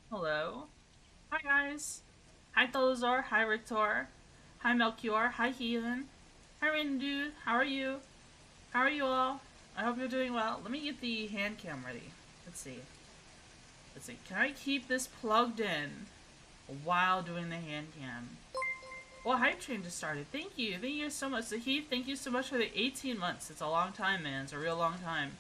Hello. Hi guys. Hi Tholozar. Hi Rictor. Hi Melchior. Hi Heathen. Hi Random Dude. How are you? How are you all? I hope you're doing well. Let me get the hand cam ready. Let's see. Let's see. Can I keep this plugged in while doing the hand cam? Well, Hype Train just started. Thank you. Thank you so much. So Heath, thank you so much for the 18 months. It's a long time, man. It's a real long time.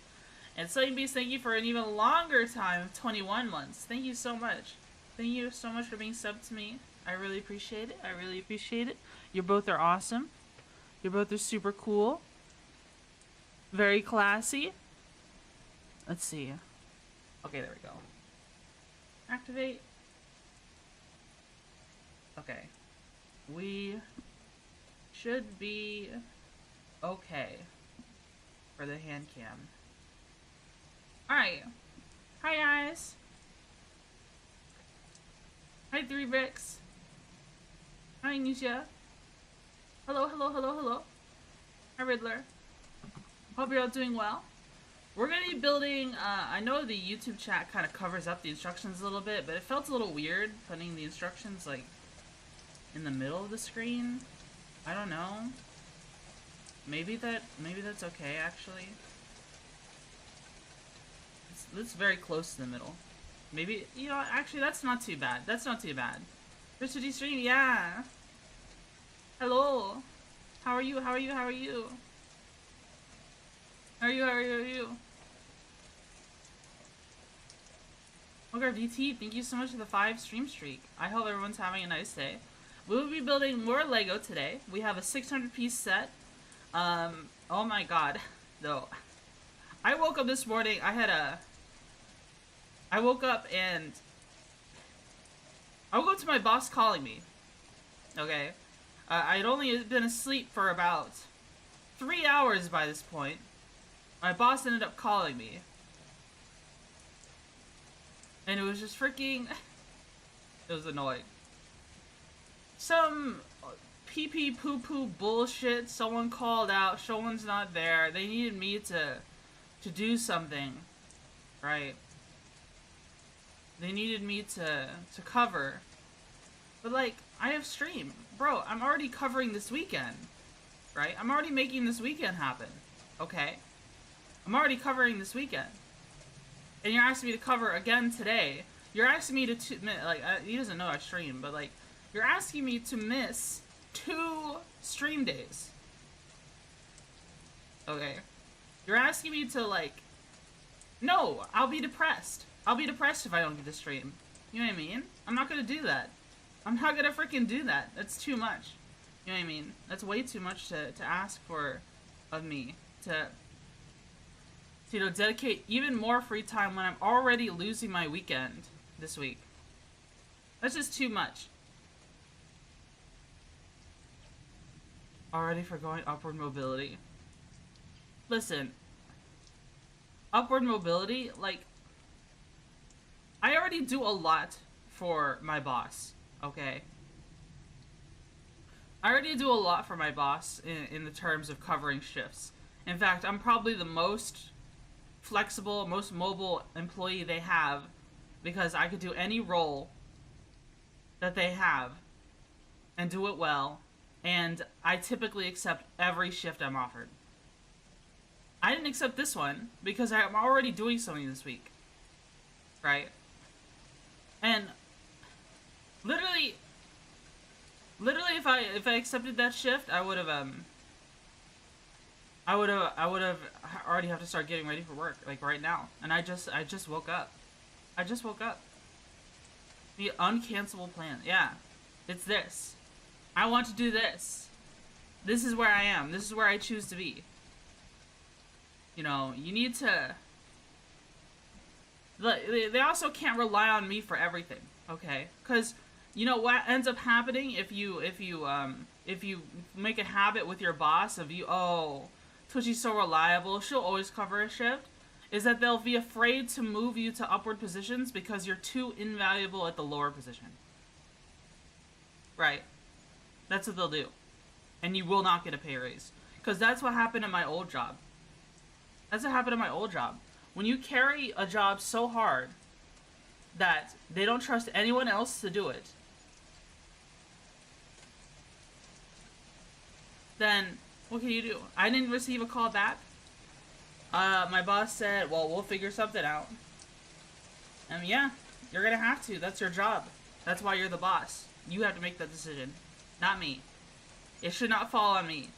And Slaying Beast, thank you for an even longer time of 21 months. Thank you so much. Thank you so much for being subbed to me. I really appreciate it. I really appreciate it. You both are awesome. You both are super cool. Very classy. Let's see. Okay, there we go. Activate. Okay. We should be okay for the hand cam. Alright. Hi, guys. Hi, 3Bricks. Hi, Nisha. Hello, hello, hello, hello. Hi, Riddler. Hope you're all doing well. We're gonna be building, I know the YouTube chat kind of covers up the instructions a little bit, but it felt a little weird putting the instructions, like, in the middle of the screen. I don't know. Maybe that's okay, actually. It's very close to the middle. Maybe, you know, actually, that's not too bad. That's not too bad. Twitchy stream, yeah. Hello. How are you? How are you? How are you? How are you? How are you? How are you? Okay, VT, thank you so much for the 5 stream streak. I hope everyone's having a nice day. We will be building more Lego today. We have a 600-piece set. Oh my god. Though. I woke up this morning, I woke up and I woke up to my boss calling me. Okay. I'd only been asleep for about 3 hours by this point. My boss ended up calling me. And it was just freaking... It was annoying. Some pee-pee poo-poo bullshit. Someone called out. Someone's not there. They needed me to do something. Right? They needed me to cover. But, like, I have stream. Bro, I'm already covering this weekend. Right? I'm already making this weekend happen. Okay? I'm already covering this weekend. And you're asking me to cover again today. You're asking me to like, he doesn't know I stream, but, like, you're asking me to miss 2 stream days. Okay? You're asking me to, like... No! I'll be depressed. I'll be depressed if I don't get to stream. You know what I mean? I'm not gonna do that. I'm not gonna freaking do that. That's too much. You know what I mean? That's way too much to ask for of me. To, you know, dedicate even more free time when I'm already losing my weekend this week. That's just too much. Already forgoing upward mobility. Listen. Upward mobility, like... I already do a lot for my boss, okay? I already do a lot for my boss in the terms of covering shifts. In fact, I'm probably the most flexible, most mobile employee they have because I could do any role that they have and do it well, and I typically accept every shift I'm offered. I didn't accept this one because I'm already doing something this week, right? And literally if I accepted that shift, I would have already have to start getting ready for work, like right now. And I just woke up. I just woke up. The uncancelable plan. Yeah. It's this. I want to do this. This is where I am. This is where I choose to be. You know, you need to... They also can't rely on me for everything, okay? Because, you know, what ends up happening if you make a habit with your boss of oh, Twitchy's so reliable, she'll always cover a shift, is that they'll be afraid to move you to upward positions because you're too invaluable at the lower position. Right. That's what they'll do. And you will not get a pay raise. Because that's what happened at my old job. That's what happened at my old job. When you carry a job so hard that they don't trust anyone else to do it, then what can you do? I didn't receive a call back. My boss said, well, we'll figure something out. And yeah, you're gonna have to. That's your job. That's why you're the boss. You have to make that decision, not me. It should not fall on me.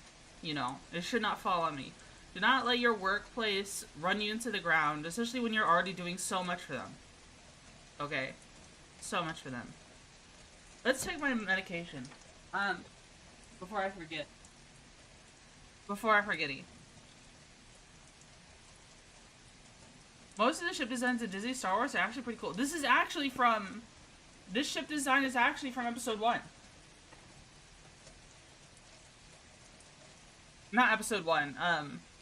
You know, it should not fall on me. Do not let your workplace run you into the ground, especially when you're already doing so much for them. Okay? So much for them. Let's take my medication. Before I forget. Before I forget it. Most of the ship designs in Disney Star Wars are actually pretty cool. This is actually from... This ship design is actually from episode 1. Not episode 1,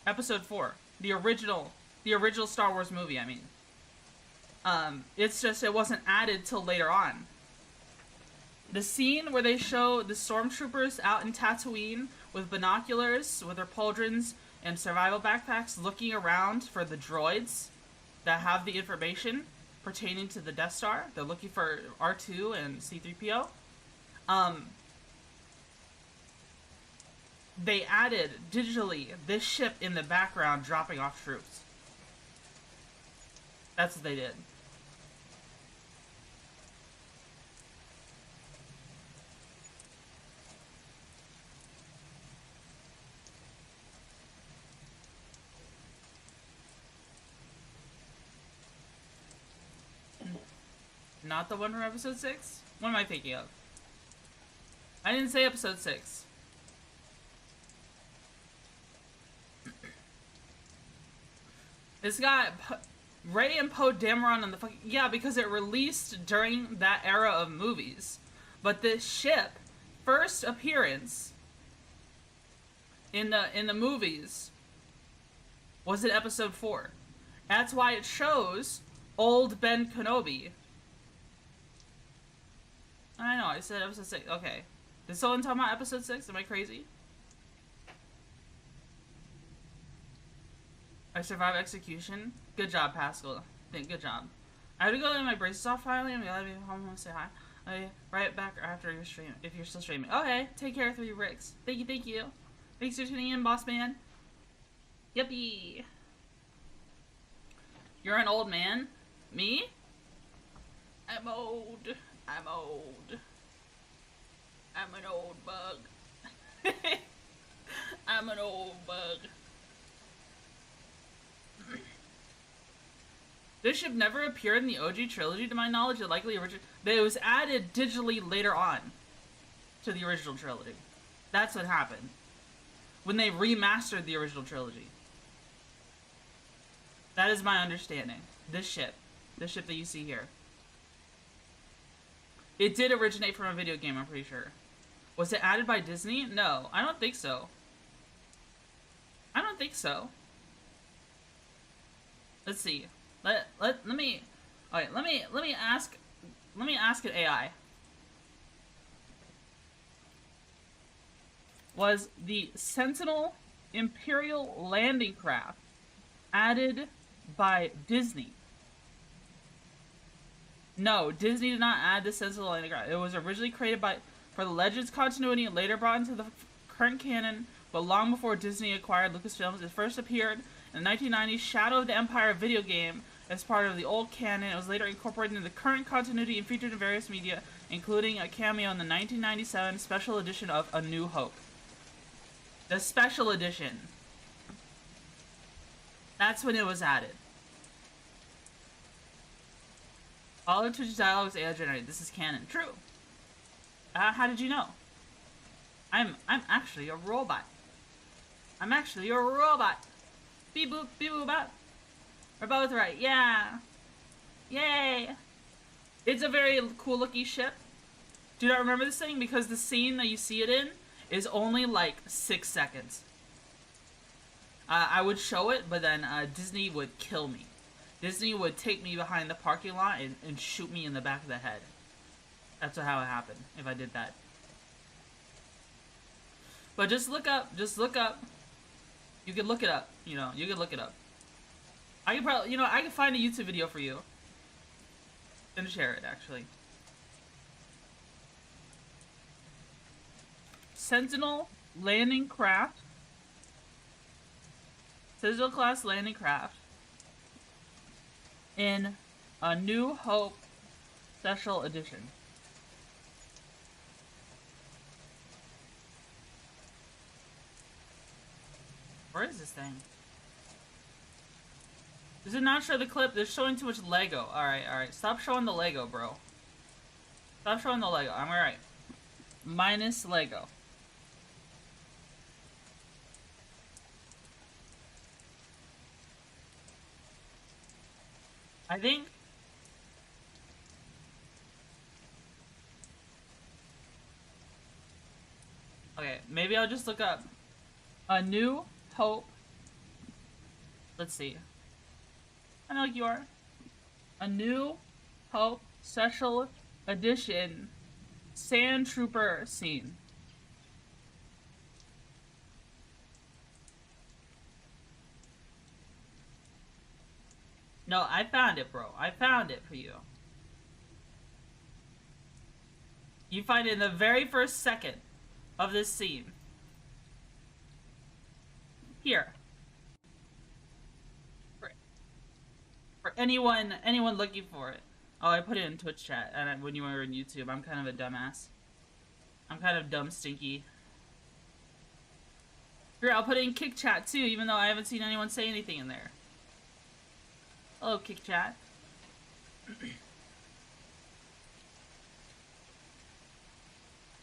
episode 4. The original Star Wars movie, I mean. It's just, it wasn't added till later on. The scene where they show the stormtroopers out in Tatooine with binoculars, with their pauldrons and survival backpacks, looking around for the droids that have the information pertaining to the Death Star. They're looking for R2 and C-3PO. They added, digitally, this ship in the background dropping off troops. That's what they did. Not the one from episode 6? What am I thinking of? I didn't say episode 6. It's got Rey and Poe Dameron on the fucking... Yeah, because it released during that era of movies. But this ship, first appearance in the movies was in episode 4. That's why it shows old Ben Kenobi. I know, I said episode 6. Okay. Did someone talk about episode 6? Am I crazy? I survived execution. Good job, Pascal. Good job. I have to go get my braces off finally. I'm gonna be home and say hi. I'll be right back after your stream, if you're still streaming. Okay, take care, 3 bricks. Thank you, thank you. Thanks for tuning in, boss man. Yippee. You're an old man? Me? I'm old. I'm old. I'm an old bug. I'm an old bug. This ship never appeared in the OG trilogy, to my knowledge. It likely it was added digitally later on to the original trilogy. That's what happened when they remastered the original trilogy. That is my understanding. This ship that you see here. It did originate from a video game, I'm pretty sure. Was it added by Disney? No, I don't think so. I don't think so. Let's see. Let me ask an AI. Was the Sentinel Imperial landing craft added by Disney? No, Disney did not add the Sentinel landing craft. It was originally created for the Legends continuity and later brought into the current canon, but long before Disney acquired Lucasfilms. It first appeared in the 1990s Shadow of the Empire video game as part of the old canon. It was later incorporated into the current continuity and featured in various media, including a cameo in the 1997 special edition of A New Hope. The special edition. That's when it was added. All of Twitch's dialogue is AI generated. This is canon. True. How did you know? I'm actually a robot. I'm actually a robot. Beep boop, beep boop bop. We're both right. Yeah. Yay. It's a very cool looking ship. Do not remember this thing because the scene that you see it in is only like 6 seconds. I would show it, but then Disney would kill me. Disney would take me behind the parking lot and shoot me in the back of the head. That's how it happened, if I did that. But just look up. You can look it up, you can look it up. I can probably, I can find a YouTube video for you. Gonna share it, actually. Sentinel landing craft. Sentinel class landing craft. In A New Hope Special Edition. Where is this thing? Does it not show the clip? They're showing too much Lego. Alright. Stop showing the Lego, bro. Stop showing the Lego. I'm alright. Minus Lego. I think... Okay, maybe I'll just look up A New Hope. Let's see. I know you are. A New Hope Special Edition Sand Trooper scene. No, I found it, bro. I found it for you. You find it in the very first second of this scene. Here. For anyone looking for it. Oh, I put it in Twitch chat and when you were in YouTube. I'm kind of a dumbass. I'm kind of dumb stinky. Here, I'll put it in Kick Chat too, even though I haven't seen anyone say anything in there. Hello, Kick Chat.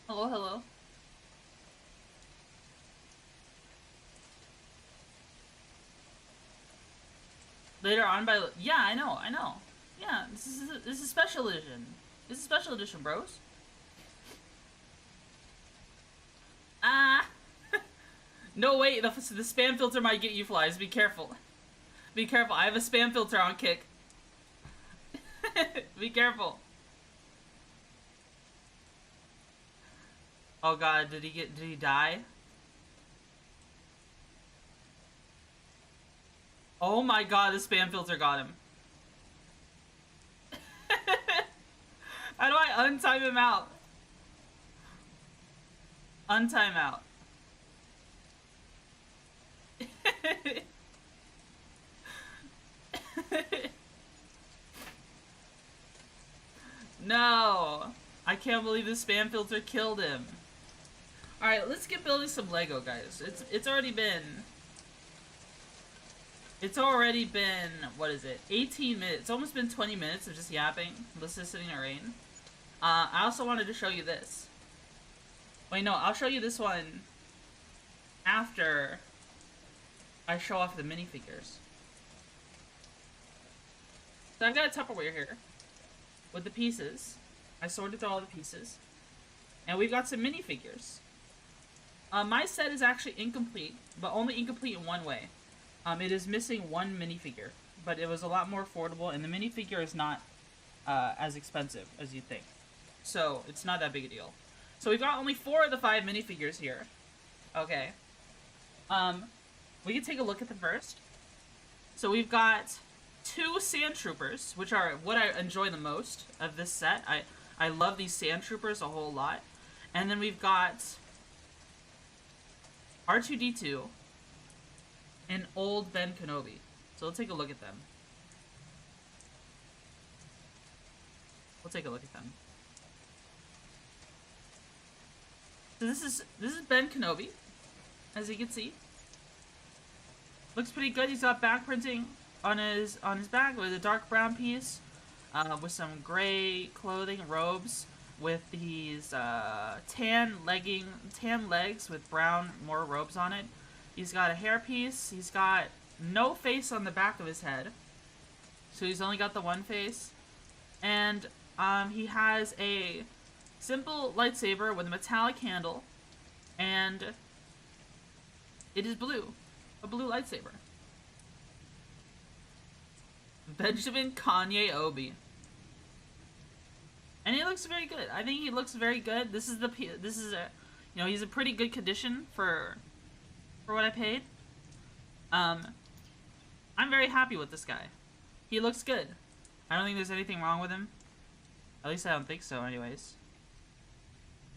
Hello. Later on by... Yeah, I know. Yeah, this is special edition. This is special edition, bros. Ah! No, wait, the spam filter might get you flies. Be careful. Be careful. I have a spam filter on Kick. Be careful. Oh god, did he die? Oh my god, the spam filter got him. How do I untime him out? Untime out. No! I can't believe the spam filter killed him. Alright, let's get building some Lego, guys. It's already been... It's already been, what is it, 18 minutes. It's almost been 20 minutes of just yapping, listening to rain. I also wanted to show you this. Wait, no, I'll show you this one after I show off the minifigures. So I've got a Tupperware here with the pieces. I sorted through all the pieces. And we've got some minifigures. My set is actually incomplete, but only incomplete in one way. It is missing one minifigure, but it was a lot more affordable, and the minifigure is not as expensive as you'd think. So, it's not that big a deal. So we've got only 4 of the 5 minifigures here. Okay. We can take a look at them first. So we've got 2 Sand Troopers, which are what I enjoy the most of this set. I love these Sand Troopers a whole lot. And then we've got R2-D2 and old Ben Kenobi. So let's take a look at them. We'll take a look at them. So this is Ben Kenobi, as you can see. Looks pretty good. He's got back printing on his back with a dark brown piece, with some gray clothing, robes, with these tan legs with brown more robes on it. He's got a hairpiece. He's got no face on the back of his head, so he's only got the one face, and he has a simple lightsaber with a metallic handle, and it is blue. A blue lightsaber. Benjamin Kanye Obi. And he looks very good. I think he looks very good. This is he's a pretty good condition for what I paid. I'm very happy with this guy. He looks good. I don't think there's anything wrong with him. At least I don't think so, anyways.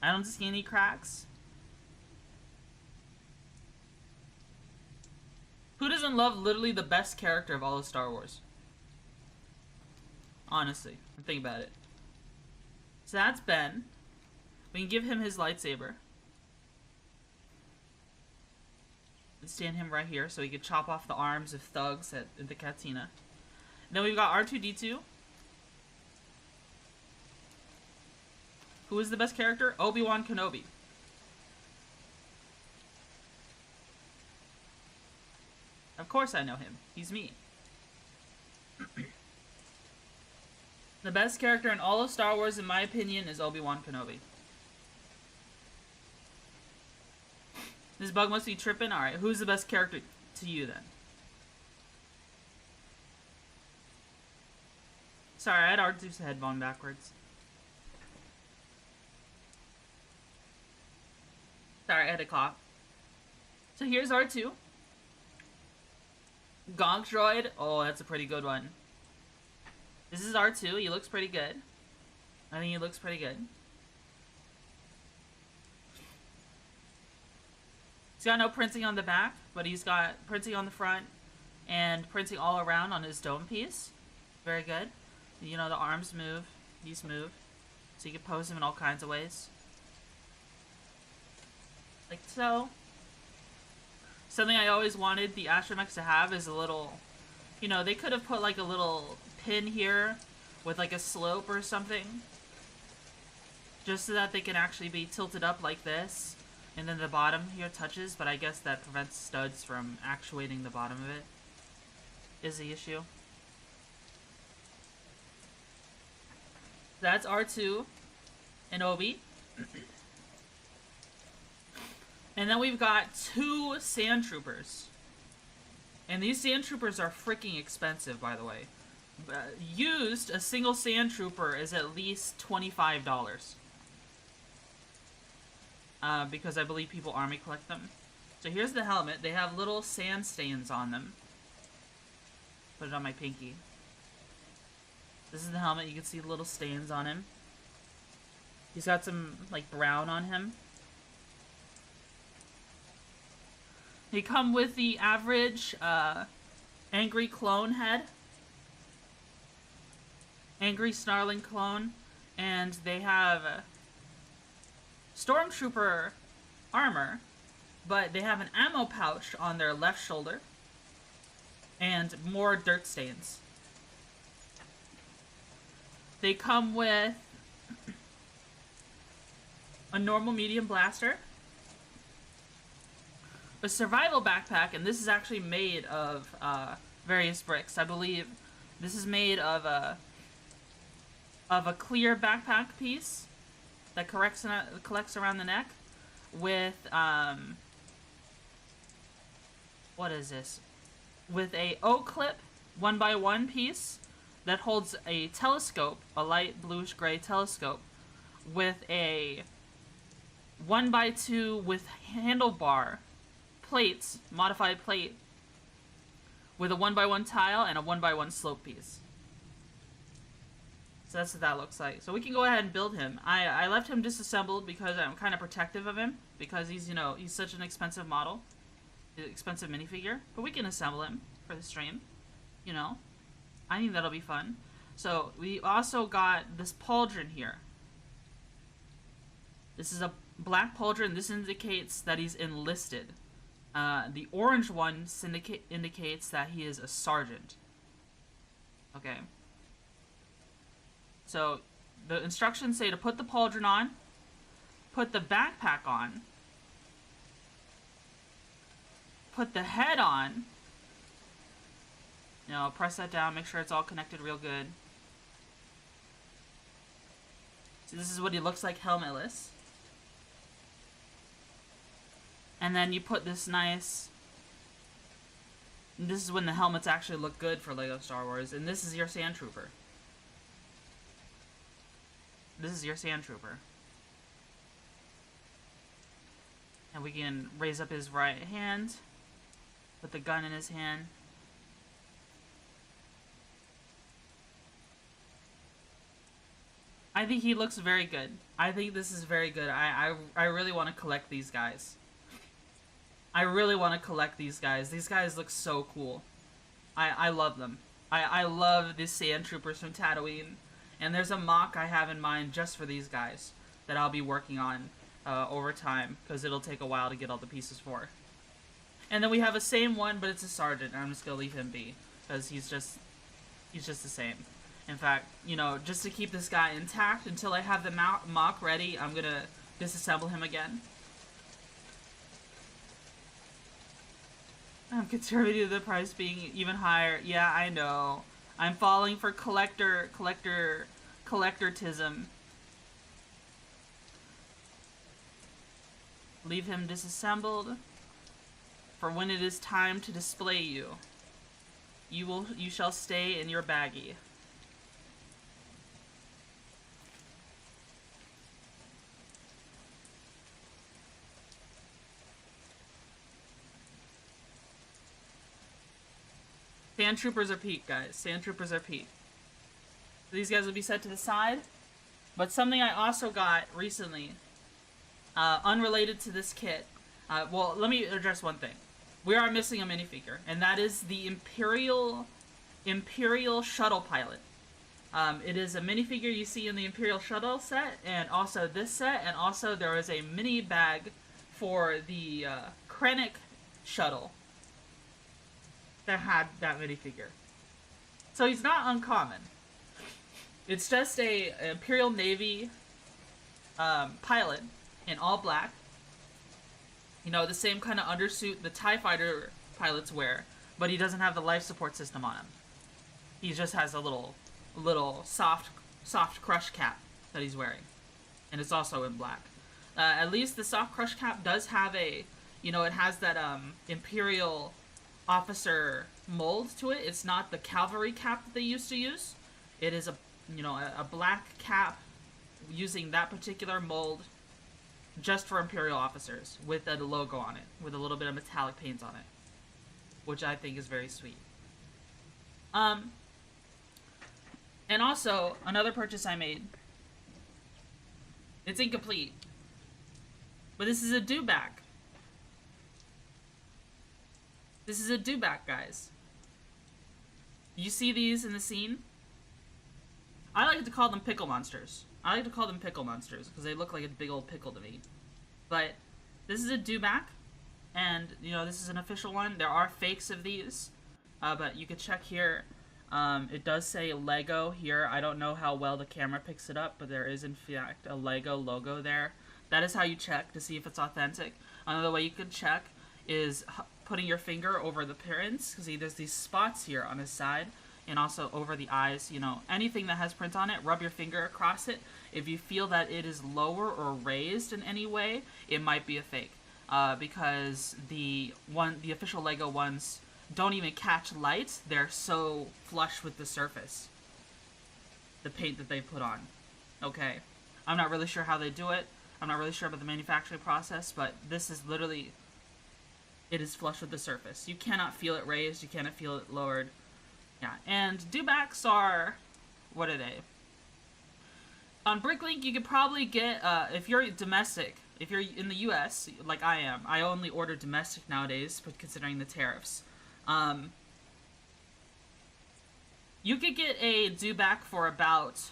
I don't see any cracks. Who doesn't love literally the best character of all of Star Wars? Honestly, think about it. So that's Ben. We can give him his lightsaber. Let's stand him right here so he can chop off the arms of thugs at the cantina. Then we've got R2-D2. Who is the best character? Obi-Wan Kenobi. Of course I know him. He's me. The best character in all of Star Wars, in my opinion, is Obi-Wan Kenobi. This bug must be tripping. Alright, who's the best character to you, then? Sorry, I had R2's headbone backwards. Sorry, I had a cough. So here's R2. Gonk Droid. Oh, that's a pretty good one. This is R2. He looks pretty good. I think he looks pretty good. He's got no printing on the back, but he's got printing on the front and printing all around on his dome piece. Very good. You know, the arms move. These move. So you can pose him in all kinds of ways. Like so. Something I always wanted the astromechs to have is a little... You know, they could have put like a little pin here with like a slope or something. Just so that they can actually be tilted up like this. And then the bottom here touches, but I guess that prevents studs from actuating the bottom of it. Is the issue. That's R2 and Obi. And then we've got 2 sand troopers. And these sand troopers are freaking expensive, by the way. Used, a single sand trooper is at least $25. Because I believe people army collect them. So here's the helmet. They have little sand stains on them. Put it on my pinky. This is the helmet. You can see little stains on him. He's got some, like, brown on him. They come with the average, angry clone head. Angry snarling clone. And they have stormtrooper armor, but they have an ammo pouch on their left shoulder. And more dirt stains. They come with a normal medium blaster, a survival backpack, and this is actually made of various bricks. I believe this is made of a clear backpack piece that collects around the neck with what is this? With a O-clip 1x1 piece that holds a telescope, a light bluish gray telescope, with a 1x2 with handlebar plates, modified plate, with a 1x1 tile and a 1x1 slope piece. So that's what that looks like. So we can go ahead and build him. I left him disassembled because I'm kind of protective of him, because he's, you know, he's such an expensive model, expensive minifigure. But we can assemble him for the stream, you know. I think that'll be fun. So we also got this pauldron here. This is a black pauldron. This indicates that he's enlisted. The orange one indicates that he is a sergeant. Okay. So the instructions say to put the pauldron on, put the backpack on, put the head on. You know, press that down, make sure it's all connected real good. So this is what he looks like helmetless. And then you put this nice... This is when the helmets actually look good for LEGO Star Wars. And this is your Sand Trooper. This is your Sand Trooper. And we can raise up his right hand. Put the gun in his hand. I think he looks very good. I think this is very good. I really want to collect these guys. I really want to collect these guys. These guys look so cool. I love them. I love the sand troopers from Tatooine. And there's a mock I have in mind just for these guys that I'll be working on over time, because it'll take a while to get all the pieces for. And then we have a same one, but it's a sergeant, and I'm just gonna leave him be, because he's just the same. In fact, you know, just to keep this guy intact until I have the mock ready, I'm gonna disassemble him again. I'm contributing to the price being even higher. Yeah, I know. I'm falling for collectortism. Leave him disassembled. For when it is time to display you, you shall stay in your baggie. Sand troopers are peak, guys. Sand troopers are peak. These guys will be set to the side. But something I also got recently, unrelated to this kit. Well, let me address one thing. We are missing a minifigure, and that is the Imperial shuttle pilot. It is a minifigure you see in the Imperial shuttle set, and also this set, and also there is a mini bag for the Krennic shuttle that had that minifigure. So he's not uncommon. It's just a Imperial Navy pilot in all black. You know, the same kind of undersuit the TIE fighter pilots wear, but he doesn't have the life support system on him. He just has a little soft crush cap that he's wearing, and it's also in black. At least the soft crush cap does have a, you know, it has that Imperial officer mold to it. It's not the cavalry cap that they used to use. It is a black cap using that particular mold just for Imperial officers with a logo on it, with a little bit of metallic paint on it, which I think is very sweet. And also, another purchase I made. It's incomplete, but this is a dewback. This is a dewback, guys. You see these in the scene? I like to call them pickle monsters. I like to call them pickle monsters because they look like a big old pickle to me. But this is a dewback, and you know, this is an official one. There are fakes of these, but you could check here. It does say Lego here. I don't know how well the camera picks it up, but there is in fact a Lego logo there. That is how you check to see if it's authentic. Another way you could check is putting your finger over the prints, because there's these spots here on his side, and also over the eyes. You know, anything that has print on it, rub your finger across it. If you feel that it is lower or raised in any way, it might be a fake, because the official Lego ones don't even catch light. They're so flush with the surface, the paint that they put on. Okay, I'm not really sure how they do it. I'm not really sure about the manufacturing process, but this is literally, it is flush with the surface. You cannot feel it raised, you cannot feel it lowered. Yeah, and dewbacks are, what are they? On Bricklink, you could probably get, if you're domestic, if you're in the US, like I am, I only order domestic nowadays, but considering the tariffs. You could get a dewback for about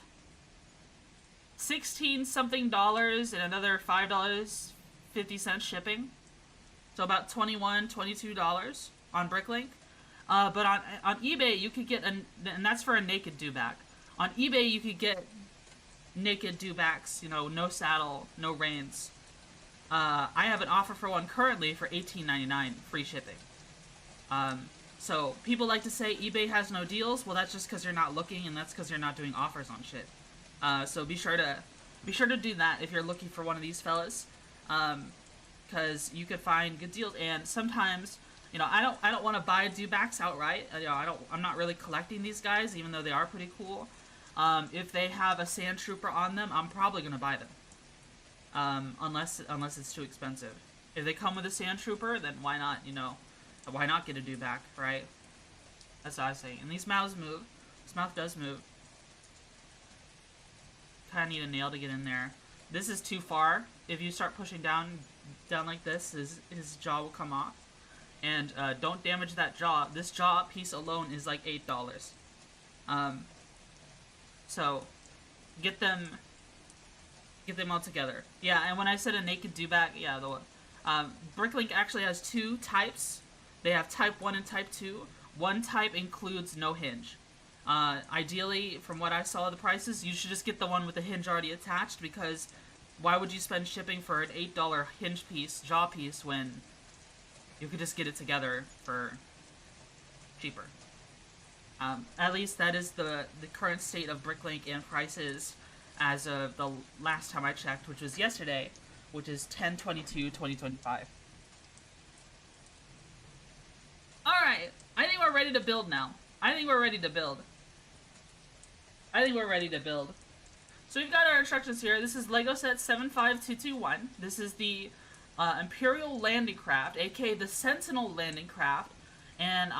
$16-something and another $5.50 shipping. So about $21, $22 on Bricklink. But on eBay, you could get, and that's for a naked dewback. On eBay, you could get naked dewbacks, you know, no saddle, no reins. I have an offer for one currently for $18.99, free shipping. So people like to say eBay has no deals. Well, that's just because you're not looking, and that's because you're not doing offers on shit. So be sure to do that if you're looking for one of these fellas, because you could find good deals. And sometimes, you know, I don't want to buy dewbacks outright. You know, I'm not really collecting these guys, even though they are pretty cool. If they have a sand trooper on them, I'm probably gonna buy them. Unless it's too expensive. If they come with a sand trooper, then why not? You know, why not get a dewback, right? That's what I say. And these mouths move. This mouth does move. kind of need a nail to get in there. This is too far. If you start pushing down like this, his jaw will come off. And don't damage that jaw. This jaw piece alone is like $8. So get them all together. Yeah, and when I said a naked dewback, yeah, Bricklink actually has two types. They have type 1 and type 2. One type includes no hinge. Ideally, from what I saw of the prices, you should just get the one with the hinge already attached, because why would you spend shipping for an $8 hinge piece, jaw piece, when you could just get it together for cheaper? At least that is the current state of Bricklink and prices as of the last time I checked, which was yesterday, which is 10/22/2025. Alright, I think we're ready to build now. I think we're ready to build. So we've got our instructions here. This is Lego set 75221. This is the Imperial landing craft, aka the Sentinel landing craft, and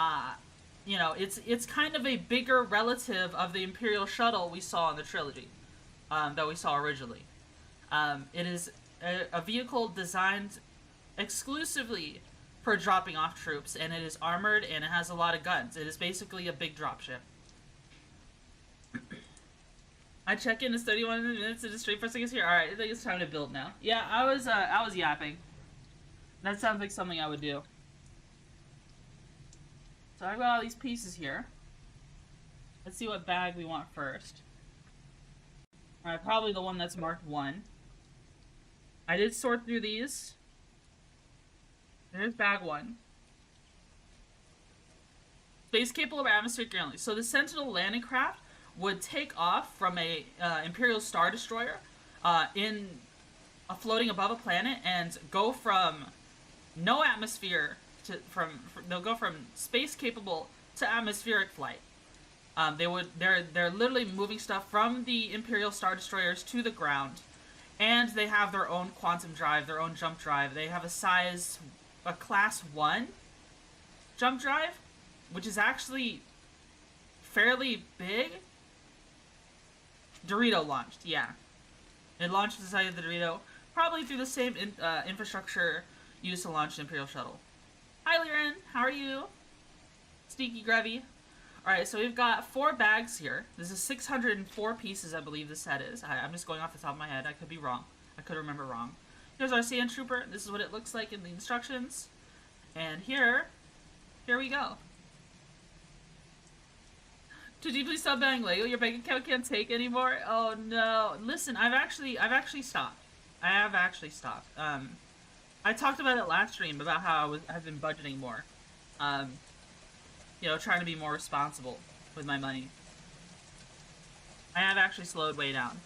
you know, it's kind of a bigger relative of the Imperial shuttle we saw in the trilogy, that we saw originally. It is a vehicle designed exclusively for dropping off troops, and it is armored and it has a lot of guns. It is basically a big dropship. I check in, it's 31 minutes, it is straight for seconds here. Alright, I think it's time to build now. Yeah, I was yapping. That sounds like something I would do. So I've got all these pieces here. Let's see what bag we want first. Alright, probably the one that's marked 1. I did sort through these. There's bag 1. Space capable of atmospheric grounding. So the Sentinel landing craft would take off from a Imperial Star Destroyer floating above a planet and go from no atmosphere to they'll go from space capable to atmospheric flight. They're literally moving stuff from the Imperial Star Destroyers to the ground, and they have their own quantum drive, their own jump drive. They have a class 1 jump drive, which is actually fairly big. Dorito launched, yeah. It launched inside of the Dorito, probably through the same infrastructure used to launch the Imperial shuttle. Hi, Liren. How are you? Sneaky Grevy. Alright, so we've got 4 bags here. This is 604 pieces, I believe the set is. I'm just going off the top of my head. I could be wrong. I could remember wrong. Here's our Sand Trooper. This is what it looks like in the instructions. And here we go. Did you please stop buying Lego? Your bank account can't take anymore? Oh no. Listen, I've actually stopped. I have actually stopped. I talked about it last stream about how I've been budgeting more. You know, trying to be more responsible with my money. I have actually slowed way down.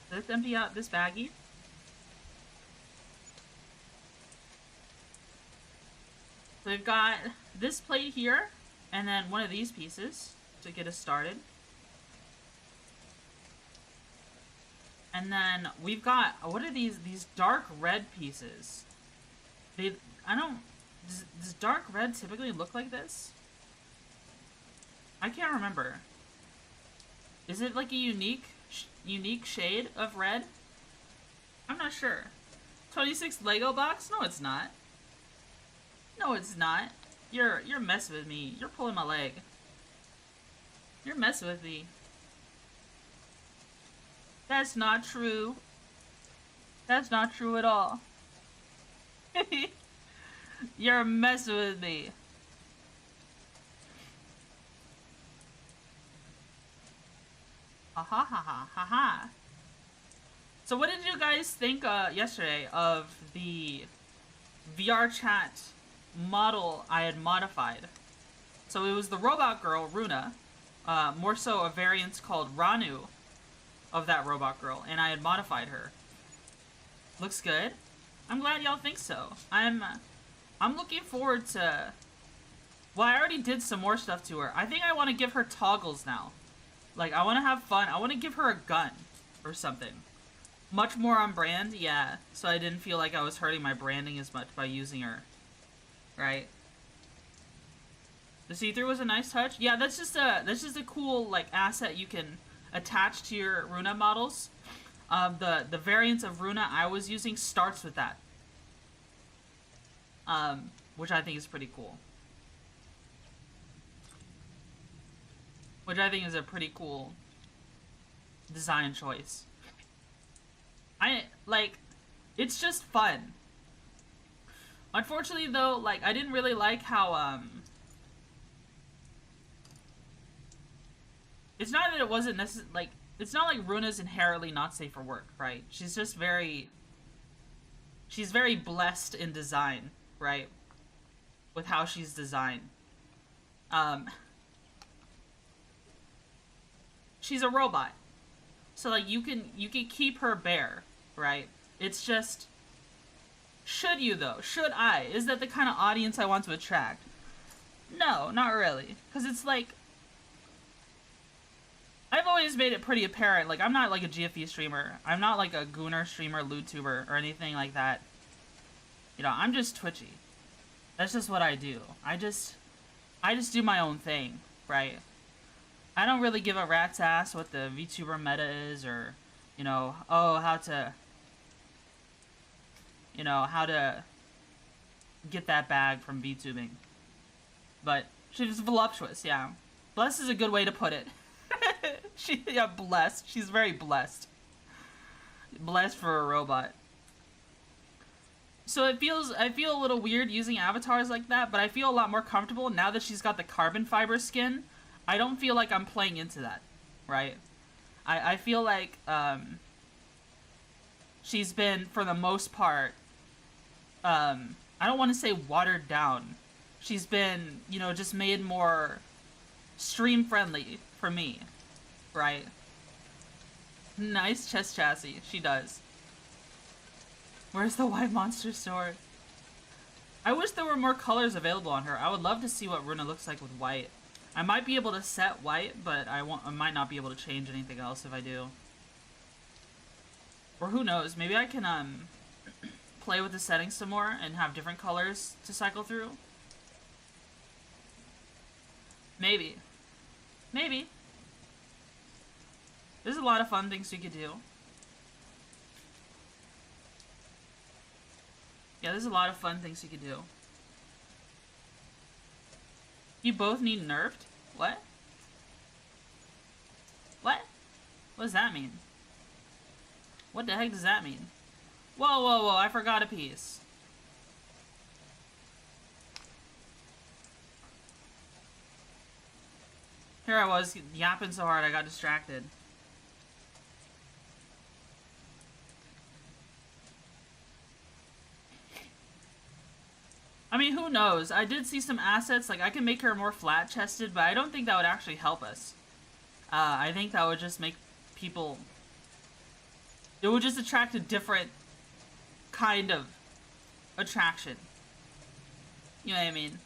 Let's empty out this baggie. So we've got this plate here, and then one of these pieces to get us started. And then we've got, what are these dark red pieces? Does dark red typically look like this? I can't remember. Is it like a unique shade of red? I'm not sure. 26 Lego box? No, it's not. No, it's not. You're messing with me. You're pulling my leg. You're messing with me. That's not true. That's not true at all. You're messing with me. Ha ha ha ha ha ha. So what did you guys think yesterday of the VR chat model I had modified? So it was the robot girl, Runa. More so a variant called Ranu of that robot girl, and I had modified her. Looks good. I'm glad y'all think so. I'm looking forward to... Well, I already did some more stuff to her. I think I want to give her toggles now. Like, I want to have fun. I want to give her a gun or something. Much more on brand, yeah. So I didn't feel like I was hurting my branding as much by using her. Right? The see-through was a nice touch. Yeah, that's just a cool like asset you can attach to your Runa models. The variant of Runa I was using starts with that, which I think is pretty cool. Which I think is a pretty cool design choice. It's just fun. Unfortunately, though, like, I didn't really like how, it's not that it wasn't like, it's not like Runa's inherently not safe for work, right? She's just she's very blessed in design, right? With how she's designed. She's a robot. So, like, you can keep her bare, right? It's just, should you, though? Should I? Is that the kind of audience I want to attract? No, not really. Because it's like, I've always made it pretty apparent, like, I'm not like a GFE streamer. I'm not like a Gooner streamer, VTuber, or anything like that. You know, I'm just Twitchy. That's just what I do. I just do my own thing, right? I don't really give a rat's ass what the VTuber meta is, or, you know, oh, how to get that bag from VTubing. But she's voluptuous, yeah. Blessed is a good way to put it. Yeah, blessed. She's very blessed. Blessed for a robot. So I feel a little weird using avatars like that, but I feel a lot more comfortable now that she's got the carbon fiber skin. I don't feel like I'm playing into that, right? I feel like, she's been, for the most part, I don't want to say watered down. She's been, you know, just made more stream friendly for me, right? Nice chest chassis, she does. Where's the white monster sword? I wish there were more colors available on her. I would love to see what Runa looks like with white. I might be able to set white, but I might not be able to change anything else if I do. Or who knows, maybe I can play with the settings some more and have different colors to cycle through. Maybe. Maybe. There's a lot of fun things we could do. Yeah, there's a lot of fun things you could do. You both need nerfed? What? What? What does that mean? What the heck does that mean? Whoa, whoa, whoa, I forgot a piece. Here I was, yapping so hard I got distracted. I mean, who knows? I did see some assets, like I can make her more flat-chested, but I don't think that would actually help us. I think that would just make people... It would just attract a different kind of attraction. You know what I mean?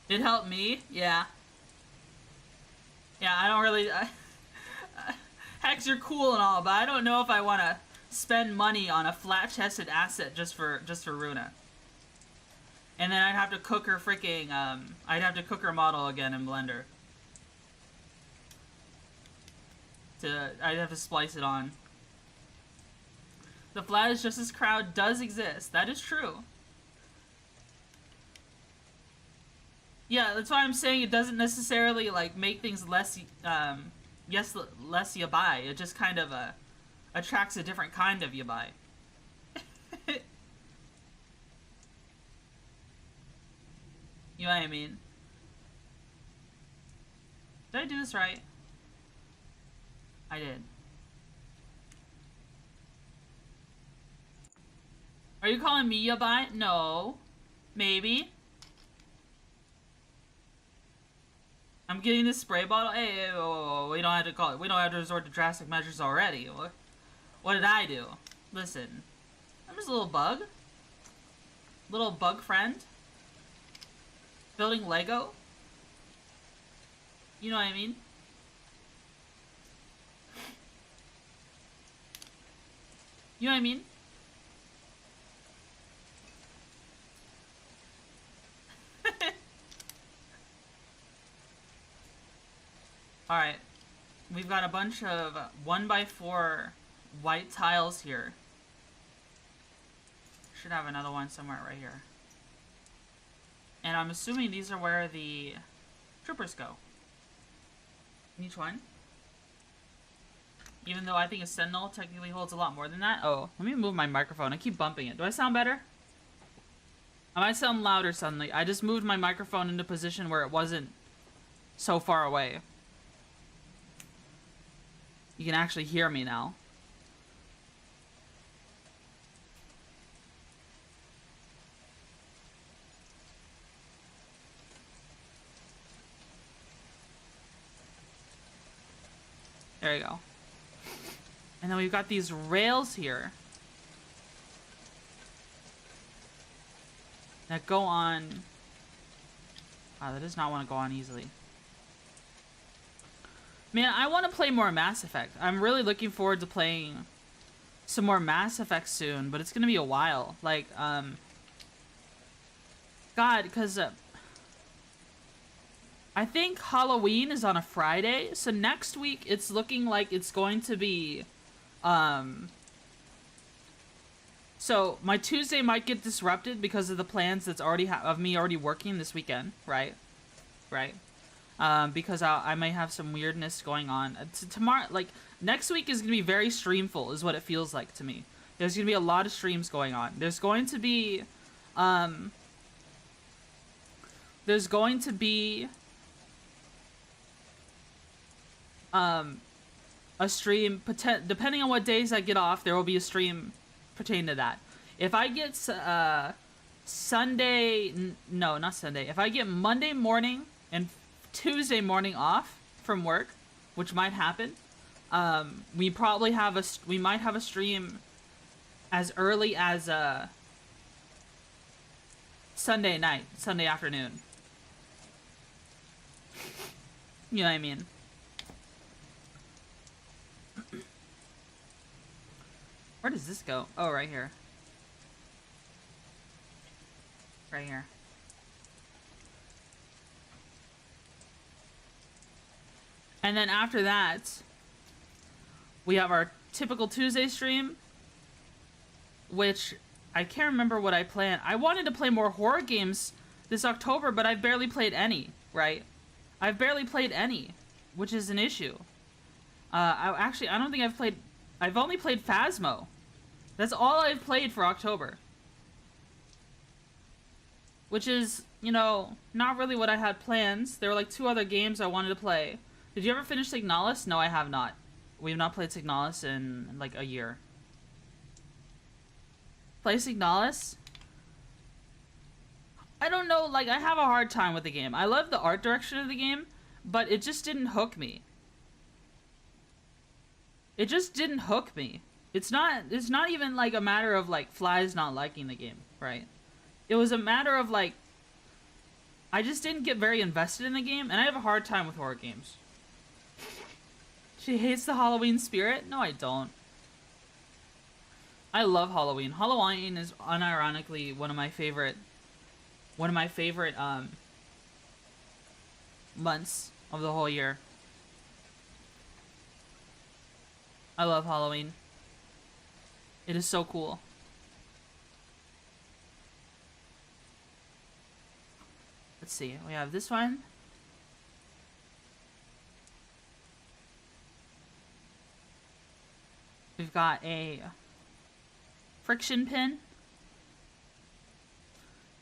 It helped me? Yeah. Yeah, I don't really... Hex, you're cool and all, but I don't know if I want to spend money on a flat-chested asset just for Runa. And then I'd have to cook her freaking, I'd have to cook her model again in Blender. I'd have to splice it on. The Flat is Justice crowd does exist. That is true. Yeah, that's why I'm saying it doesn't necessarily, like, make things less, less yabai. It just kind of, attracts a different kind of yabai. You know what I mean? Did I do this right? I did. Are you calling me yabai? No. Maybe. I'm getting this spray bottle. Hey, whoa, we don't have to call it. We don't have to resort to drastic measures already. What did I do? Listen, I'm just a little bug. Little bug friend. Building Lego. You know what I mean? You know what I mean? Alright. We've got a bunch of 1x4 white tiles here. Should have another one somewhere right here. And I'm assuming these are where the troopers go. Each one. Even though I think a sentinel technically holds a lot more than that. Oh, let me move my microphone. I keep bumping it. Do I sound better? I might sound louder suddenly. I just moved my microphone into a position where it wasn't so far away. You can actually hear me now. There you go. And then we've got these rails here that go on. Wow, that does not want to go on easily. Man, I want to play more Mass Effect. I'm really looking forward to playing some more Mass Effect soon, but it's gonna be a while. Like, God, because I think Halloween is on a Friday, so next week it's looking like it's going to be, so my Tuesday might get disrupted because of the plans that's already of me already working this weekend, right? Right. Because I may have some weirdness going on. Tomorrow, like, next week is going to be very streamful, is what it feels like to me. There's going to be a lot of streams going on. There's going to be, a stream, depending on what days I get off, there will be a stream pertaining to that. If I get, no, not Sunday. If I get Monday morning and Tuesday morning off from work, which might happen, we probably we might have a stream as early as Sunday night, Sunday afternoon. You know what I mean? Where does this go? Oh, right here. Right here. And then after that, we have our typical Tuesday stream, which I can't remember what I planned. I wanted to play more horror games this October, but I've barely played any, right? I've barely played any, which is an issue. I don't think I've only played Phasmo. That's all I've played for October. Which is, you know, not really what I had plans. There were like 2 other games I wanted to play. Did you ever finish Signalis? No, I have not. We have not played Signalis in like a year. Play Signalis? I don't know, like, I have a hard time with the game. I love the art direction of the game, but it just didn't hook me. It just didn't hook me. It's not even like a matter of like Flies not liking the game, right? It was a matter of like, I just didn't get very invested in the game, and I have a hard time with horror games. She hates the Halloween spirit? No, I don't. I love Halloween. Halloween is unironically one of my favorite months of the whole year. I love Halloween. It is so cool. Let's see. We have this one. We've got a friction pin.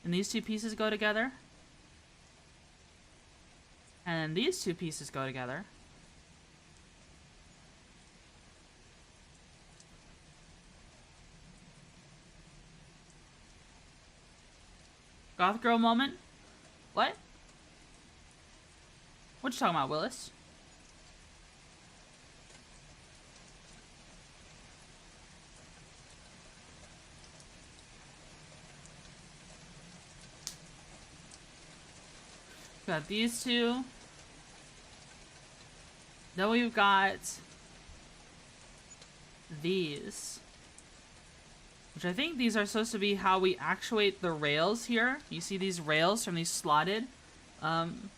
And these 2 pieces go together. And these 2 pieces go together. Goth girl moment? What? What you talking about, Willis? Got these 2. Then we've got these. Which I think these are supposed to be how we actuate the rails here. You see these rails from these slotted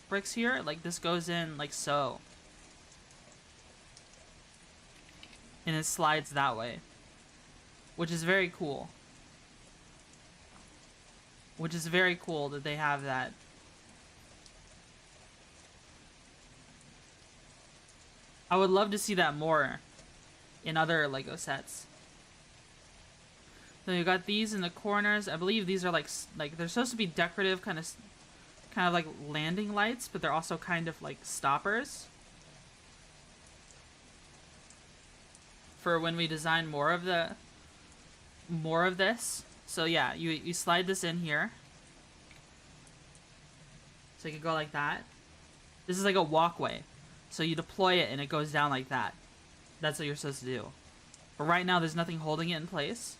bricks here? Like this goes in like so. and it slides that way, which is very cool. Which is very cool that they have that. I would love to see that more in other Lego sets. So you got these in the corners. I believe these are like they're supposed to be decorative, kind of like landing lights, but they're also kind of like stoppers for when we design more of this. So yeah, you slide this in here. So you could go like that. This is like a walkway. So you deploy it and it goes down like that. That's what you're supposed to do. But right now there's nothing holding it in place,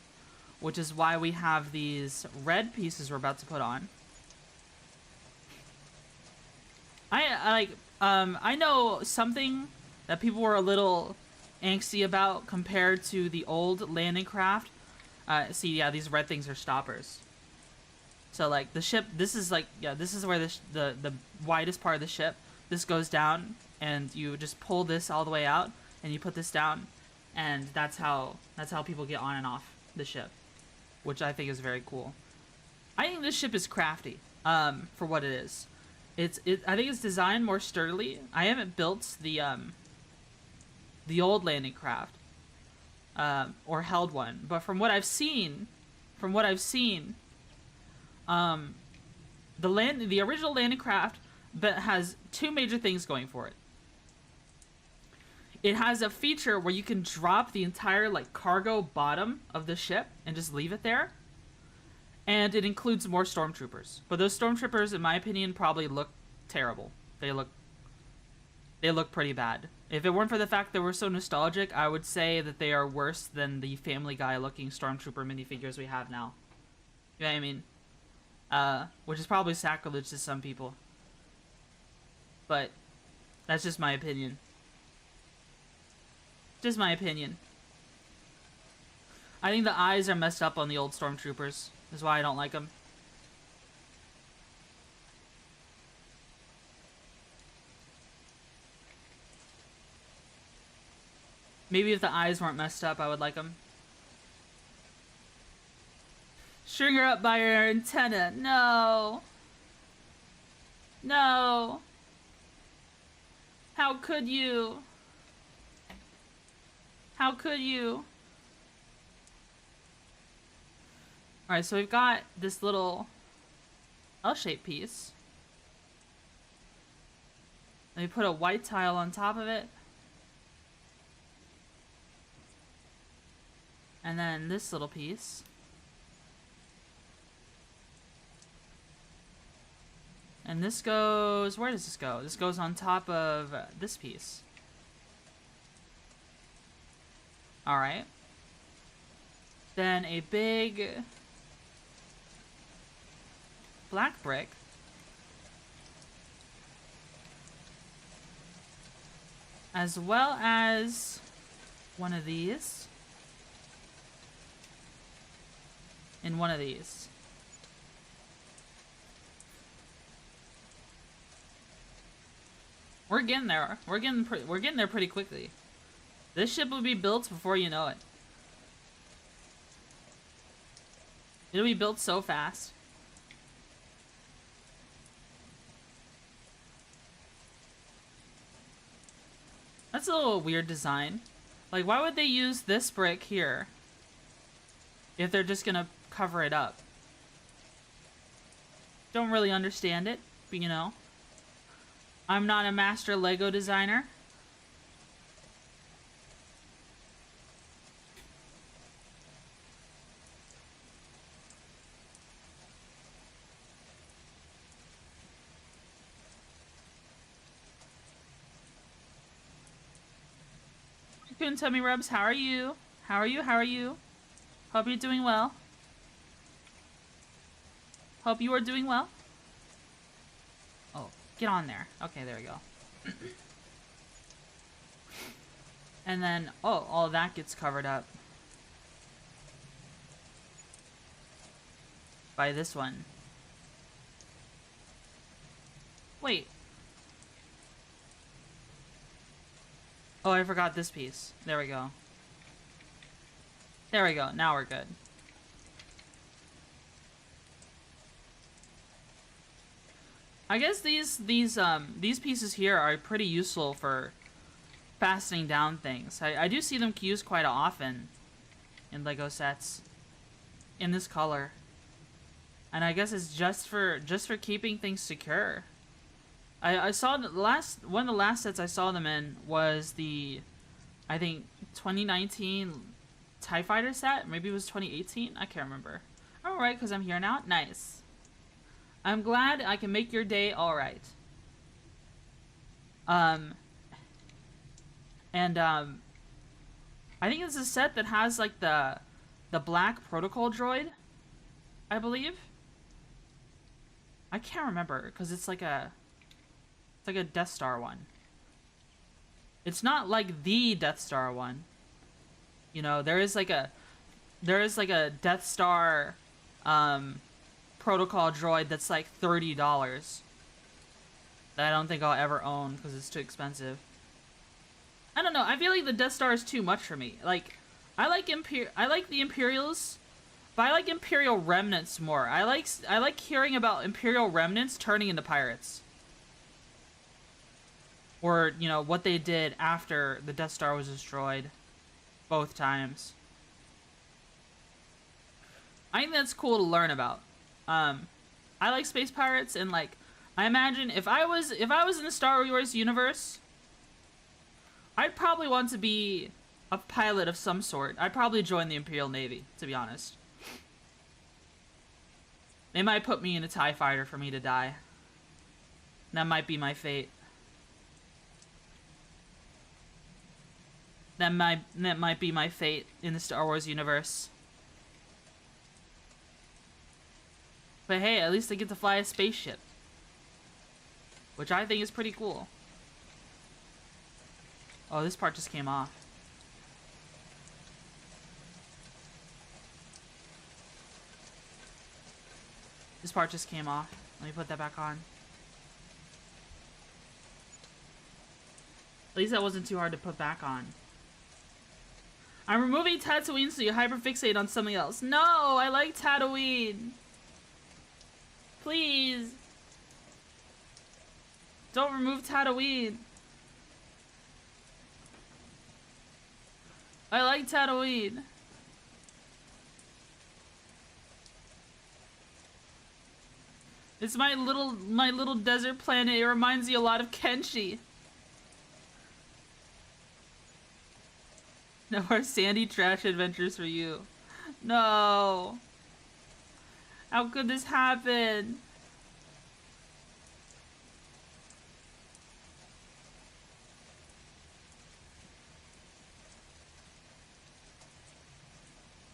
which is why we have these red pieces we're about to put on. I know something that people were a little angsty about compared to the old landing craft. See, yeah, these red things are stoppers. So like the ship, this is like, yeah, this is where the widest part of the ship. This goes down, and you just pull this all the way out, and you put this down, and that's how people get on and off the ship, which I think is very cool. I think this ship is crafty, for what it is. I think it's designed more sturdily. I haven't built the old landing craft, or held one, but from what I've seen, the original landing craft has two major things going for it. It has a feature where you can drop the entire like cargo bottom of the ship and just leave it there. And it includes more stormtroopers. But those stormtroopers, in my opinion, probably look terrible. They look pretty bad. If it weren't for the fact that we're so nostalgic, I would say that they are worse than the Family Guy looking stormtrooper minifigures we have now. You know what I mean? Which is probably sacrilege to some people. But that's just my opinion. Just my opinion. I think the eyes are messed up on the old stormtroopers. That's why I don't like them. Maybe if the eyes weren't messed up, I would like them. String her up by her antenna. No. No. How could you? How could you? Alright, so we've got this little L-shaped piece. Let me put a white tile on top of it. And then this little piece. And this goes... Where does this go? This goes on top of this piece. Alright. Then a big black brick. As well as one of these. And one of these. We're getting there. We're getting there pretty quickly. This ship will be built before you know it. It'll be built so fast. That's a little weird design. Like, why would they use this brick here if they're just gonna cover it up? Don't really understand it, but you know. I'm not a master Lego designer. Coon Tummy Rubs, how are you? How are you? How are you? Hope you're doing well. Hope you are doing well. Oh, get on there. Okay, there we go. And then, oh, all that gets covered up by this one. Wait. Oh, I forgot this piece. There we go. There we go. Now we're good. I guess these pieces here are pretty useful for fastening down things. I do see them used quite often in Lego sets in this color. And I guess it's just for keeping things secure. I saw the one of the last sets I saw them in was the, I think, 2019 TIE Fighter set. Maybe it was 2018. I can't remember. Alright, because I'm here now. Nice. I'm glad I can make your day alright. I think it's a set that has like the black protocol droid, I believe. I can't remember because it's like a Death Star one. It's not like the Death Star one. You know, there is like a Death Star protocol droid that's like $30 that I don't think I'll ever own because it's too expensive. I don't know. I feel like the Death Star is too much for me. Like, I like the Imperials, but I like Imperial remnants more. I like hearing about Imperial remnants turning into pirates. Or, you know, what they did after the Death Star was destroyed. Both times. I think that's cool to learn about. I like space pirates, and like, I imagine if I was in the Star Wars universe, I'd probably want to be a pilot of some sort. I'd probably join the Imperial Navy, to be honest. They might put me in a TIE fighter for me to die. That might be my fate. That might be my fate in the Star Wars universe. But hey, at least I get to fly a spaceship. Which I think is pretty cool. Oh, this part just came off. This part just came off. Let me put that back on. At least that wasn't too hard to put back on. I'm removing Tatooine so you hyperfixate on something else. No, I like Tatooine. Please. Don't remove Tatooine. I like Tatooine. It's my little desert planet. It reminds me a lot of Kenshi. No more sandy trash adventures for you. No. How could this happen?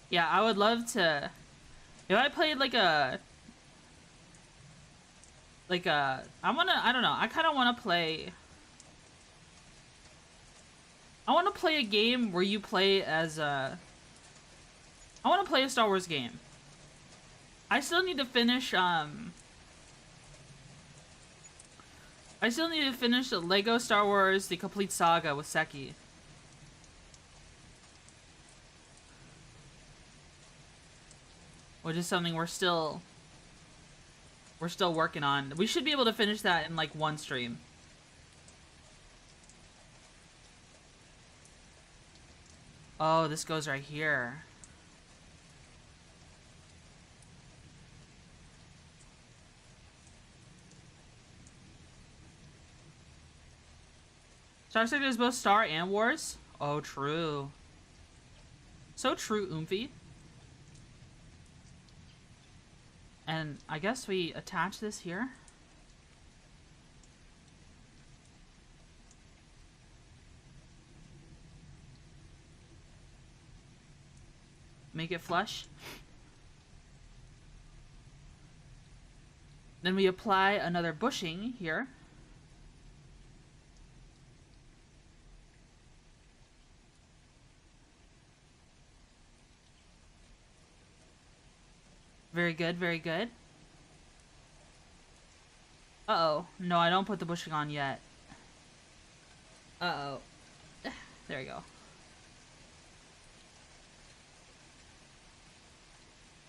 Yeah, I would love to. If I played like a I don't know, I kind of want to play. I want to play a game where you play as a... I want to play a Star Wars game. I still need to finish, I still need to finish the Lego Star Wars The Complete Saga with Seki. Which is something we're still working on. We should be able to finish that in like one stream. Oh, this goes right here. Star Sector is both Star and Wars? Oh, true. So true, Oomphy. And I guess we attach this here. Make it flush. Then we apply another bushing here. Very good, very good. Uh-oh. No, I don't put the bushing on yet. Uh-oh. There we go.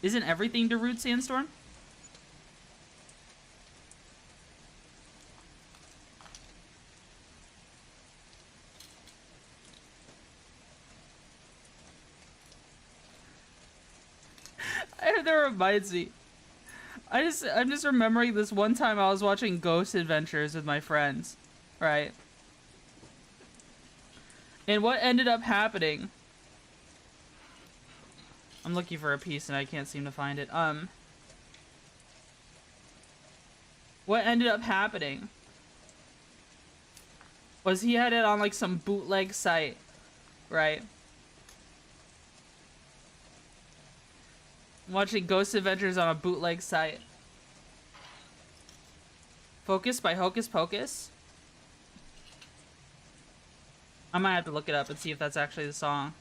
Isn't everything Darude Sandstorm? That reminds me. I'm just remembering this one time I was watching Ghost Adventures with my friends, right? And what ended up happening... I'm looking for a piece and I can't seem to find it. What ended up happening was he had it on like some bootleg site, right? Watching Ghost Adventures on a bootleg site. Focus by Hocus Pocus. I might have to look it up and see if that's actually the song.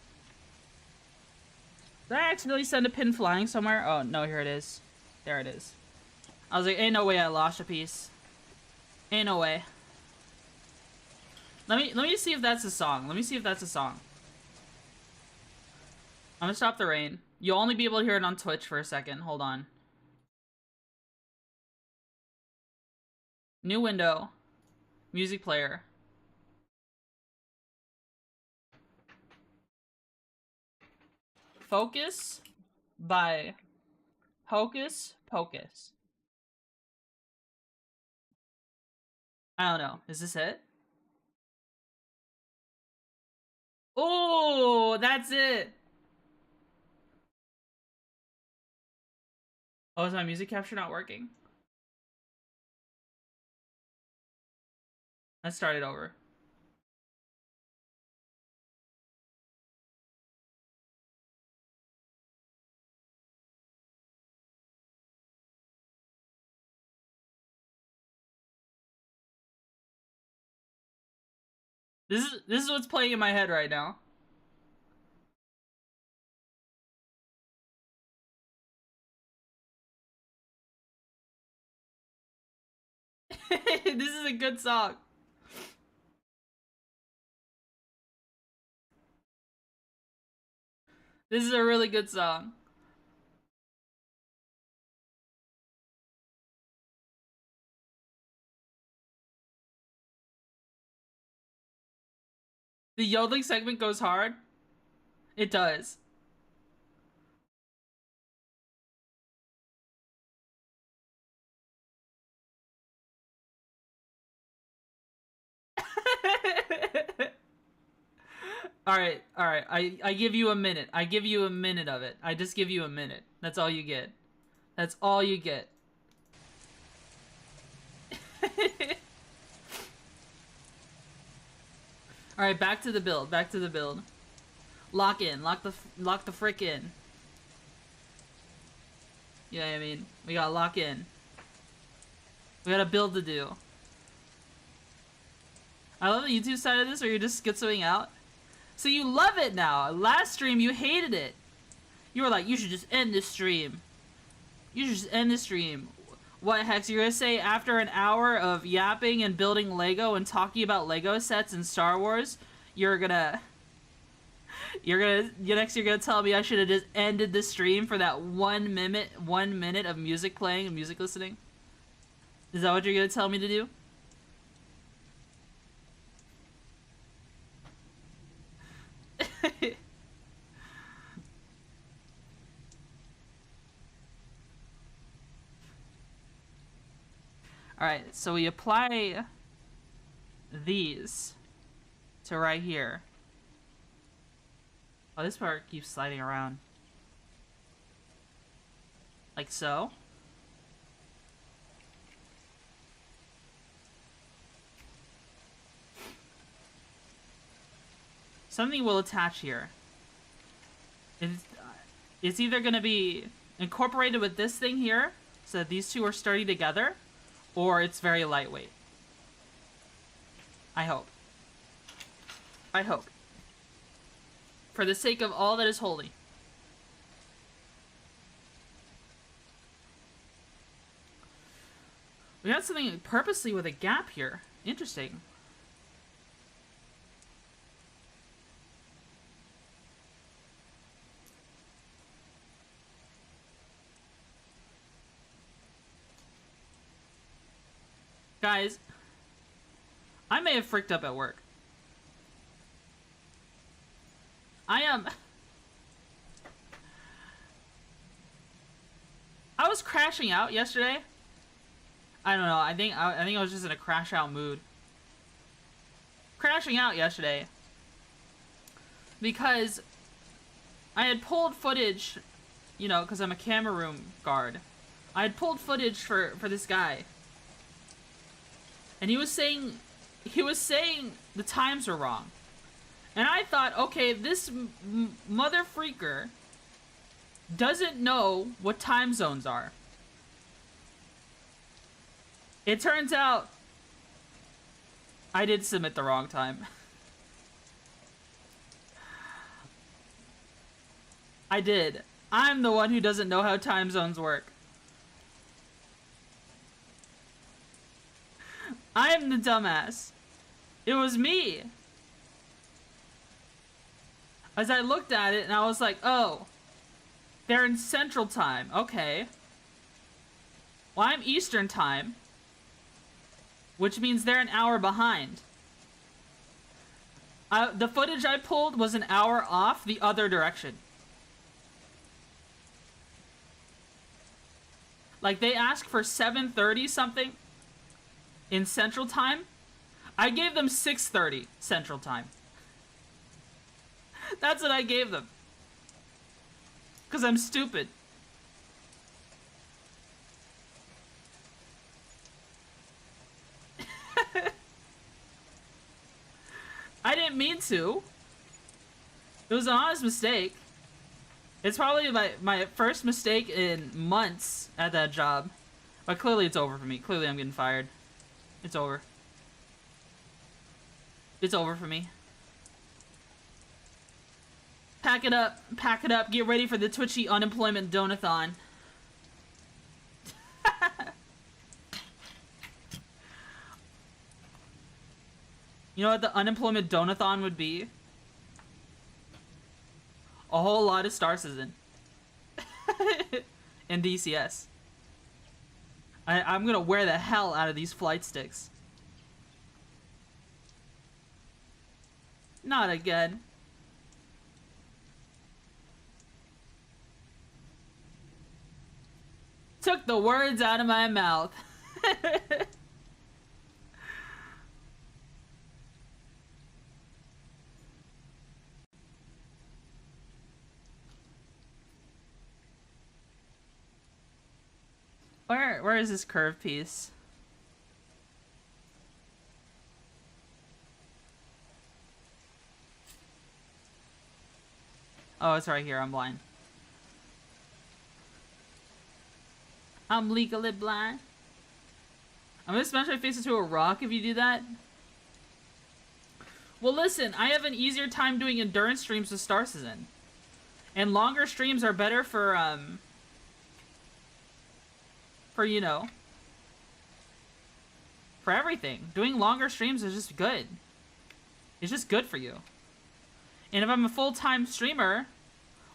Did I accidentally send a pin flying somewhere? Oh, no, here it is. There it is. I was like, ain't no way I lost a piece. Ain't no way. Let me see if that's a song. Let me see if that's a song. I'm gonna stop the rain. You'll only be able to hear it on Twitch for a second. Hold on. New window. Music player. Focus by Hocus Pocus. I don't know. Is this it? Oh, that's it. Oh, is my music capture not working? Let's start it over. This is what's playing in my head right now. This is a good song. This is a really good song. The yodeling segment goes hard. It does. Alright. I give you a minute. I give you a minute of it. I just give you a minute. That's all you get. That's all you get. Alright, back to the build. Back to the build. Lock in. Lock the frick in. You know what I mean? We gotta lock in. We got a build to do. I love the YouTube side of this where you just skip something out. So you love it now. Last stream you hated it. You were like, you should just end this stream. You should just end the stream. What, Hex, you're gonna say after an hour of yapping and building Lego and talking about Lego sets and Star Wars, you're gonna tell me I should have just ended the stream for that 1 minute of music playing and music listening? Is that what you're gonna tell me to do? Alright, so we apply these to right here. Oh, this part keeps sliding around. Like so. Something will attach here. It's either going to be incorporated with this thing here, so that these two are sturdy together, or it's very lightweight. I hope. I hope. For the sake of all that is holy. We got something purposely with a gap here. Interesting. Guys, I may have freaked up at work. I was crashing out yesterday. I don't know. I think I was just in a crash out mood. Crashing out yesterday because I had pulled footage, you know, because I'm a camera room guard. I had pulled footage for this guy, and he was saying the times were wrong, and I thought, okay, this mother freaker doesn't know what time zones are. It turns out I did submit the wrong time. I did. I'm the one who doesn't know how time zones work. I'm the dumbass. It was me. As I looked at it and I was like, oh, they're in Central Time. Okay. Well, I'm Eastern Time, which means they're an hour behind. The footage I pulled was an hour off the other direction. Like, they asked for 7:30 something in Central Time. I gave them 6:30 Central Time. That's what I gave them. Because I'm stupid. I didn't mean to. It was an honest mistake. It's probably my first mistake in months at that job. But clearly it's over for me. Clearly I'm getting fired. It's over. It's over for me. Pack it up. Pack it up. Get ready for the Twitchy unemployment donathon. You know what the unemployment donathon would be? A whole lot of Star Citizen. And DCS. I'm gonna wear the hell out of these flight sticks. Not again. Took the words out of my mouth. Where is this curve piece? Oh, it's right here. I'm blind. I'm legally blind. I'm gonna smash my face into a rock if you do that. Well, listen, I have an easier time doing endurance streams with Star Citizen. And longer streams are better for, you know, for everything. Doing longer streams is just good. It's just good for you. And if I'm a full-time streamer,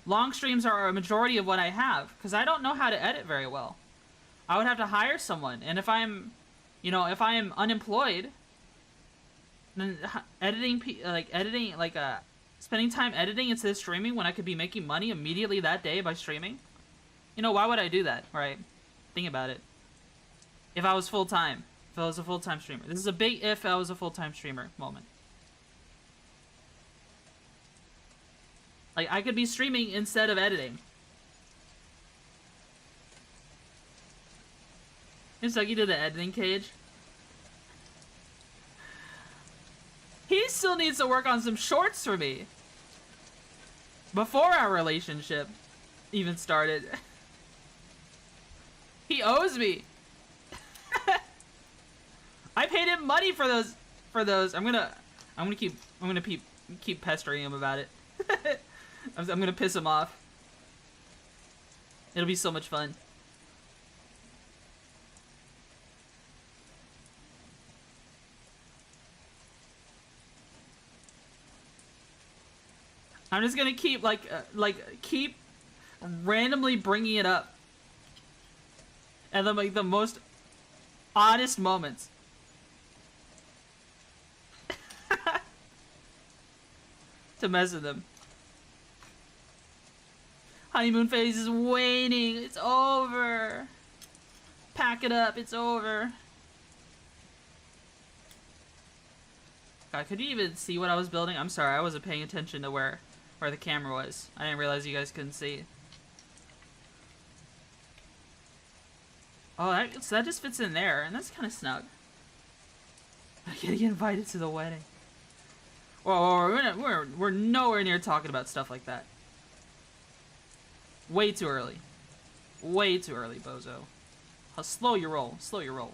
long streams are a majority of what I have, because I don't know how to edit very well. I would have to hire someone, and if I'm, you know, if I am unemployed, then spending time editing instead of streaming when I could be making money immediately that day by streaming, you know, why would I do that, right? Think about it. If I was full-time, if I was a full-time streamer. This is a big if I was a full-time streamer moment. Like, I could be streaming instead of editing. It's like you did the editing cage. He still needs to work on some shorts for me. Before our relationship even started. He owes me. I paid him money for those. I'm gonna keep pestering him about it. I'm gonna piss him off. It'll be so much fun. I'm just gonna keep keep randomly bringing it up, and then like the most honest moments. to mess with them. Honeymoon phase is waning. It's over. Pack it up. It's over. God, could you even see what I was building? I'm sorry, I wasn't paying attention to where the camera was. I didn't realize you guys couldn't see. Oh, so that just fits in there, and that's kind of snug. I'm getting invited to the wedding. Whoa, we're nowhere near talking about stuff like that. Way too early. Way too early, bozo. Slow your roll. Slow your roll.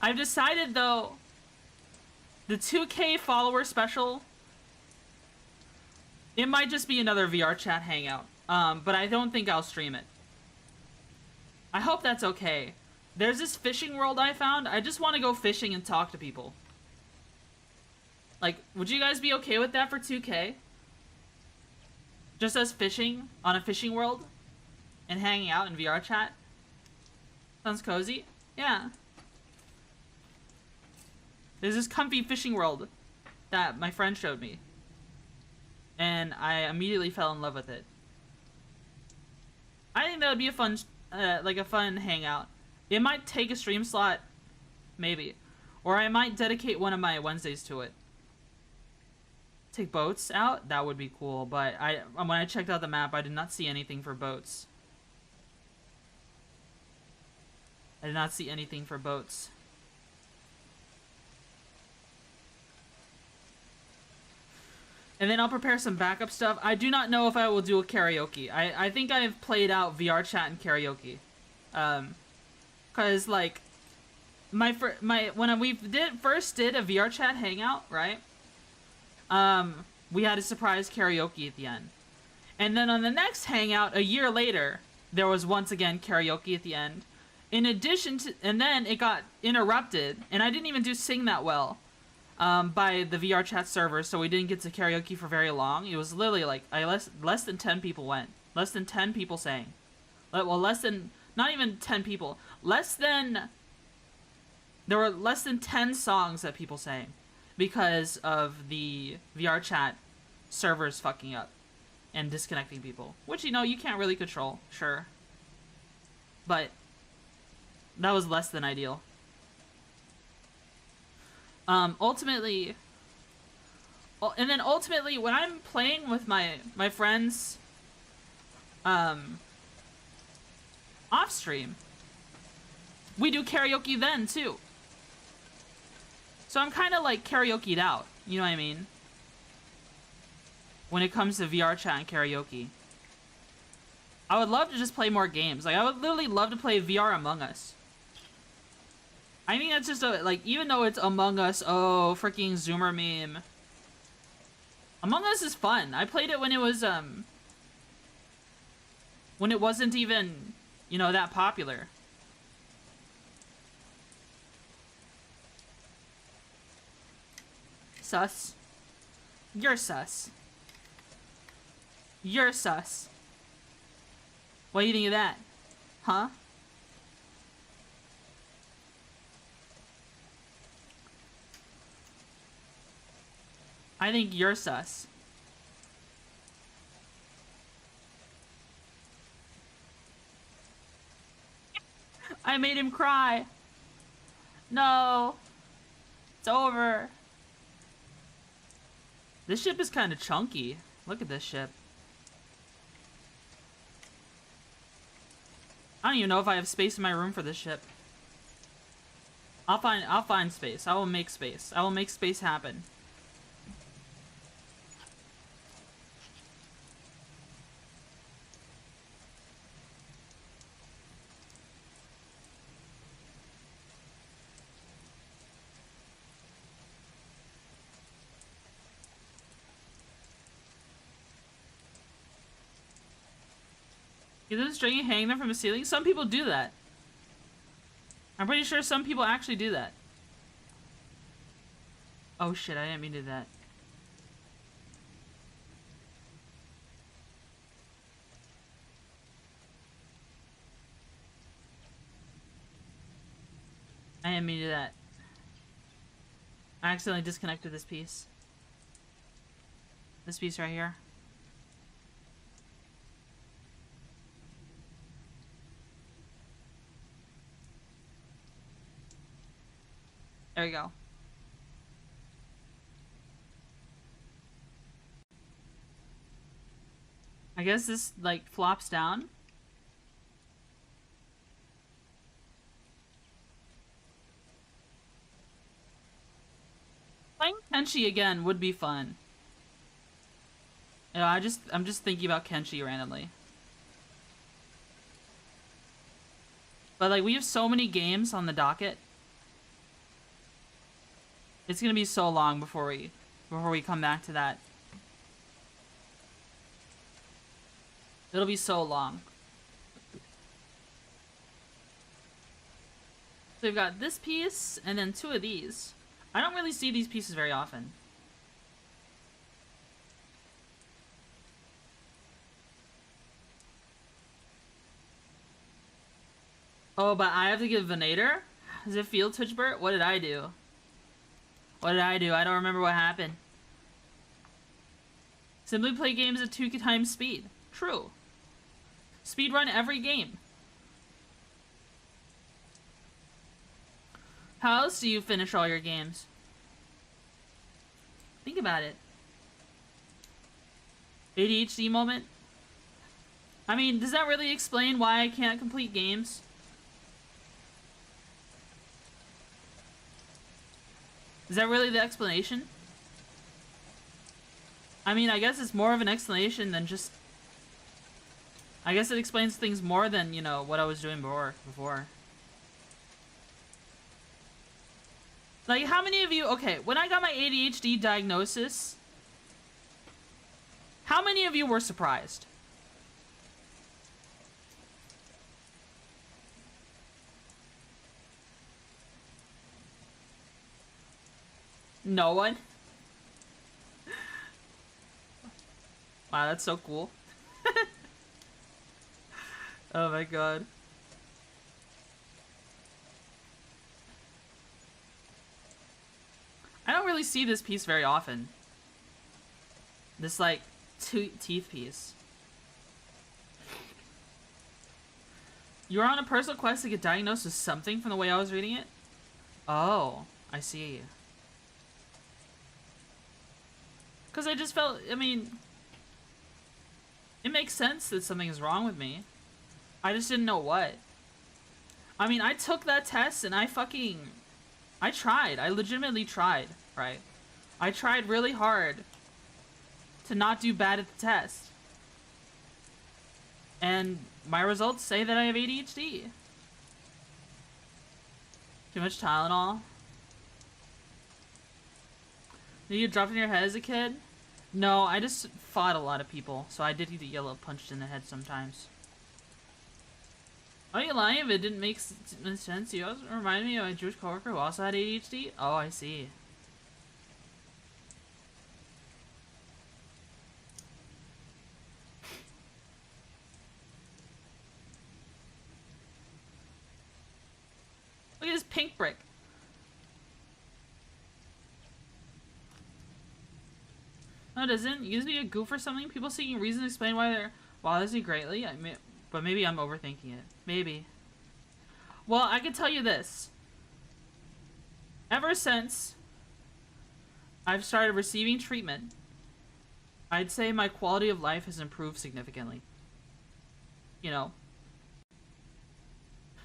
I've decided, though, the 2K follower special, it might just be another VR chat hangout, but I don't think I'll stream it. I hope that's okay. There's this fishing world I found. I just want to go fishing and talk to people. Like, would you guys be okay with that for 2K? Just us fishing on a fishing world and hanging out in VR chat? Sounds cozy? Yeah. There's this comfy fishing world that my friend showed me. And I immediately fell in love with it. I think that would be a fun, like a fun hangout. It might take a stream slot, maybe. Or I might dedicate one of my Wednesdays to it. Take boats out? That would be cool, but when I checked out the map, I did not see anything for boats. I did not see anything for boats. And then I'll prepare some backup stuff. I do not know if I will do a karaoke. I think I've played out VR chat and karaoke. Cause like when we first did a VR chat hangout, right? We had a surprise karaoke at the end. And then on the next hangout a year later, there was once again karaoke at the end. In addition to, and then it got interrupted, and I didn't even sing that well. By the VR chat server, so we didn't get to karaoke for very long. It was literally like less than 10 people went. Less than 10 people sang. Well, less than, not even 10 people. There were less than 10 songs that people sang because of the VR chat servers fucking up and disconnecting people. Which, you know, you can't really control, sure. But that was less than ideal. Ultimately, when I'm playing with my friends, off stream, we do karaoke then too. So I'm kind of like karaoke'd out, you know what I mean? When it comes to VR chat and karaoke. I would love to just play more games. Like, I would literally love to play VR Among Us. I think that's just even though it's Among Us, oh, freaking Zoomer meme. Among Us is fun. I played it when it was, when it wasn't even, you know, that popular. Sus. You're sus. You're sus. What do you think of that? Huh? I think you're sus. I made him cry. No. It's over. This ship is kind of chunky. Look at this ship. I don't even know if I have space in my room for this ship. I'll find space. I will make space. I will make space happen. Get them string and hang them from a ceiling? Some people do that. I'm pretty sure some people actually do that. Oh shit, I didn't mean to do that. I didn't mean to do that. I accidentally disconnected this piece. This piece right here. There we go. I guess this, like, flops down. Playing Kenshi again would be fun. You know, I'm just thinking about Kenshi randomly. But, like, we have so many games on the docket. It's gonna be so long before we come back to that. It'll be so long. So we've got this piece, and then 2 of these. I don't really see these pieces very often. Oh, but I have to give Venator? Does it feel Twitchbert? What did I do? What did I do? I don't remember what happened. Simply play games at 2 times speed. True. Speedrun every game. How else do you finish all your games? Think about it. ADHD moment? I mean, does that really explain why I can't complete games? Is that really the explanation? I mean, I guess it's more of an explanation than just... I guess it explains things more than, you know, what I was doing before. Like, how many of you... Okay, when I got my ADHD diagnosis, how many of you were surprised? No one? Wow, that's so cool. Oh my god. I don't really see this piece very often. This, like, teeth piece. You were on a personal quest to get diagnosed with something from the way I was reading it? Oh, I see. Because I just felt, I mean, it makes sense that something is wrong with me. I just didn't know what. I mean, I took that test and I tried. I legitimately tried, right? I tried really hard to not do bad at the test. And my results say that I have ADHD. Too much Tylenol. Did you get dropped in your head as a kid? No, I just fought a lot of people, so I did get yellow punched in the head sometimes. Are you lying if it didn't make sense? You also reminded me of a Jewish coworker who also had ADHD? Oh, I see. Look at this pink brick. No, it doesn't. It used to be a goof or something. People seeking reasons to explain why they're bothers you greatly. But maybe I'm overthinking it. Maybe. Well, I can tell you this. Ever since I've started receiving treatment, I'd say my quality of life has improved significantly. You know.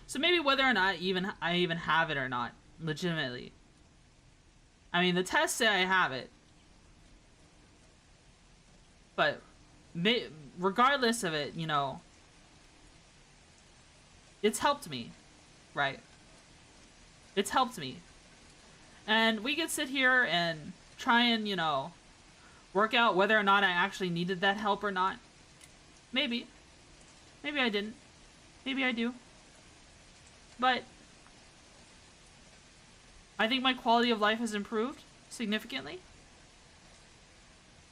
So maybe whether or not I even have it or not, legitimately. I mean, the tests say I have it. But regardless of it, you know, it's helped me, right? It's helped me. And we could sit here and try and, you know, work out whether or not I actually needed that help or not. Maybe. Maybe I didn't. Maybe I do. But I think my quality of life has improved significantly.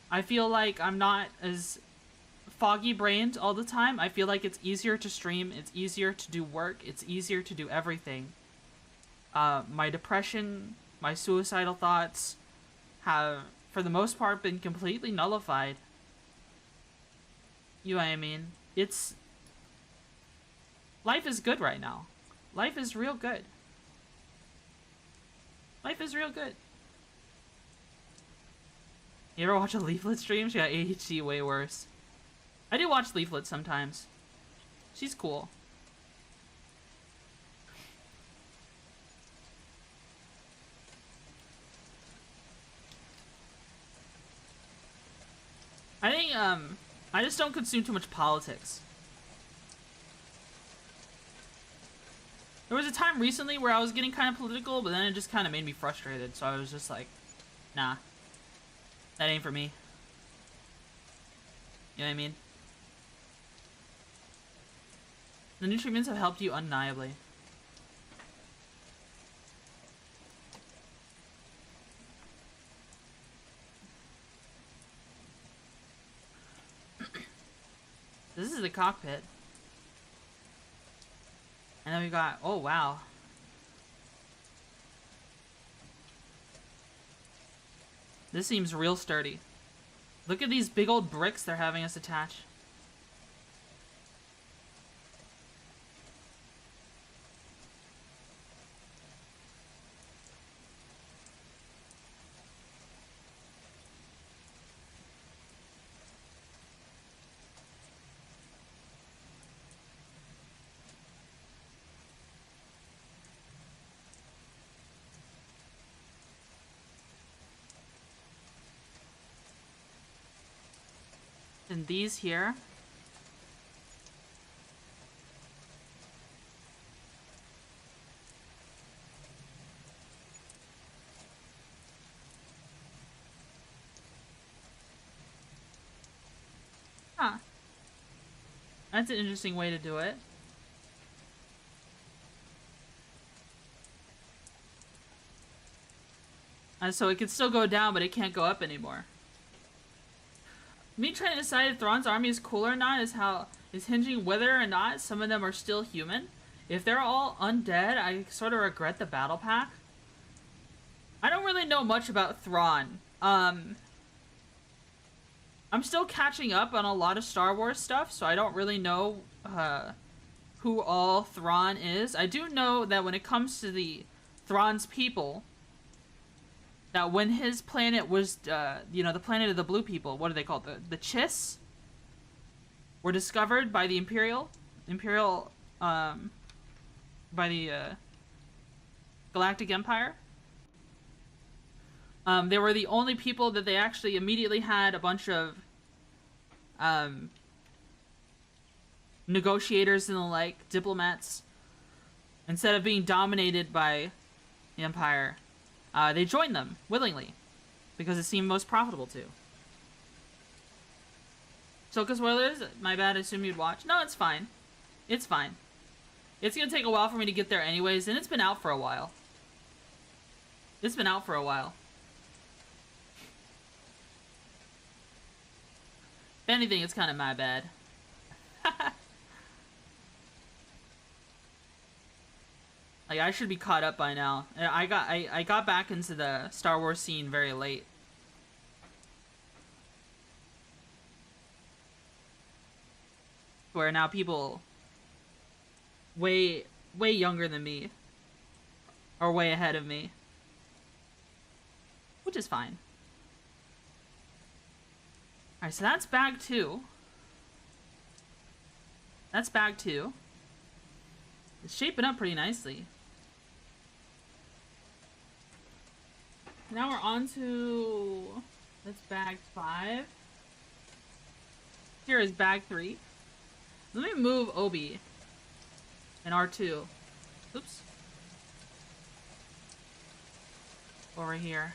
I feel like I'm not as foggy-brained all the time. I feel like it's easier to stream, it's easier to do work, it's easier to do everything. My depression, my suicidal thoughts have, for the most part, been completely nullified. You know what I mean? Life is good right now. Life is real good. Life is real good. You ever watch a Leaflet stream? She got ADHD way worse. I do watch Leaflet sometimes. She's cool. I think, I just don't consume too much politics. There was a time recently where I was getting kind of political, but then it just kind of made me frustrated, so I was just like, nah. That ain't for me. You know what I mean? The new treatments have helped you undeniably. This is the cockpit. And then we got, oh wow. This seems real sturdy. Look at these big old bricks they're having us attach. And these here. Huh. That's an interesting way to do it. So it can still go down, but it can't go up anymore. Me trying to decide if Thrawn's army is cool or not is hinging whether or not some of them are still human. If they're all undead, I sort of regret the battle pack. I don't really know much about Thrawn. I'm still catching up on a lot of Star Wars stuff, so I don't really know who all Thrawn is. I do know that when it comes to the Thrawn's people, that when his planet was, you know, the planet of the blue people, what are they called? The Chiss? Were discovered by the Imperial, by the Galactic Empire. They were the only people that they actually immediately had a bunch of negotiators and the like, diplomats. Instead of being dominated by the Empire, they joined them willingly because it seemed most profitable to. Soka spoilers? My bad, I assume you'd watch. No, it's fine. It's fine. It's gonna take a while for me to get there anyways, and it's been out for a while. It's been out for a while. If anything, it's kind of my bad. Like, I should be caught up by now. I got back into the Star Wars scene very late. Where now people way younger than me are way ahead of me. Which is fine. Alright, so that's bag 2. That's bag 2. It's shaping up pretty nicely. Now we're on to... that's bag 5. Here is bag 3. Let me move Obi and R2. Oops. Over here.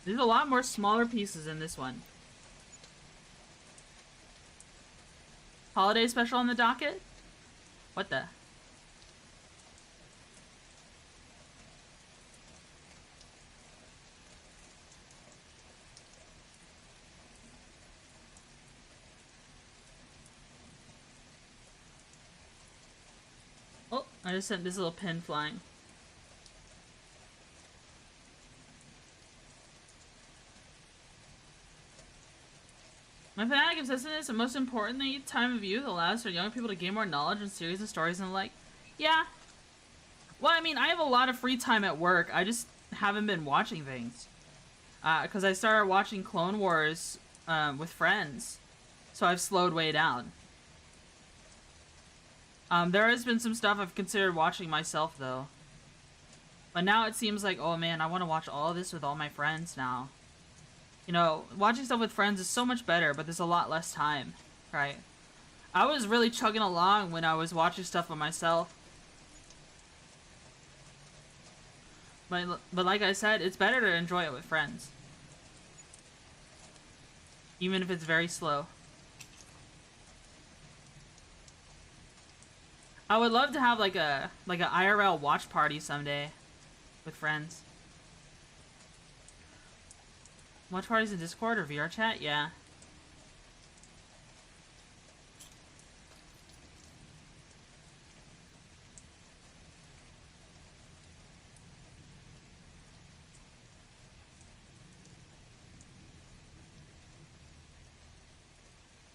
There's a lot more smaller pieces in this one. Holiday special on the docket? What the? I just sent this little pin flying. My fanatic obsessiveness and most importantly, time of youth allows for younger people to gain more knowledge and series of stories and the like. Yeah. Well, I mean, I have a lot of free time at work. I just haven't been watching things. Because I started watching Clone Wars with friends. So I've slowed way down. There has been some stuff I've considered watching myself, though. But now it seems like, oh man, I want to watch all this with all my friends now. You know, watching stuff with friends is so much better, but there's a lot less time, right? I was really chugging along when I was watching stuff by myself. But like I said, it's better to enjoy it with friends. Even if it's very slow. I would love to have like a IRL watch party someday with friends. Watch parties in Discord or VR chat? Yeah.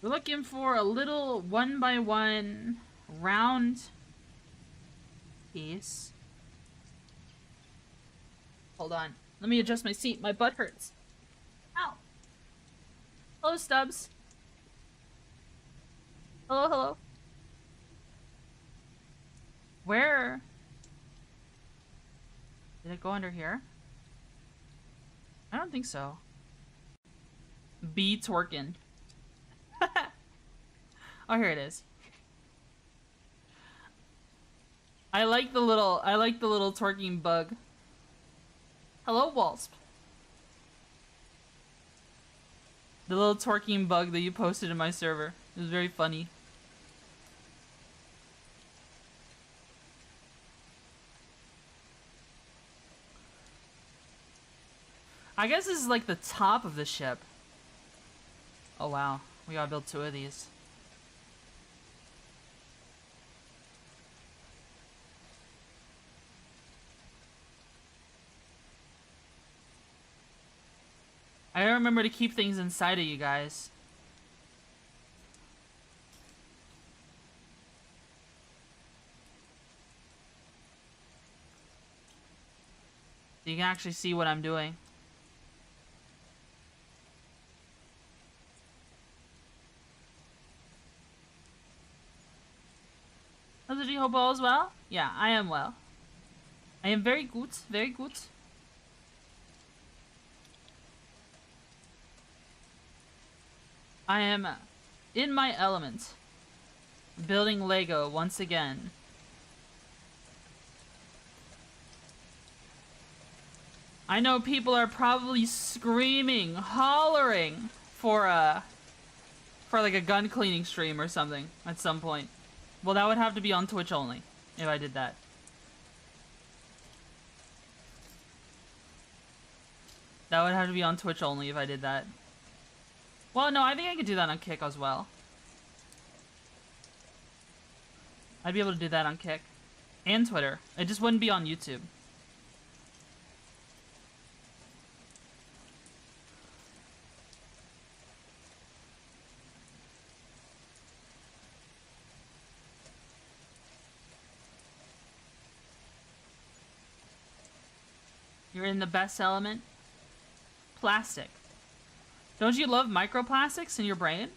We're looking for a little 1x1 round piece. Hold on. Let me adjust my seat. My butt hurts. Ow. Hello, Stubbs. Hello, hello. Where? Did it go under here? I don't think so. B twerkin'. Oh, here it is. I like the little twerking bug. Hello, Walsp. The little twerking bug that you posted in my server. It was very funny. I guess this is like the top of the ship. Oh wow, we gotta build 2 of these. I gotta remember to keep things inside of you guys. So you can actually see what I'm doing. Hello, do you hope all is well? Yeah, I am well. I am very good, very good. I am in my element. Building Lego once again. I know people are probably screaming, hollering for like a gun cleaning stream or something at some point. Well, that would have to be on Twitch only if I did that. That would have to be on Twitch only if I did that. Well, no, I think I could do that on Kick as well. I'd be able to do that on Kick. And Twitter. It just wouldn't be on YouTube. You're in the best element? Plastic. Don't you love microplastics in your brain?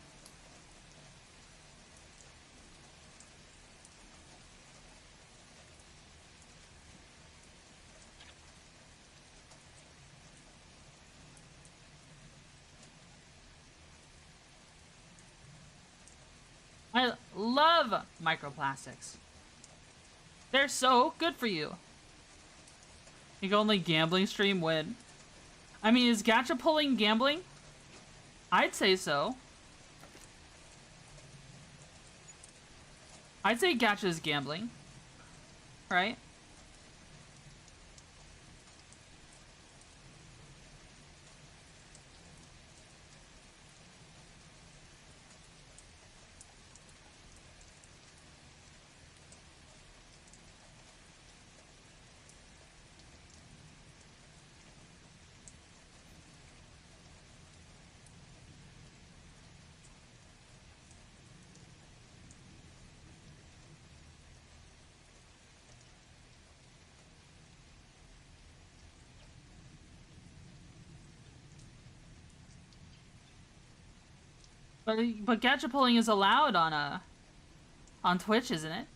I love microplastics. They're so good for you. You can only gambling stream win. I mean, is gacha pulling gambling? I'd say so. I'd say gacha is gambling. Right? But gadget pulling is allowed on Twitch, isn't it?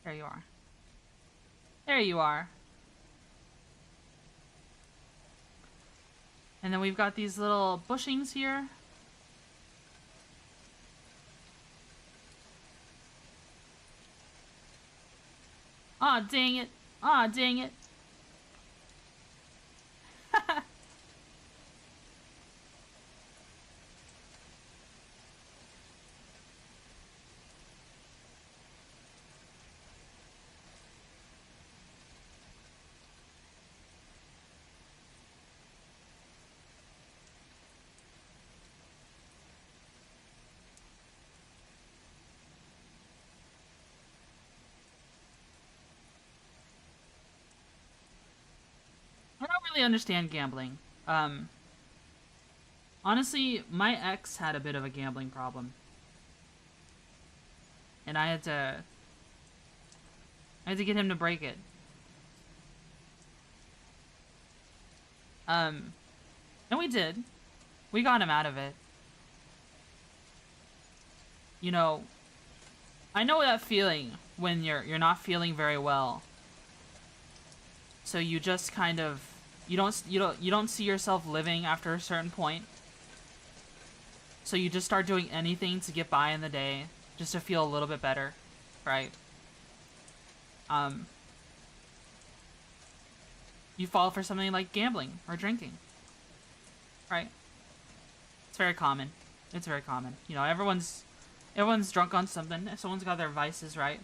There you are. There you are. And then we've got these little bushings here. Aw, dang it. Aw, dang it. I don't really understand gambling. Honestly, my ex had a bit of a gambling problem. And I had to get him to break it. And we did. We got him out of it. You know, I know that feeling when you're not feeling very well. So you just kind of you don't see yourself living after a certain point. So you just start doing anything to get by in the day, just to feel a little bit better, right? You fall for something like gambling or drinking, right? It's very common. It's very common. You know, everyone's drunk on something. Someone's got their vices, right?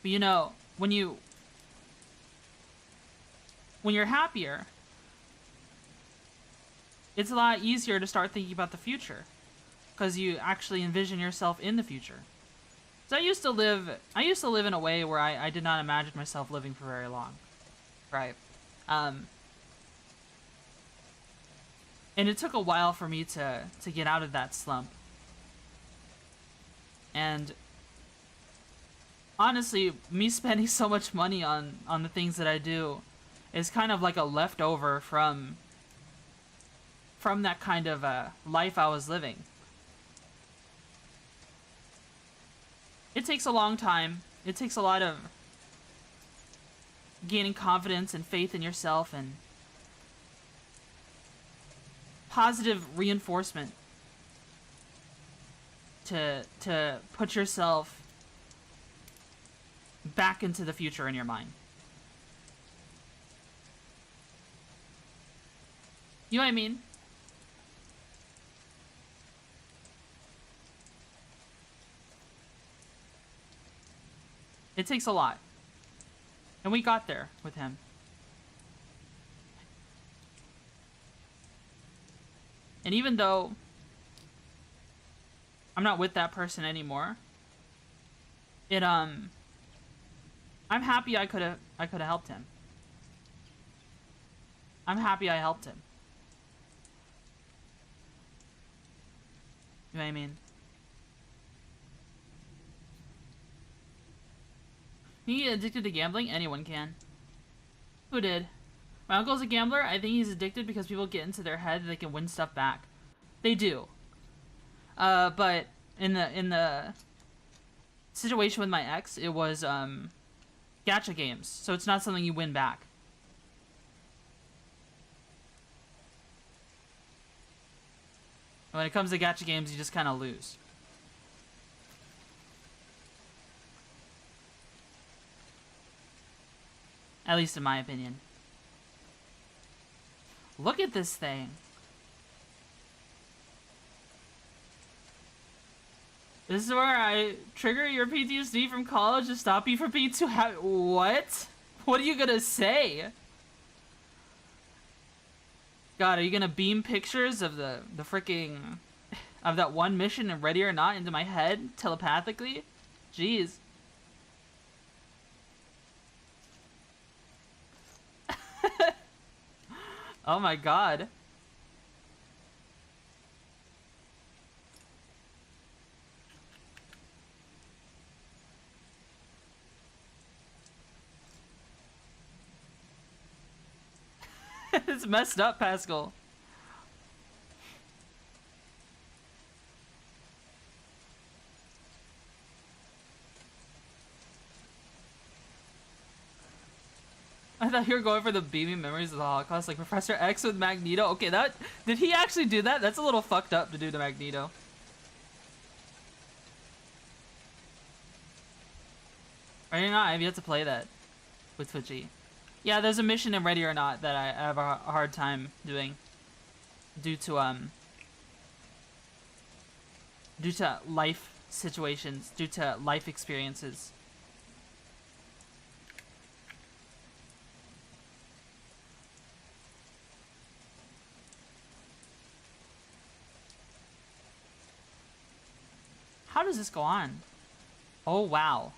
But you know, when you're happier, it's a lot easier to start thinking about the future, because you actually envision yourself in the future. So I used to live in a way where I did not imagine myself living for very long, right? And it took a while for me to get out of that slump. And honestly, me spending so much money on the things that I do is kind of like a leftover from that kind of life I was living. It takes a long time. It takes a lot of gaining confidence and faith in yourself and positive reinforcement to put yourself back into the future in your mind. You know what I mean? It takes a lot. And we got there with him. And even though I'm not with that person anymore, I'm happy I could have helped him. I'm happy I helped him. You know what I mean? Can you get addicted to gambling? Anyone can. Who did? My uncle's a gambler. I think he's addicted because people get into their head that they can win stuff back. They do. But in the situation with my ex, it was gacha games, so it's not something you win back. When it comes to gacha games, you just kind of lose. At least in my opinion. Look at this thing. This is where I trigger your PTSD from college to stop you from being too happy. What? What are you gonna say? God, are you gonna beam pictures of the freaking of that one mission in Ready or Not into my head telepathically? Jeez. Oh my god. It's messed up, Pascal. I thought you were going for the beaming memories of the Holocaust, like Professor X with Magneto. Okay, that... Did he actually do that? That's a little fucked up to do to Magneto. Ready or Not, I've yet to play that with Twitchy. Yeah, there's a mission in Ready or Not that I have a hard time doing. Due to life situations, due to life experiences. How does this go on? Oh, wow.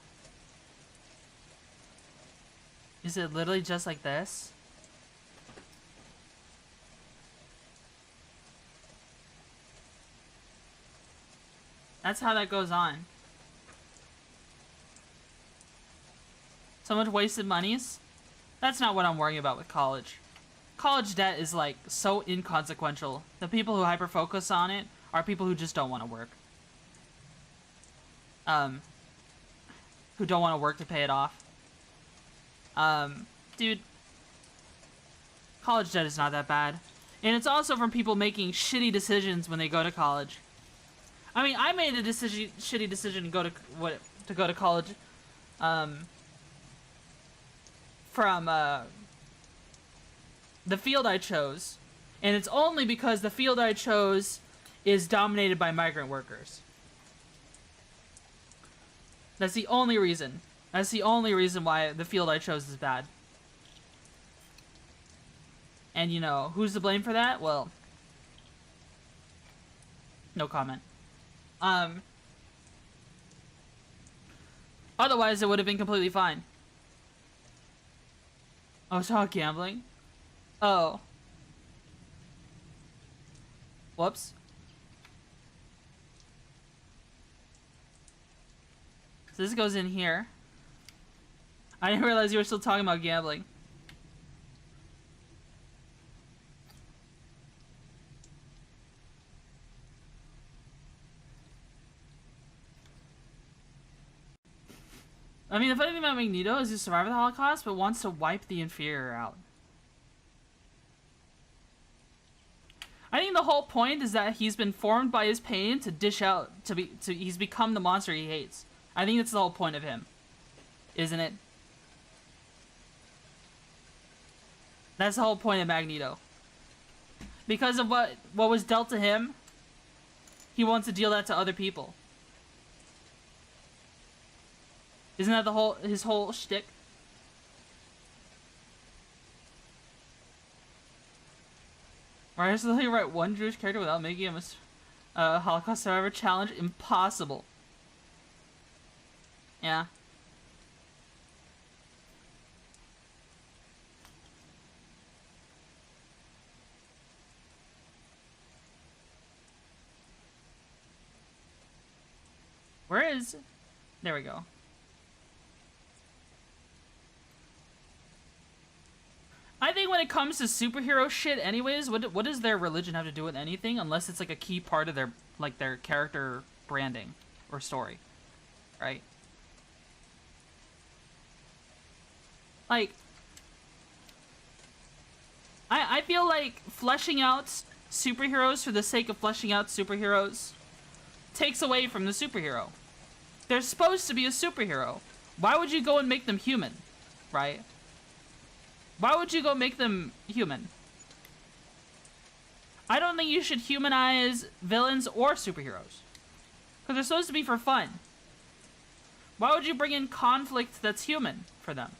Is it literally just like this? That's how that goes on. So much wasted monies? That's not what I'm worrying about with college. College debt is like so inconsequential. The people who hyper-focus on it are people who just don't want to work. Who don't want to work to pay it off. Dude, college debt is not that bad. And it's also from people making shitty decisions when they go to college. I mean, I made a shitty decision to go to college, from, the field I chose. And it's only because the field I chose is dominated by migrant workers. That's the only reason. That's the only reason why the field I chose is bad. And, you know, who's to blame for that? Well, no comment. Otherwise, it would have been completely fine. Oh, it's not gambling? Oh. Whoops. So this goes in here. I didn't realize you were still talking about gambling. I mean, the funny thing about Magneto is he survived the Holocaust, but wants to wipe the inferior out. I think the whole point is that he's been formed by his pain to dish out, he's become the monster he hates. I think that's the whole point of him. Isn't it? That's the whole point of Magneto. Because of what was dealt to him, he wants to deal that to other people. Isn't that his whole shtick? Right, I literally write one Jewish character without making him a Holocaust survivor challenge? Impossible. Yeah. Where is... There we go. I think when it comes to superhero shit anyways, what does their religion have to do with anything unless it's like a key part of their character branding or story, right? Like, I feel like fleshing out superheroes for the sake of fleshing out superheroes takes away from the superhero. They're supposed to be a superhero. Why would you go and make them human, right? Why would you go make them human? I don't think you should humanize villains or superheroes. Because they're supposed to be for fun. Why would you bring in conflict that's human for them?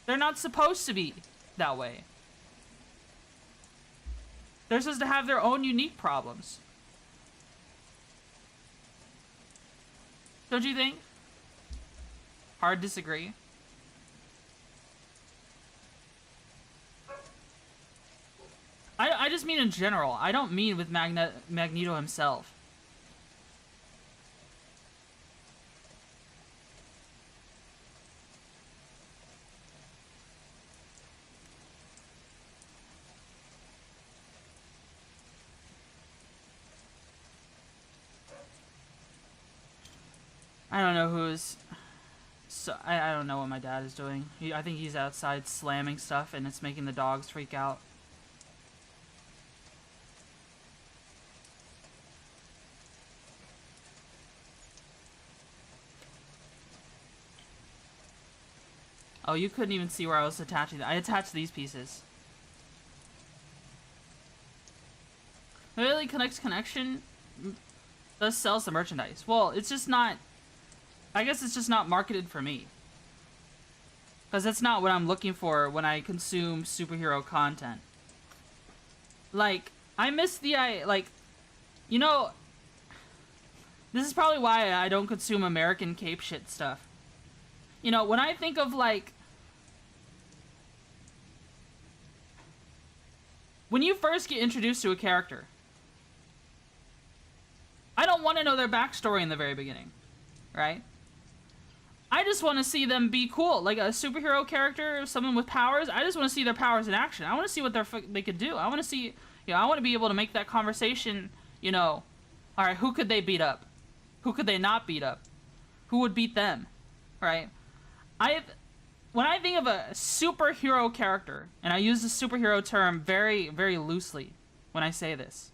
They're not supposed to be that way. They're supposed to have their own unique problems. Don't you think? Hard disagree. just mean in general. I don't mean with Magneto himself. I don't know who's... So, I don't know what my dad is doing. I think he's outside slamming stuff and it's making the dogs freak out. Oh, you couldn't even see where I was attaching that. I attached these pieces. Really Connects Connection does sell some merchandise. Well, it's just not... I guess it's just not marketed for me. Because that's not what I'm looking for when I consume superhero content. Like, I miss the... like, you know... This is probably why I don't consume American cape shit stuff. You know, when I think of, like... When you first get introduced to a character, I don't want to know their backstory in the very beginning, right? I just want to see them be cool. Like a superhero character, someone with powers, I just want to see their powers in action. I want to see what they could do. I want to see, you know, I want to be able to make that conversation, you know, all right, who could they beat up? Who could they not beat up? Who would beat them, right? When I think of a superhero character, and I use the superhero term very, very loosely when I say this.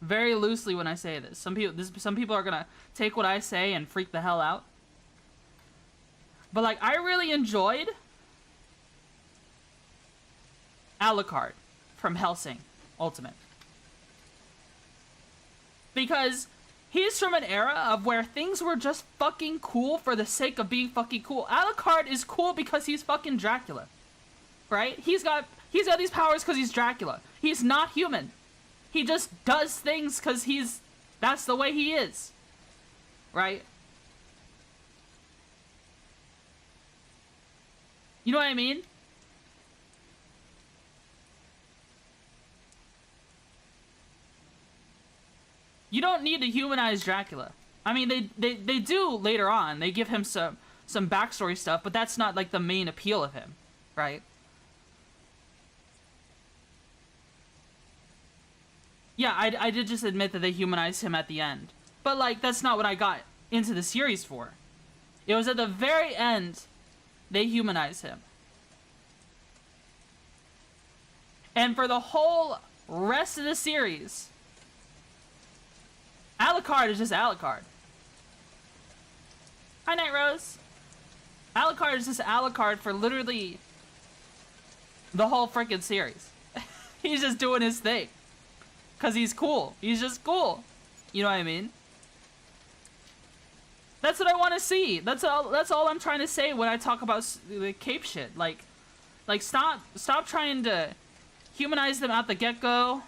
Very loosely when I say this. Some people are gonna take what I say and freak the hell out. But like, I really enjoyed Alucard from Hellsing Ultimate. Because he's from an era of where things were just fucking cool for the sake of being fucking cool. Alucard is cool because he's fucking Dracula. Right? He's got these powers because he's Dracula. He's not human. He just does things because that's the way he is. Right? You know what I mean? You don't need to humanize Dracula. I mean, they do later on. They give him some backstory stuff, but that's not like the main appeal of him, right? Yeah, I did just admit that they humanized him at the end. But, like, that's not what I got into the series for. It was at the very end they humanized him. And for the whole rest of the series, Alucard is just Alucard. Hi, Night Rose. Alucard is just Alucard for literally the whole freaking series. He's just doing his thing. Because he's cool. He's just cool. You know what I mean? That's what I want to see. That's all I'm trying to say when I talk about the cape shit. Like stop trying to humanize them at the get-go.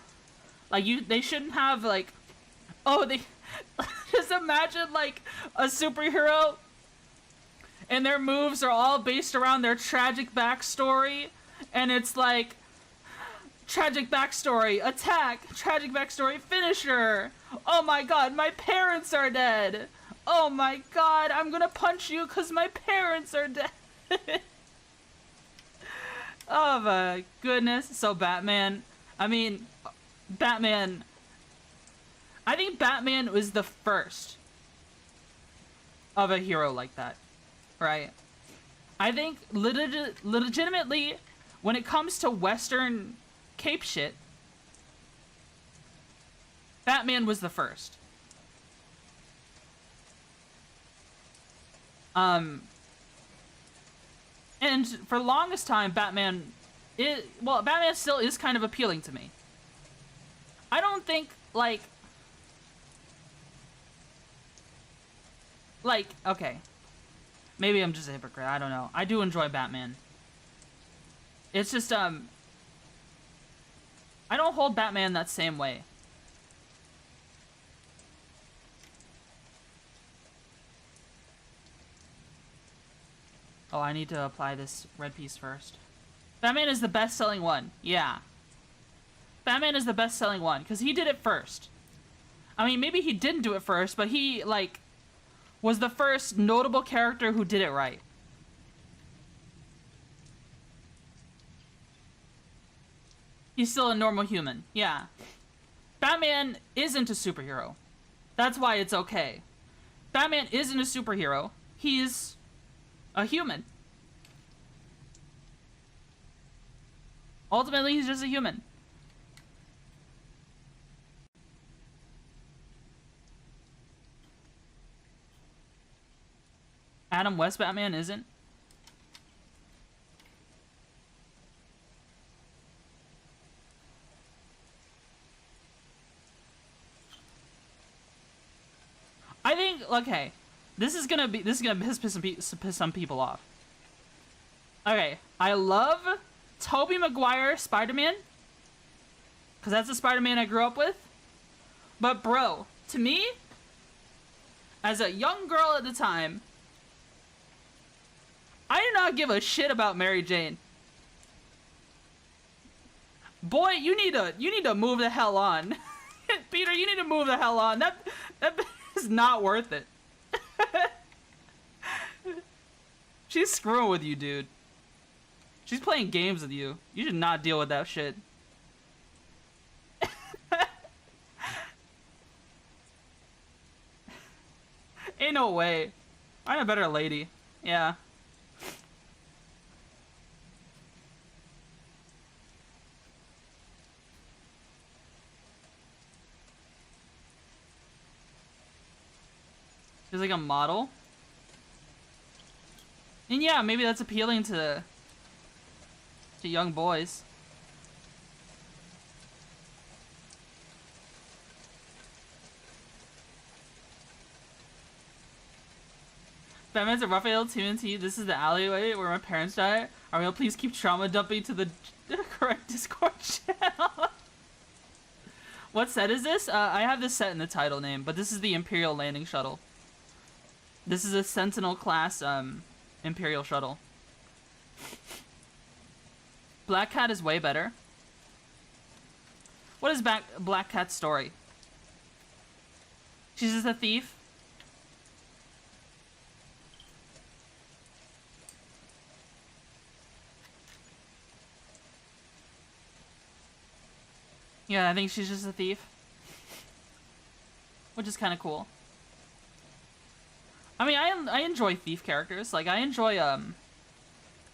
Like, they shouldn't have, like... Oh, they... Just imagine, like, a superhero and their moves are all based around their tragic backstory. And it's like... Tragic backstory, attack, tragic backstory, finisher. Oh my god, my parents are dead. Oh my god, I'm gonna punch you because my parents are dead. Oh my goodness. So Batman, I think Batman was the first of a hero like that, right? I think legitimately, when it comes to Western cape shit, Batman was the first. And for the longest time, Batman still is kind of appealing to me. I don't think, like, okay, maybe I'm just a hypocrite, I don't know. I do enjoy Batman. It's just, I don't hold Batman that same way. Oh, I need to apply this red piece first. Batman is the best-selling one. Yeah. Batman is the best-selling one, because he did it first. I mean, maybe he didn't do it first, but he, like, was the first notable character who did it right. He's still a normal human, yeah. Batman isn't a superhero. That's why it's okay. Batman isn't a superhero. He's a human. Ultimately, he's just a human. Adam West Batman isn't? I think, okay, this is gonna piss some people off. Okay, I love Tobey Maguire Spider-Man, because that's the Spider-Man I grew up with. But bro, to me, as a young girl at the time, I did not give a shit about Mary Jane. Boy, you need to move the hell on. Peter, you need to move the hell on. That is not worth it. She's screwing with you, dude. She's playing games with you. You should not deal with that shit. Ain't no way. I'm a better lady. Yeah. She's like a model. And yeah, maybe that's appealing to young boys. Batman's at Raphael TNT. This is the alleyway where my parents died. Are we able to please keep trauma dumping to the correct Discord channel? What set is this? I have this set in the title name, but this is the Imperial landing shuttle. This is a Sentinel class Imperial shuttle. Black Cat is way better. What is Black Cat's story? She's just a thief. Yeah, I think she's just a thief. Which is kind of cool. I mean, I enjoy thief characters. Like, I enjoy,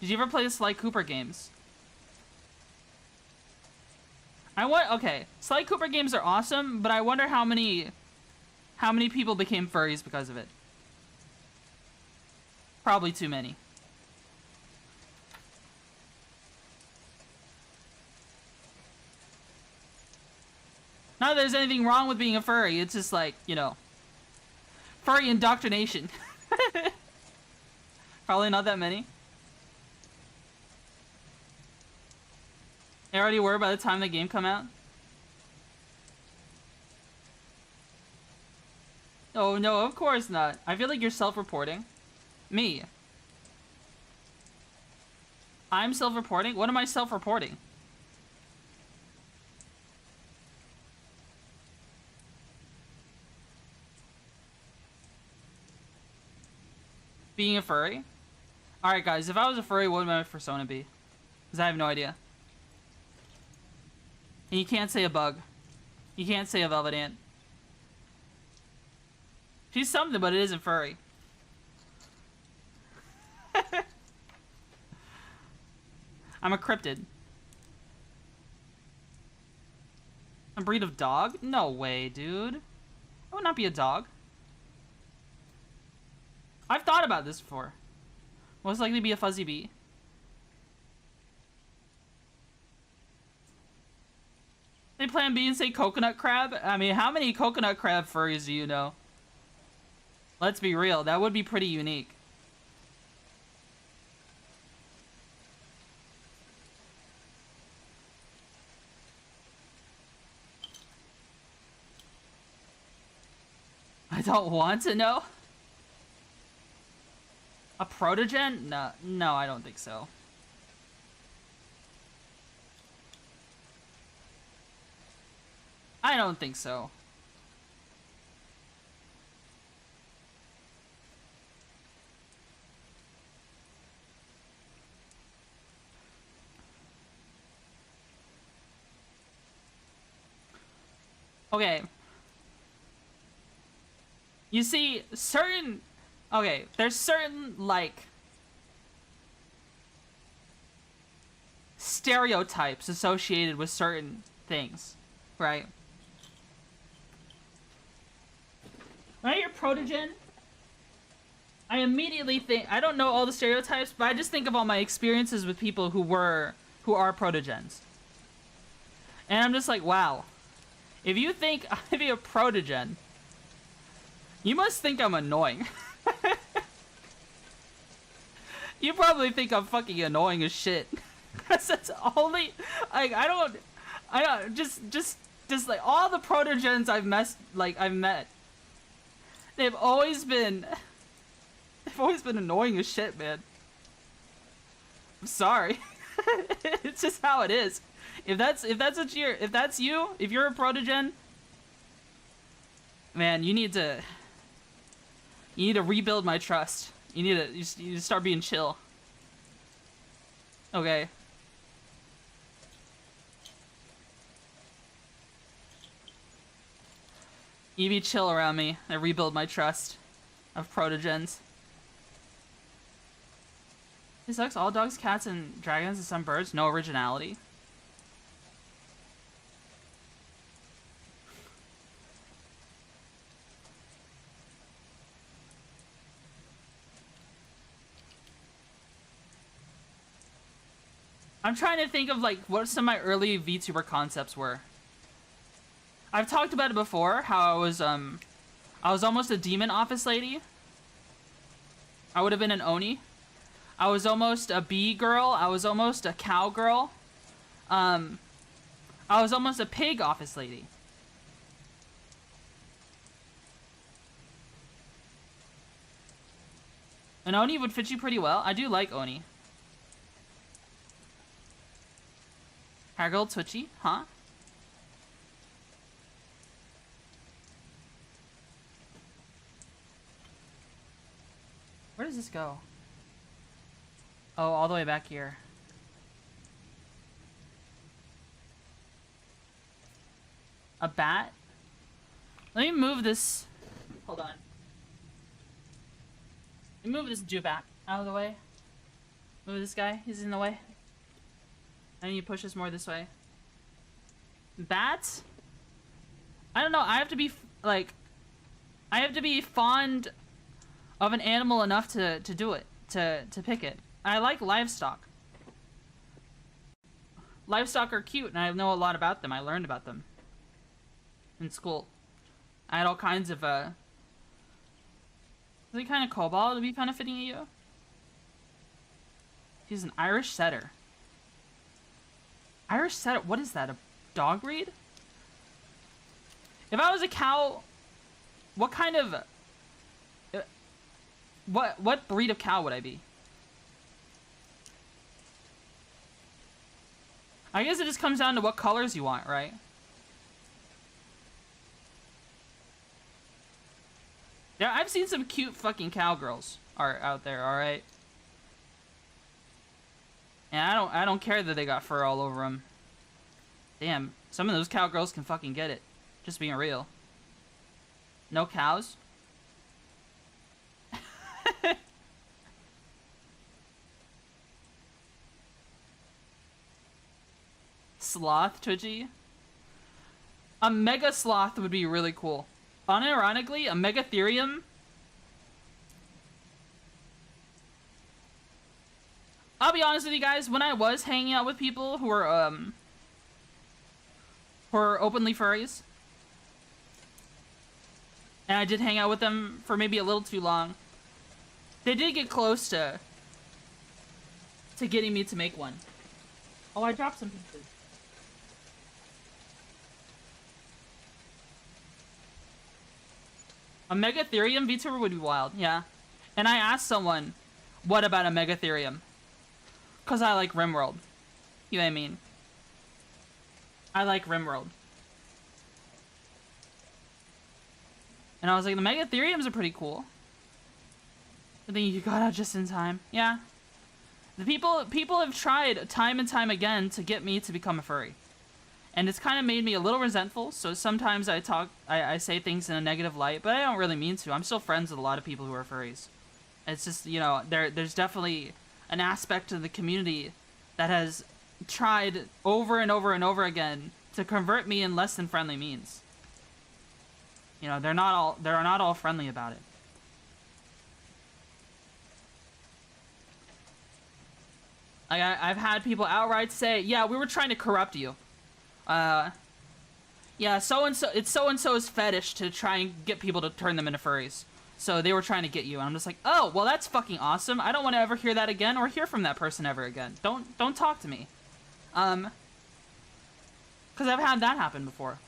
Did you ever play the Sly Cooper games? Okay, Sly Cooper games are awesome, but I wonder how many people became furries because of it. Probably too many. Not that there's anything wrong with being a furry, it's just like, you know, furry indoctrination. Probably not that many. They already were by the time the game come out. Oh no, of course not. I feel like you're self-reporting. Me. I'm self-reporting? What am I self-reporting? Being a furry? Alright guys, if I was a furry, what would my persona be? Because I have no idea. And you can't say a bug. You can't say a velvet ant. She's something, but it isn't furry. I'm a cryptid. A breed of dog? No way, dude. I would not be a dog. I've thought about this before. Most likely be a fuzzy bee. They plan B and say coconut crab? I mean, how many coconut crab furries do you know? Let's be real, that would be pretty unique. I don't want to know. A protogen? No, I don't think so. don't think so. Okay. You see, certain... Okay, there's certain, like... stereotypes associated with certain things, right? When I hear protogen, I immediately think... I don't know all the stereotypes, but I just think of all my experiences with people who are protogens. And I'm just like, wow. If you think I'd be a protogen, you must think I'm annoying. You probably think I'm fucking annoying as shit. Cause that's only, like, I don't, just like, all the protogens I've met, they've always been annoying as shit, man. I'm sorry. It's just how it is. If that's you, if you're a protogen, man, you need to rebuild my trust. You need to start being chill. Okay. You be chill around me. I rebuild my trust of protogens. He sucks all dogs, cats, and dragons, and some birds. No originality. I'm trying to think of, like, what some of my early VTuber concepts were. I've talked about it before, how I was almost a demon office lady. I would have been an Oni. I was almost a bee girl. I was almost a cow girl. I was almost a pig office lady. An Oni would fit you pretty well. I do like Oni. Hair Twitchy, huh? Where does this go? Oh, all the way back here. A bat? Let me move this. Hold on. Let me move this Dewback out of the way. Move this guy. He's in the way. I need to push this more this way. Bats? I don't know. I have to be, like... I have to be fond of an animal enough to do it. To pick it. I like livestock. Livestock are cute, and I know a lot about them. I learned about them in school. I had all kinds of, Is it kind of cobalt to be kind of fitting at you? He's an Irish setter. Irish setter? What is that? A dog breed? If I was a cow, what kind of... What breed of cow would I be? I guess it just comes down to what colors you want, right? Yeah, I've seen some cute fucking cowgirls out there, alright? And I don't care that they got fur all over them. Damn, some of those cowgirls can fucking get it. Just being real. No cows? Sloth, Twitchy? A mega sloth would be really cool. Unironically, a megatherium. I'll be honest with you guys, when I was hanging out with people who were openly furries, and I did hang out with them for maybe a little too long, they did get close to getting me to make one. Oh, I dropped some pieces. A megatherium VTuber would be wild, yeah. And I asked someone, what about a megatherium? Because I like RimWorld. You know what I mean? I like RimWorld. And I was like, the Megatheriums are pretty cool. I think you got out just in time. Yeah. The people have tried time and time again to get me to become a furry. And it's kind of made me a little resentful, so sometimes I say things in a negative light, but I don't really mean to. I'm still friends with a lot of people who are furries. It's just, you know, there's definitely an aspect of the community that has tried over and over and over again to convert me in less than friendly means. You know, they're not all friendly about it. Like, I've had people outright say, yeah, we were trying to corrupt you. Yeah, so-and-so, it's so-and-so's fetish to try and get people to turn them into furries. So they were trying to get you, and I'm just like, oh, well, that's fucking awesome. I don't want to ever hear that again or hear from that person ever again. Don't talk to me. Because I've had that happen before.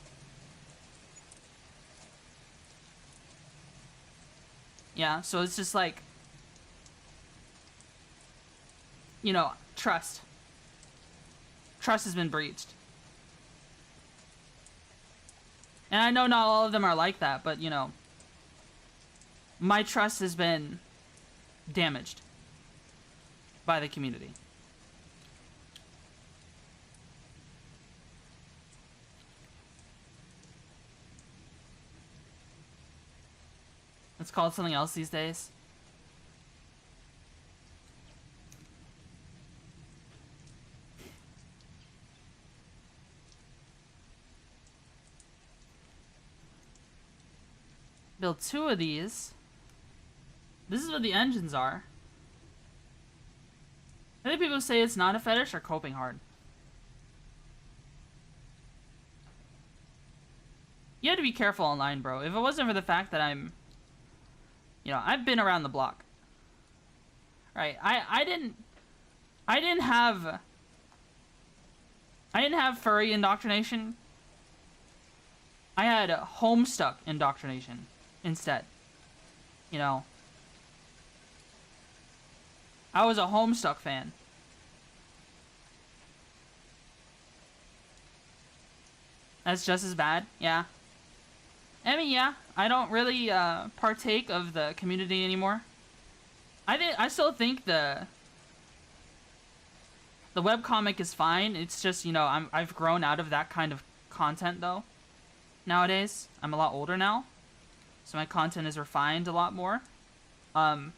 Yeah, so it's just like, you know, trust. Trust has been breached. And I know not all of them are like that, but, you know, my trust has been damaged by the community. It's called something else these days. Build 2 of these. This is what the engines are. I think people say it's not a fetish or coping hard. You have to be careful online, bro. If it wasn't for the fact that I'm... You know, I've been around the block. Right, I didn't have furry indoctrination. I had Homestuck indoctrination instead. You know, I was a Homestuck fan. That's just as bad, yeah. I mean, yeah, I don't really partake of the community anymore. I still think the webcomic is fine. It's just, you know, I've grown out of that kind of content though. Nowadays, I'm a lot older now, so my content is refined a lot more. But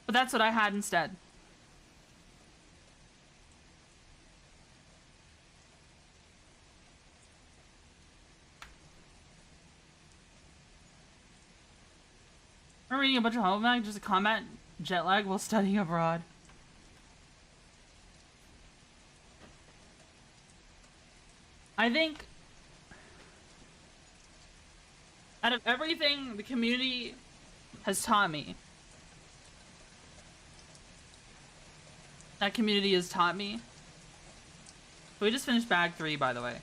that's what I had instead. I'm reading a bunch of homework just to combat jet lag while studying abroad. I think out of everything the community has taught me, that community has taught me. We just finished bag 3, by the way.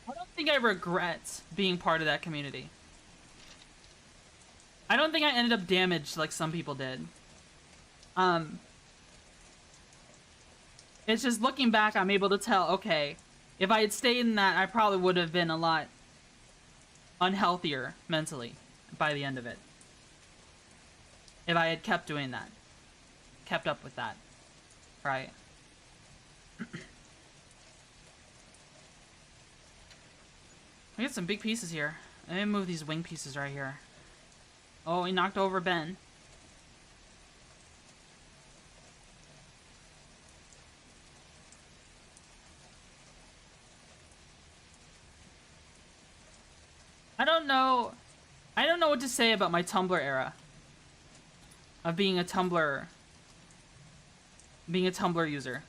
I don't think I regret being part of that community. I don't think I ended up damaged like some people did. It's just looking back, I'm able to tell, okay, if I had stayed in that, I probably would have been a lot unhealthier mentally by the end of it. If I had kept doing that. Kept up with that. Right? We got some big pieces here. Let me move these wing pieces right here. Oh, he knocked over Ben. I don't know what to say about my Tumblr era. Of being a Tumblr user.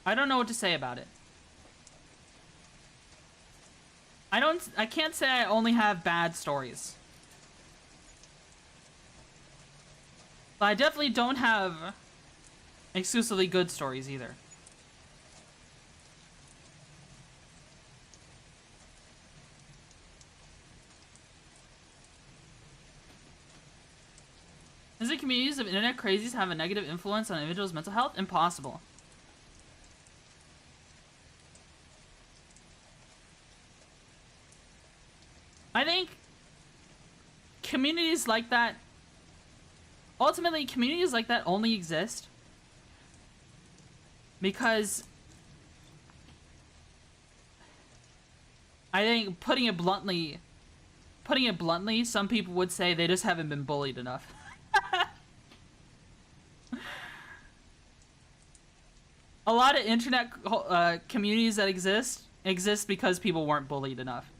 I don't know what to say about it. I can't say I only have bad stories. But I definitely don't have exclusively good stories either. Is it communities of internet crazies have a negative influence on individuals' mental health? Impossible. I think communities like that, ultimately communities like that only exist because I think putting it bluntly, some people would say they just haven't been bullied enough. A lot of internet communities that exist because people weren't bullied enough.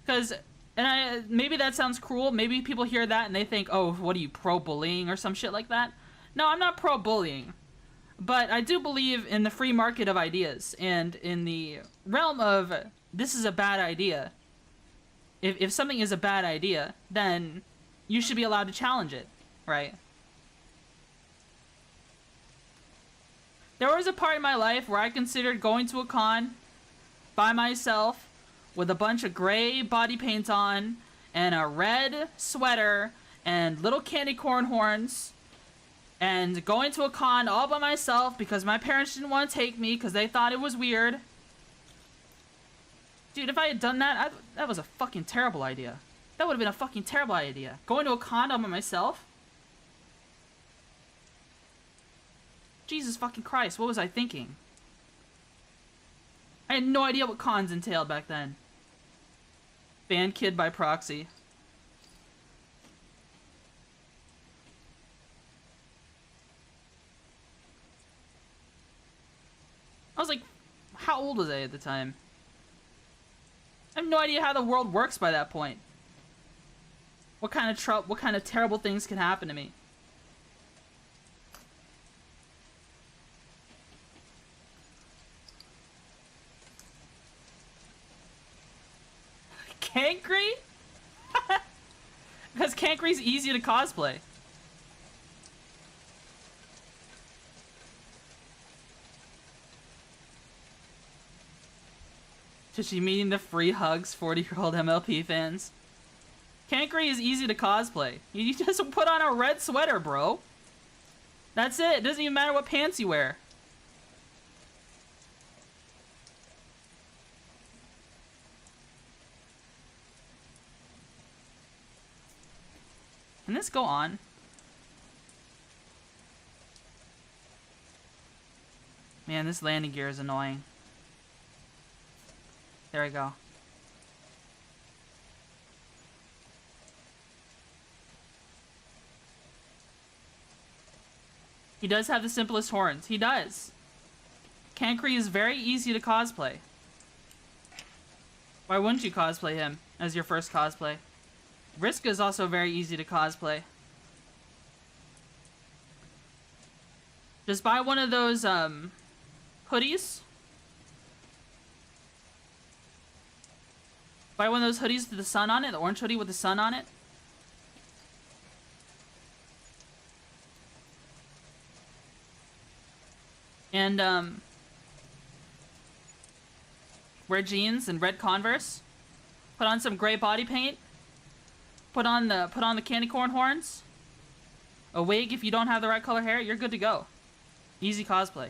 Because, and maybe that sounds cruel. Maybe people hear that and they think, oh, what are you, pro-bullying or some shit like that? No, I'm not pro-bullying. But I do believe in the free market of ideas. And in the realm of, this is a bad idea. If something is a bad idea, then you should be allowed to challenge it, right? There was a part in my life where I considered going to a con by myself with a bunch of gray body paint on and a red sweater and little candy corn horns and going to a con all by myself because my parents didn't want to take me because they thought it was weird. Dude, if I had done that, that was a fucking terrible idea. That would have been a fucking terrible idea. Going to a con all by myself? Jesus fucking Christ, what was I thinking? I had no idea what cons entailed back then. Fan kid by proxy. I was like, how old was I at the time? I have no idea how the world works by that point. What kind of terrible things can happen to me? Cankry? Because Cankry's easy to cosplay. Twitchy meeting the free hugs 40-year-old MLP fans. Cankry is easy to cosplay. You just put on a red sweater, bro. That's it. It doesn't even matter what pants you wear. Can this go on? Man, this landing gear is annoying. There we go. He does have the simplest horns. He does. Cankry is very easy to cosplay. Why wouldn't you cosplay him as your first cosplay? Riska is also very easy to cosplay. Just buy one of those hoodies. Buy one of those hoodies with the sun on it, the orange hoodie with the sun on it. And wear jeans and red Converse. Put on some gray body paint. Put on the candy corn horns. A wig if you don't have the right color hair, you're good to go. Easy cosplay.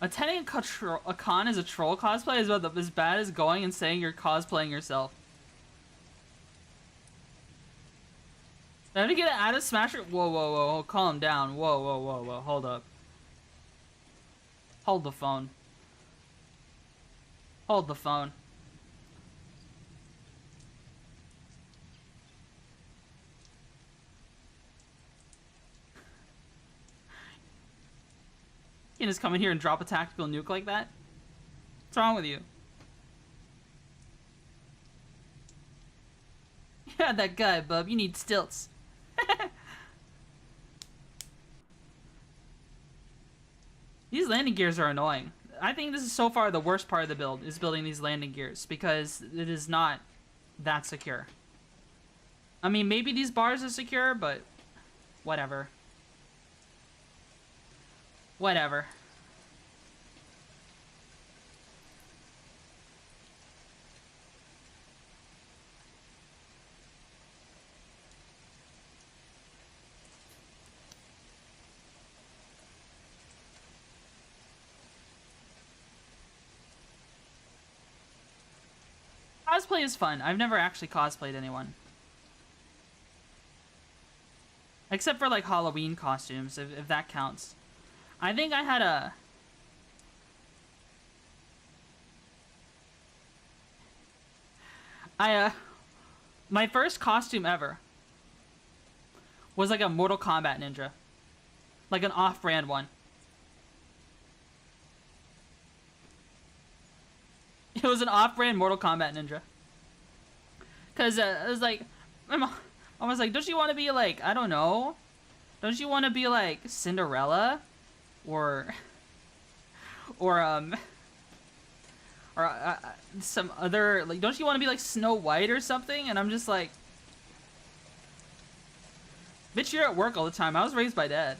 Attending a con as a troll cosplay is about as bad as going and saying you're cosplaying yourself. Did I get it out of Smasher? Whoa, whoa, whoa, calm down. Whoa, whoa, whoa, whoa, hold up. Hold the phone. Hold the phone. You can just come in here and drop a tactical nuke like that? What's wrong with you? Yeah, that guy, bub. You need stilts. These landing gears are annoying. I think this is so far the worst part of the build, is building these landing gears, because it is not that secure. I mean, maybe these bars are secure, but whatever. Whatever. cosplay is fun. I've never actually cosplayed anyone. Except for, like, Halloween costumes, if that counts. I think I had a... My first costume ever was, like, a Mortal Kombat ninja. Like, an off-brand one. It was an off-brand Mortal Kombat ninja. Because it was like... My mom was like, don't you want to be, like, I don't know... Don't you want to be like Cinderella, or some other, like, don't you want to be like Snow White or something? And I'm just like, bitch, you're at work all the time. I was raised by dad.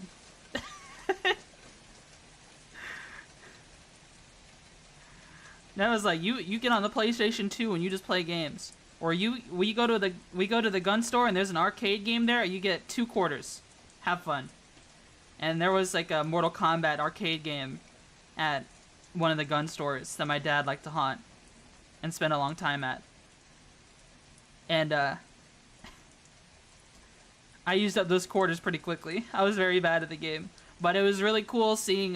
That was like, you get on the PlayStation 2 and you just play games, or we go to the gun store and there's an arcade game there. You get 2 quarters. Have fun. And there was like a Mortal Kombat arcade game at one of the gun stores that my dad liked to haunt and spend a long time at. And I used up those quarters pretty quickly. I was very bad at the game, but it was really cool seeing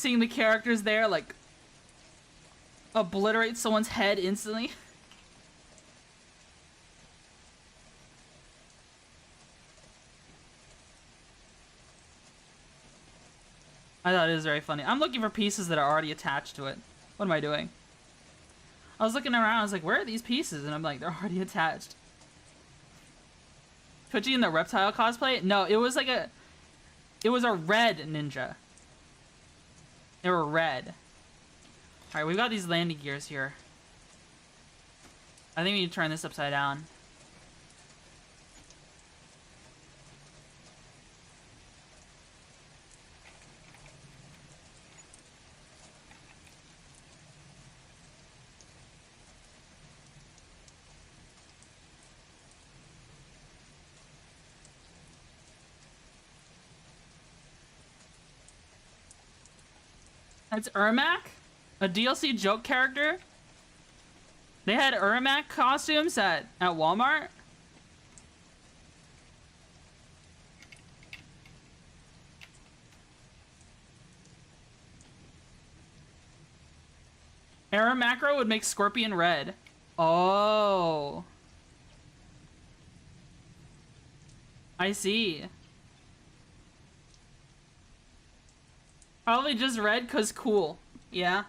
the characters there like obliterate someone's head instantly. I thought it was very funny. I'm looking for pieces that are already attached to it. What am I doing? I was looking around, I was like, where are these pieces? And I'm like, they're already attached. Twitchy in the reptile cosplay? No, it was like it was a red ninja. They were red. Alright, we've got these landing gears here. I think we need to turn this upside down. That's Ermac? A DLC joke character? They had Ermac costumes at Walmart? Error macro would make Scorpion red. Oh. I see. Probably just red cause cool. Yeah.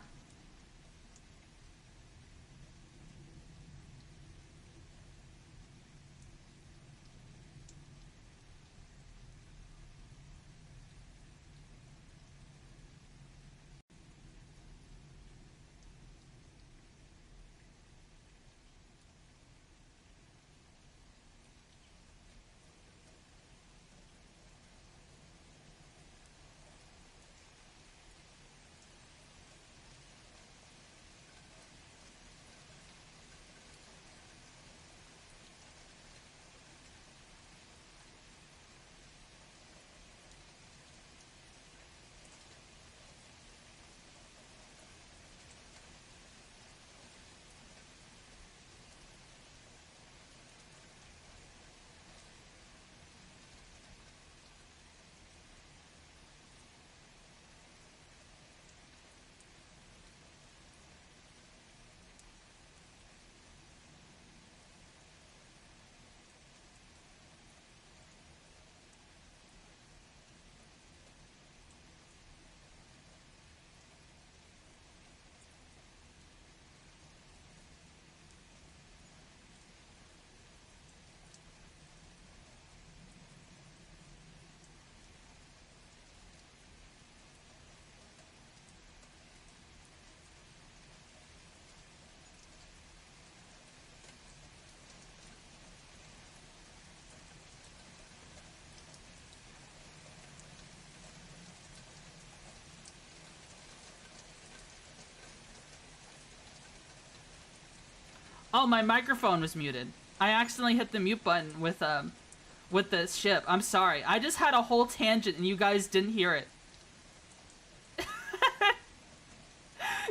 Oh, my microphone was muted. I accidentally hit the mute button with the ship. I'm sorry. I just had a whole tangent and you guys didn't hear it.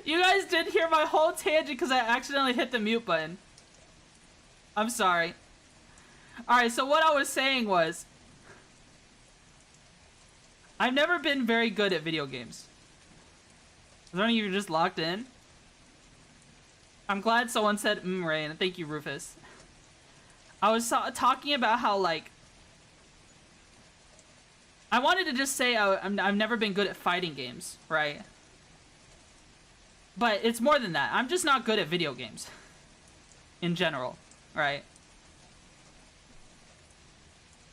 You guys didn't hear my whole tangent because I accidentally hit the mute button. I'm sorry. Alright, so what I was saying was, I've never been very good at video games. Is there any of you just locked in? I'm glad someone said, Rain. Thank you, Rufus. I was talking about how, like, I wanted to just say I've never been good at fighting games, right? But it's more than that. I'm just not good at video games. In general, right?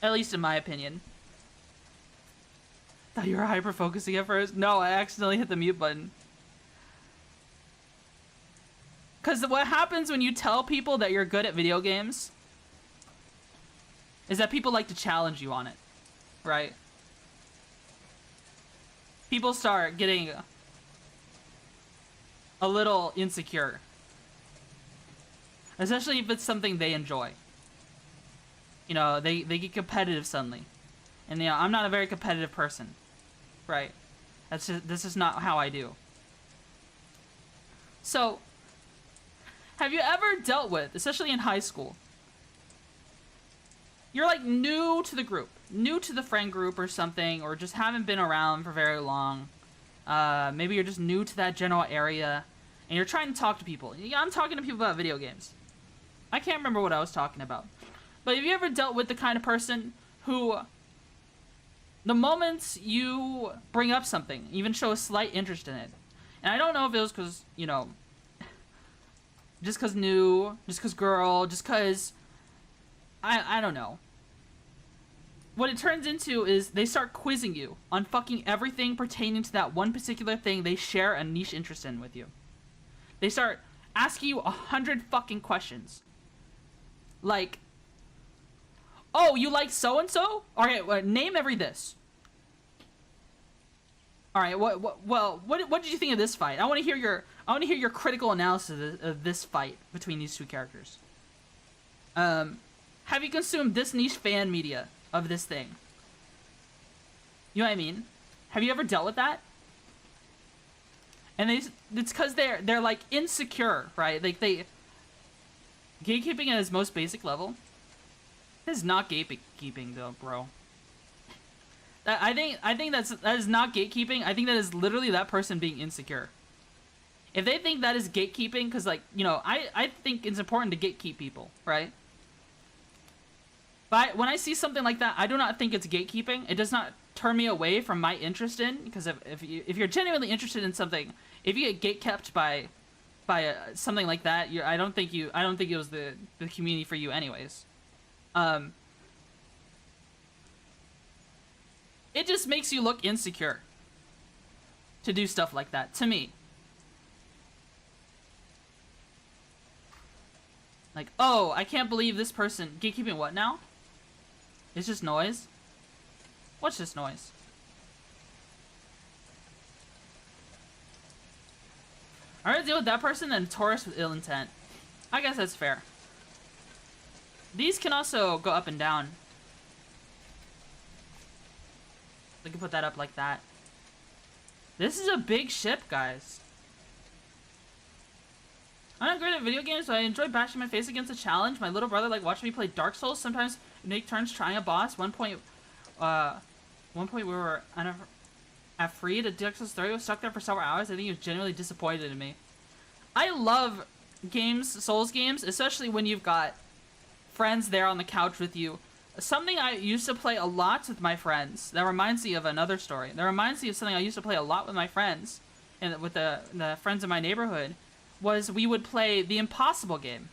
At least in my opinion. Thought you were hyper-focusing at first? No, I accidentally hit the mute button. Because what happens when you tell people that you're good at video games is that people like to challenge you on it, right? People start getting a little insecure. Especially if it's something they enjoy. You know, they get competitive suddenly. And, you know, I'm not a very competitive person. Right? This is not how I do. So, have you ever dealt with, especially in high school, you're like new to the group, new to the friend group or something, or just haven't been around for very long. Maybe you're just new to that general area, and you're trying to talk to people. Yeah, I'm talking to people about video games. I can't remember what I was talking about. But have you ever dealt with the kind of person who, the moment you bring up something, even show a slight interest in it, and I don't know if it was because, you know, just because new, just because girl, just because, I don't know. What it turns into is they start quizzing you on fucking everything pertaining to that one particular thing they share a niche interest in with you. They start asking you 100 fucking questions. Like, oh, you like so-and-so? Alright, name every this. Alright, what did you think of this fight? I want to hear your critical analysis of this fight between these two characters. Have you consumed this niche fan media of this thing? You know what I mean? Have you ever dealt with that? And it's because they're like insecure, right? Like gatekeeping at its most basic level. This is not gatekeeping though, bro. I think that is not gatekeeping. I think that is literally that person being insecure. If they think that is gatekeeping, because, like, you know, I think it's important to gatekeep people, right? But when I see something like that, I do not think it's gatekeeping. It does not turn me away from my interest in, because if you're genuinely interested in something, if you get gatekept by something like that, I don't think it was the community for you anyways. It just makes you look insecure to do stuff like that, to me. Like, oh, I can't believe this person... Gatekeeping what now? It's just noise? What's just noise? I'd rather deal with that person than Taurus with ill intent. I guess that's fair. These can also go up and down. We can put that up like that. This is a big ship, guys. I'm not great at video games, but I enjoy bashing my face against a challenge. My little brother like watching me play Dark Souls. Sometimes make turns trying a boss. One point we were at free to Dark Souls 3. Was stuck there for several hours. I think he was genuinely disappointed in me. I love games, Souls games, especially when you've got friends there on the couch with you. Something I used to play a lot with my friends. That reminds me of another story. That reminds me of something I used to play a lot with my friends, and with the friends in my neighborhood. Was we would play the impossible game.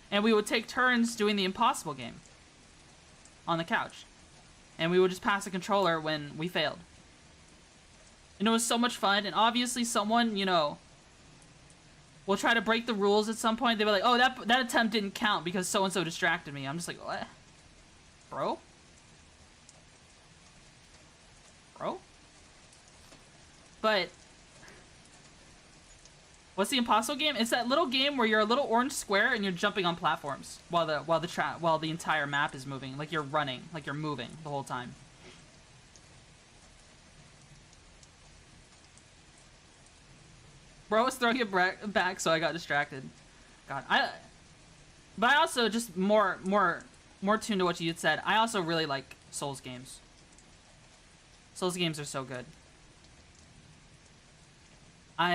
And we would take turns doing the impossible game on the couch. And we would just pass the controller when we failed. And it was so much fun, and obviously someone, you know, will try to break the rules at some point. They were like, oh, that attempt didn't count because so-and-so distracted me. I'm just like, what? Bro? Bro? But... what's the impossible game? It's that little game where you're a little orange square and you're jumping on platforms while the entire map is moving, like you're running, like you're moving the whole time. Bro was throwing it back, so I got distracted. God, but I also just more tuned to what you had said. I also really like Souls games. Souls games are so good. I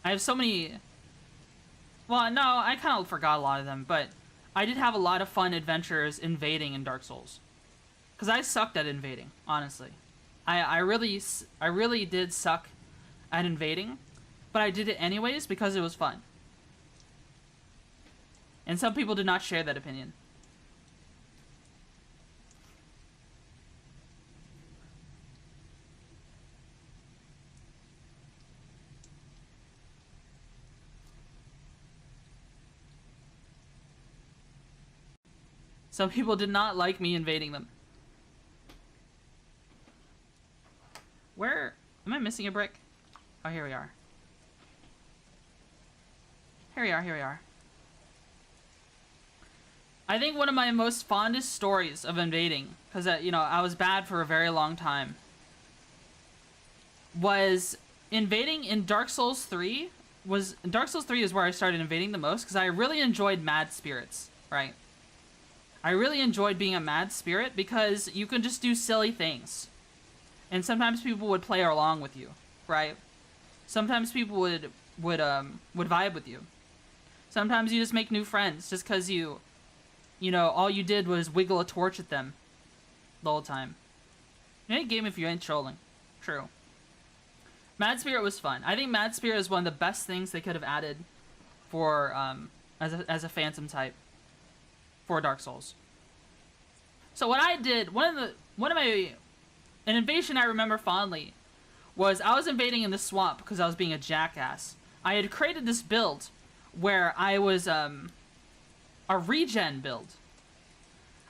have so many. Well, no, I kind of forgot a lot of them, but I did have a lot of fun adventures invading in Dark Souls. Because I sucked at invading, honestly. I really did suck at invading, but I did it anyways because it was fun. And some people did not share that opinion. Some people did not like me invading them. Where? Am I missing a brick? Oh, here we are. Here we are. I think one of my most fondest stories of invading, because, you know, I was bad for a very long time, was invading in Dark Souls 3. Dark Souls 3 is where I started invading the most, because I really enjoyed mad spirits, right? I really enjoyed being a mad spirit because you can just do silly things. And sometimes people would play along with you, right? Sometimes people would vibe with you. Sometimes you just make new friends just because you know, all you did was wiggle a torch at them the whole time. In any game if you ain't trolling. True. Mad Spirit was fun. I think Mad Spirit is one of the best things they could have added for as a phantom type for Dark Souls. So what I did, an invasion I remember fondly was I was invading in the swamp because I was being a jackass. I had created this build where I was a regen build.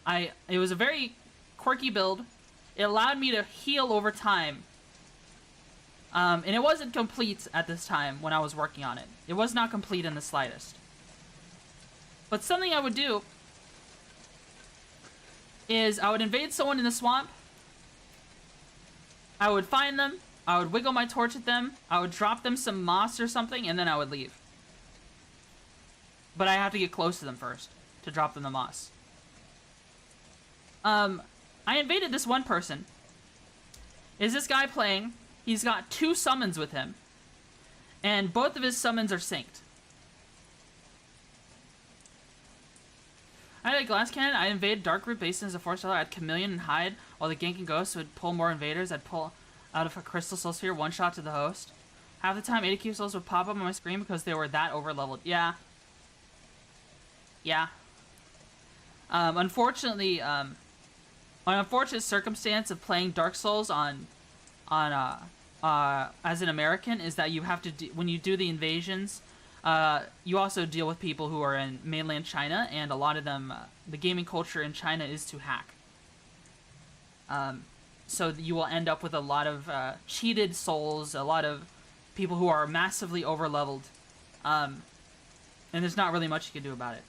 It was a very quirky build. It allowed me to heal over time. And it wasn't complete at this time when I was working on it. It was not complete in the slightest. But something I would do is I would invade someone in the swamp. I would find them. I would wiggle my torch at them. I would drop them some moss or something, and then I would leave. But I have to get close to them first to drop them the moss. I invaded this one person. Is this guy playing? He's got 2 summons with him. And both of his summons are synced. I had a glass cannon. I invaded Dark Root Basin as a force seller. I had Chameleon and Hide. While the Ganking Ghost would pull more invaders, I'd pull out of a Crystal Soul Sphere, one shot to the host. Half the time, 80 cube souls would pop up on my screen because they were that over-leveled. Yeah. Yeah. Unfortunately, an unfortunate circumstance of playing Dark Souls as an American is that you have to when you do the invasions, you also deal with people who are in mainland China, and a lot of them, the gaming culture in China is to hack. So you will end up with a lot of cheated souls, a lot of people who are massively over-leveled, and there's not really much you can do about it.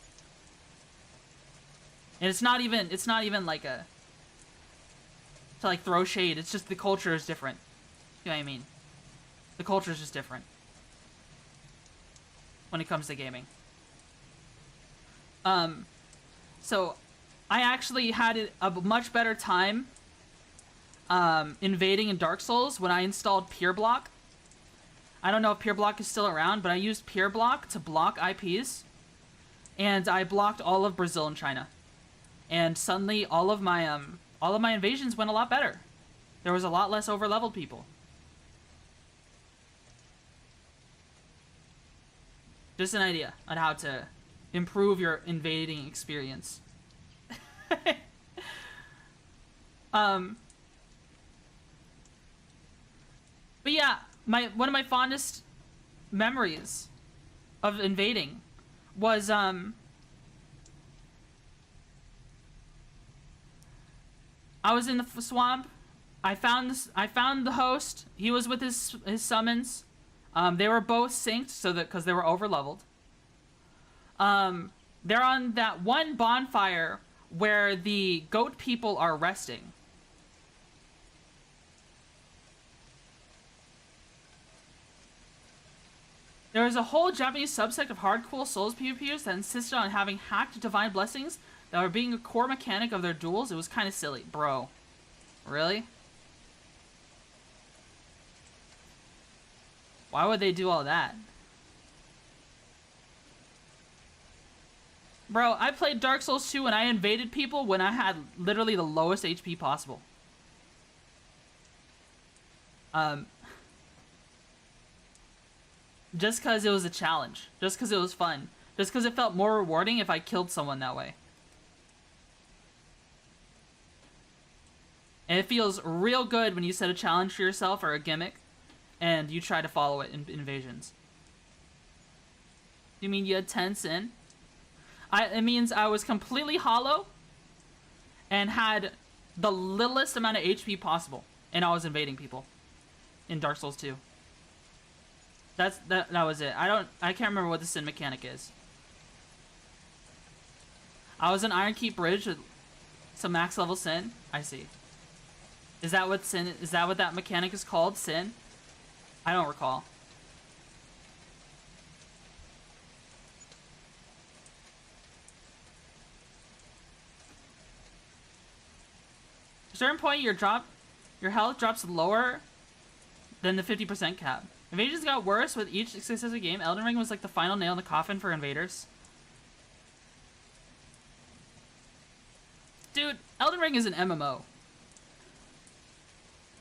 And it's not even like to like throw shade. It's just the culture is different. You know what I mean? The culture is just different when it comes to gaming. So I actually had a much better time invading in Dark Souls when I installed Pure Block. I don't know if Pure Block is still around, but I used Pure Block to block IPs, and I blocked all of Brazil and China. And suddenly, all of my invasions went a lot better. There was a lot less over-leveled people. Just an idea on how to improve your invading experience. But yeah, one of my fondest memories of invading was I was in the swamp. I found the host. He was with his summons. They were both synced so that because they were over leveled. They're on that one bonfire where the goat people are resting. There was a whole Japanese subsect of hardcore Souls PvPers that insisted on having hacked divine blessings that were being a core mechanic of their duels. It was kind of silly. Bro. Really? Why would they do all that? Bro, I played Dark Souls 2 and I invaded people when I had literally the lowest HP possible. Just because it was a challenge. Just because it was fun. Just because it felt more rewarding if I killed someone that way. And it feels real good when you set a challenge for yourself or a gimmick and you try to follow it in invasions. You mean you had 10 sin? It means I was completely hollow and had the littlest amount of HP possible, and I was invading people in Dark Souls 2. That was it. I can't remember what the sin mechanic is. I was an Iron Keep Bridge with some max level sin. I see. Is that what sin? Is that what that mechanic is called? Sin? I don't recall. At a certain point, your health drops lower than the 50% cap. Invasions got worse with each successive game. Elden Ring was like the final nail in the coffin for invaders. Dude, Elden Ring is an MMO.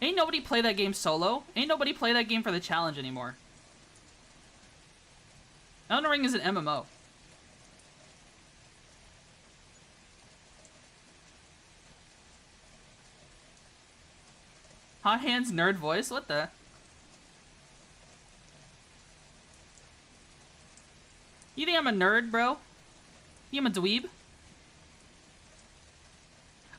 Ain't nobody play that game solo. Ain't nobody play that game for the challenge anymore. Elden Ring is an MMO. Hot Hands nerd voice? What the? You think I'm a nerd, bro? You think I'm a dweeb?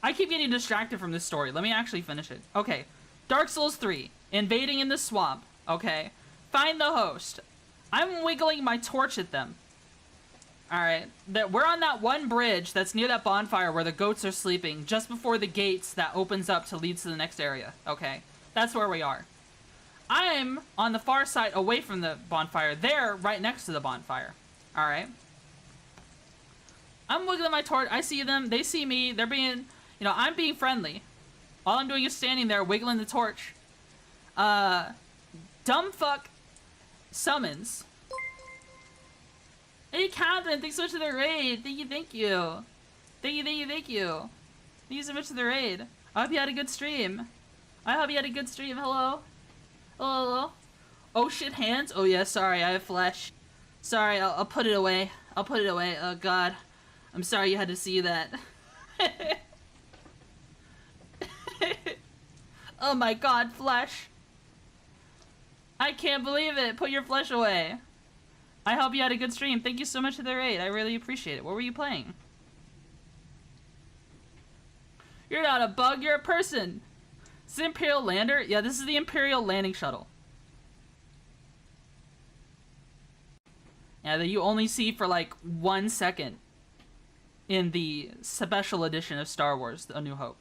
I keep getting distracted from this story. Let me actually finish it. Okay. Dark Souls 3. Invading in the swamp. Okay. Find the host. I'm wiggling my torch at them. Alright. We're on that one bridge that's near that bonfire where the goats are sleeping, just before the gates that opens up to lead to the next area. Okay. That's where we are. I'm on the far side away from the bonfire. They're right next to the bonfire. Alright. I'm wiggling my torch. I see them. They see me. They're being... You know, I'm being friendly. All I'm doing is standing there wiggling the torch. Dumb fuck summons. Hey, Catherine, thanks so much for the raid. Thank you, thank you. Thank you, thank you, thank you. Thank you so much for the raid. I hope you had a good stream. I hope you had a good stream. Hello? Hello, hello? Oh, shit, hands? Oh, yeah, sorry, I have flesh. Sorry, I'll put it away. I'll put it away. Oh, God. I'm sorry you had to see that. Oh my God, flesh. I can't believe it. Put your flesh away. I hope you had a good stream. Thank you so much for the raid. I really appreciate it. What were you playing? You're not a bug, you're a person. Is this Imperial lander? Yeah, this is the Imperial landing shuttle. Yeah, that you only see for like 1 second in the special edition of Star Wars, A New Hope.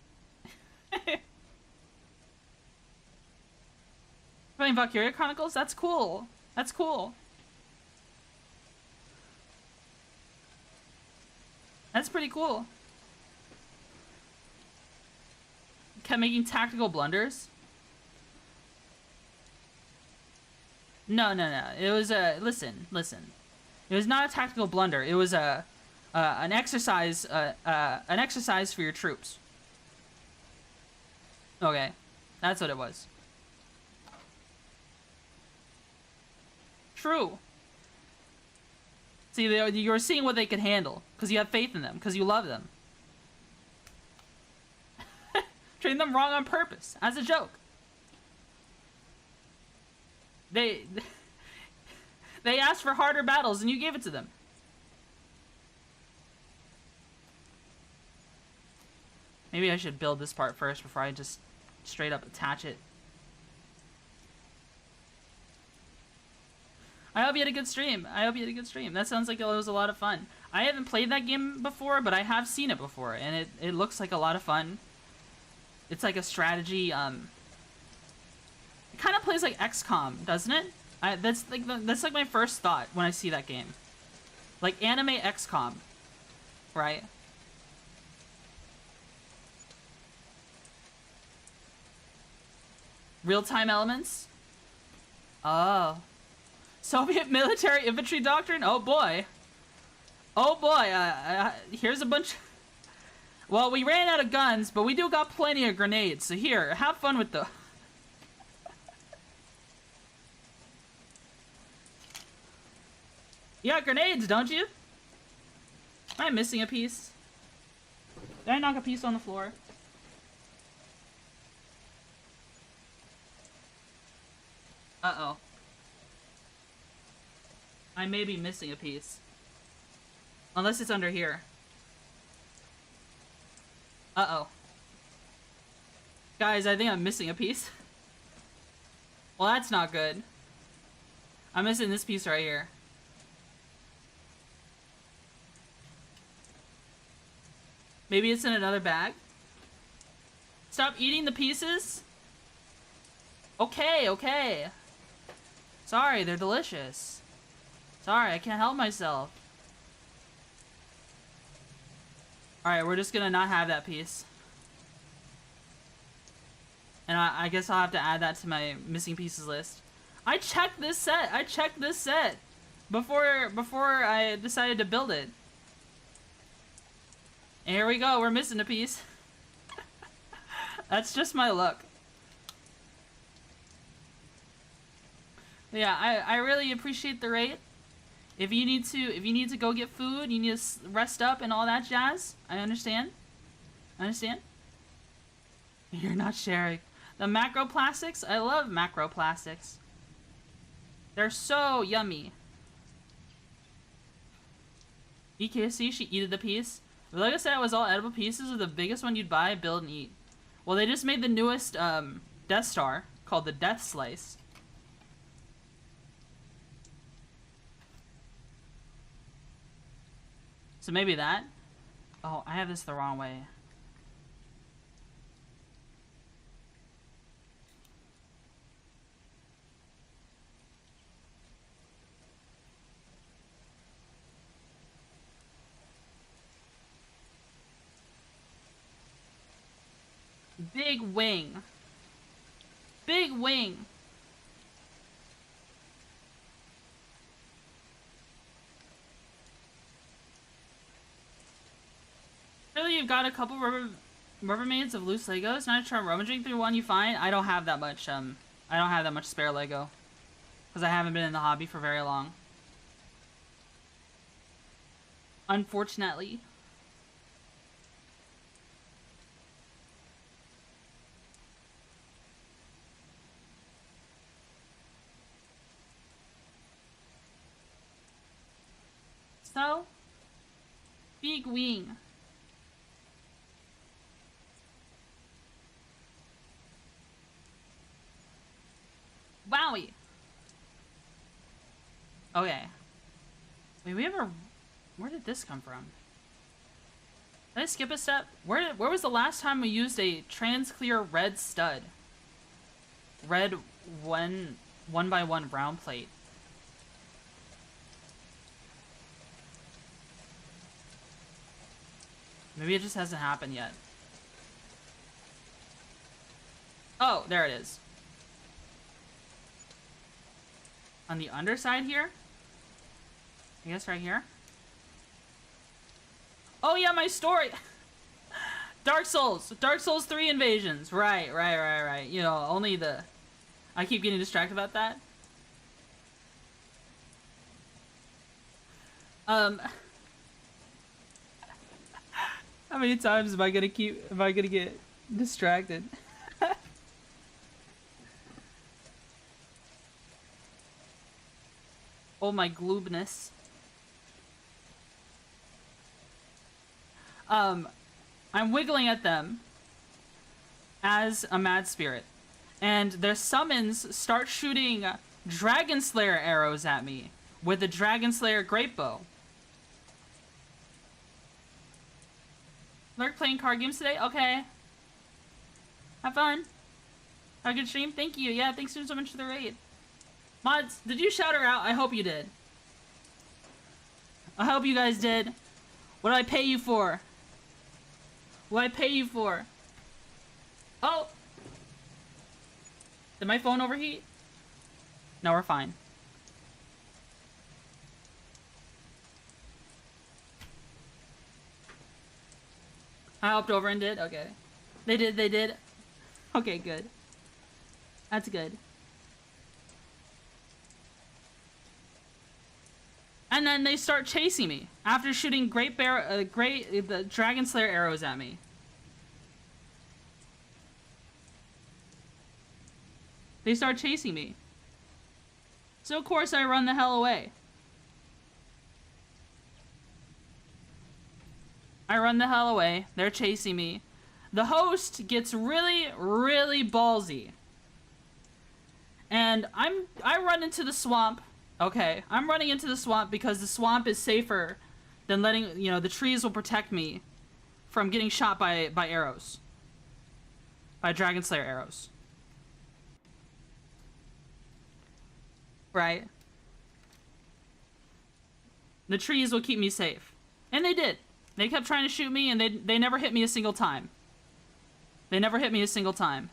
Playing Valkyria Chronicles? That's cool. That's cool. That's pretty cool. Kept making tactical blunders? No. It was a... Listen. It was not a tactical blunder. It was an exercise for your troops. Okay. That's what it was. True. See, you're seeing what they can handle because you have faith in them, because you love them. Train them wrong on purpose, as a joke. They asked for harder battles and you gave it to them. Maybe I should build this part first before I just straight up attach it. I hope you had a good stream. I hope you had a good stream. That sounds like it was a lot of fun. I haven't played that game before, but I have seen it before, and it looks like a lot of fun. It's like a strategy, it kind of plays like XCOM, doesn't it? That's like my first thought when I see that game. Like anime XCOM, right? Real-time elements? Oh. Soviet military infantry doctrine? Oh boy. Oh boy, here's a bunch... Well, we ran out of guns, but we do got plenty of grenades, so here, have fun with the... You got grenades, don't you? Am I missing a piece? Did I knock a piece on the floor? Uh-oh. I may be missing a piece. Unless it's under here. Uh-oh. Guys, I think I'm missing a piece. Well, that's not good. I'm missing this piece right here. Maybe it's in another bag? Stop eating the pieces? Okay, okay. Sorry, they're delicious. Sorry, I can't help myself. Alright, we're just gonna not have that piece. And I guess I'll have to add that to my missing pieces list. I checked this set! I checked this set! Before I decided to build it. And here we go, we're missing a piece. That's just my luck. Yeah, I really appreciate the rate. If you need to go get food, you need to rest up and all that jazz. I understand. I understand. You're not sharing. The macroplastics? I love macroplastics. They're so yummy. EKC, she eated the piece. But like I said, it was all edible pieces of the biggest one you'd buy, build, and eat. Well, they just made the newest Death Star called the Death Slice. So maybe that. Oh, I have this the wrong way. Big wing. Big wing. Really, you've got a couple Rubbermaids of loose Legos. Now try rummaging through one you find. I don't have that much. I don't have that much spare Lego because I haven't been in the hobby for very long. Unfortunately. So, big wing. Wowie. Okay. Wait, where did this come from? Did I skip a step? Where was the last time we used a trans-clear red stud? Red 1x1 round plate. Maybe it just hasn't happened yet. Oh, there it is. On the underside here? I guess right here? Oh yeah, my story! Dark Souls 3 invasions. Right. You know, only the... I keep getting distracted about that. How many times am I gonna get distracted? Oh my gloobness. I'm wiggling at them as a mad spirit, and their summons start shooting Dragon Slayer arrows at me with the Dragon Slayer Great Bow. Lurk playing card games today? Okay. Have fun. Have a good stream. Thank you. Yeah, thanks so much for the raid. Mods, did you shout her out? I hope you did. I hope you guys did. What do I pay you for? What do I pay you for? Oh! Did my phone overheat? No, we're fine. I hopped over and did? Okay. They did. Okay, good. That's good. And then they start chasing me after shooting the Dragon Slayer arrows at me. They start chasing me. So of course I run the hell away. I run the hell away. They're chasing me. The host gets really, really ballsy. And I run into the swamp. Okay, I'm running into the swamp because the swamp is safer than letting, you know, the trees will protect me from getting shot by arrows. By Dragon Slayer arrows. Right? The trees will keep me safe. And they did. They kept trying to shoot me and they never hit me a single time. They never hit me a single time.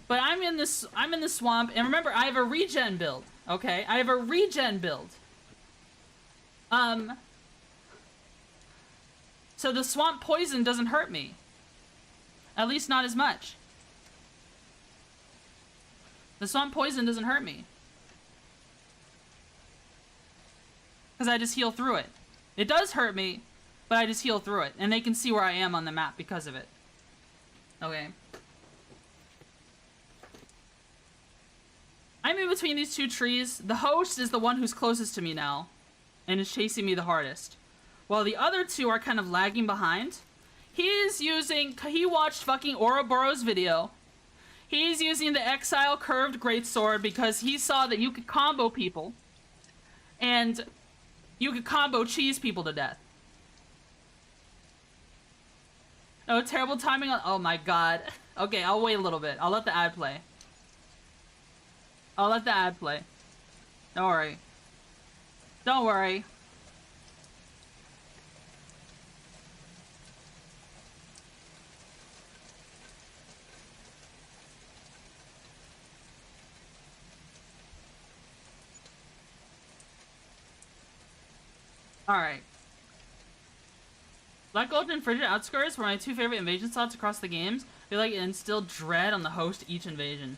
But I'm in the swamp, and remember, I have a regen build. Okay, I have a regen build. So the swamp poison doesn't hurt me. At least not as much. The swamp poison doesn't hurt me. Because I just heal through it. It does hurt me, but I just heal through it. And they can see where I am on the map because of it. Okay. I'm in between these two trees. The host is the one who's closest to me now. And is chasing me the hardest. While the other two are kind of lagging behind. He watched fucking Ouroboros video. He's using the Exile Curved Greatsword because he saw that you could combo people. And you could combo cheese people to death. Oh, terrible timing on... Oh my god. Okay, I'll wait a little bit. I'll let the ad play. I'll let the ad play. Don't worry. Don't worry. Alright. Black Gold and Frigid Outskirts were my two favorite invasion slots across the games. I feel like it instilled dread on the host each invasion.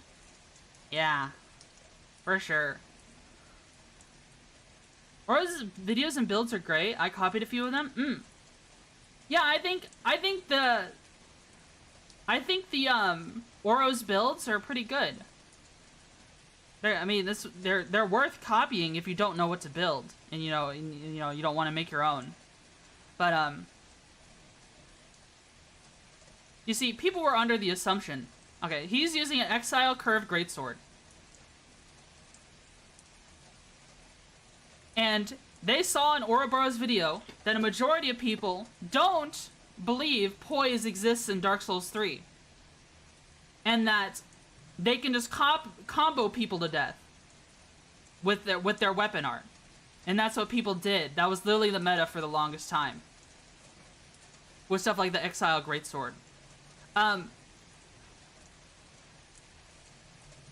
Yeah. For sure. Aura's videos and builds are great. I copied a few of them. Yeah, I think the Oro's builds are pretty good. They're worth copying if you don't know what to build and you don't want to make your own. But you see, people were under the assumption. Okay, he's using an Exile Curved Greatsword. And they saw in Ouroboros video that a majority of people don't believe poise exists in Dark Souls 3. And that they can just combo people to death with their weapon art. And that's what people did. That was literally the meta for the longest time. With stuff like the Exile Greatsword.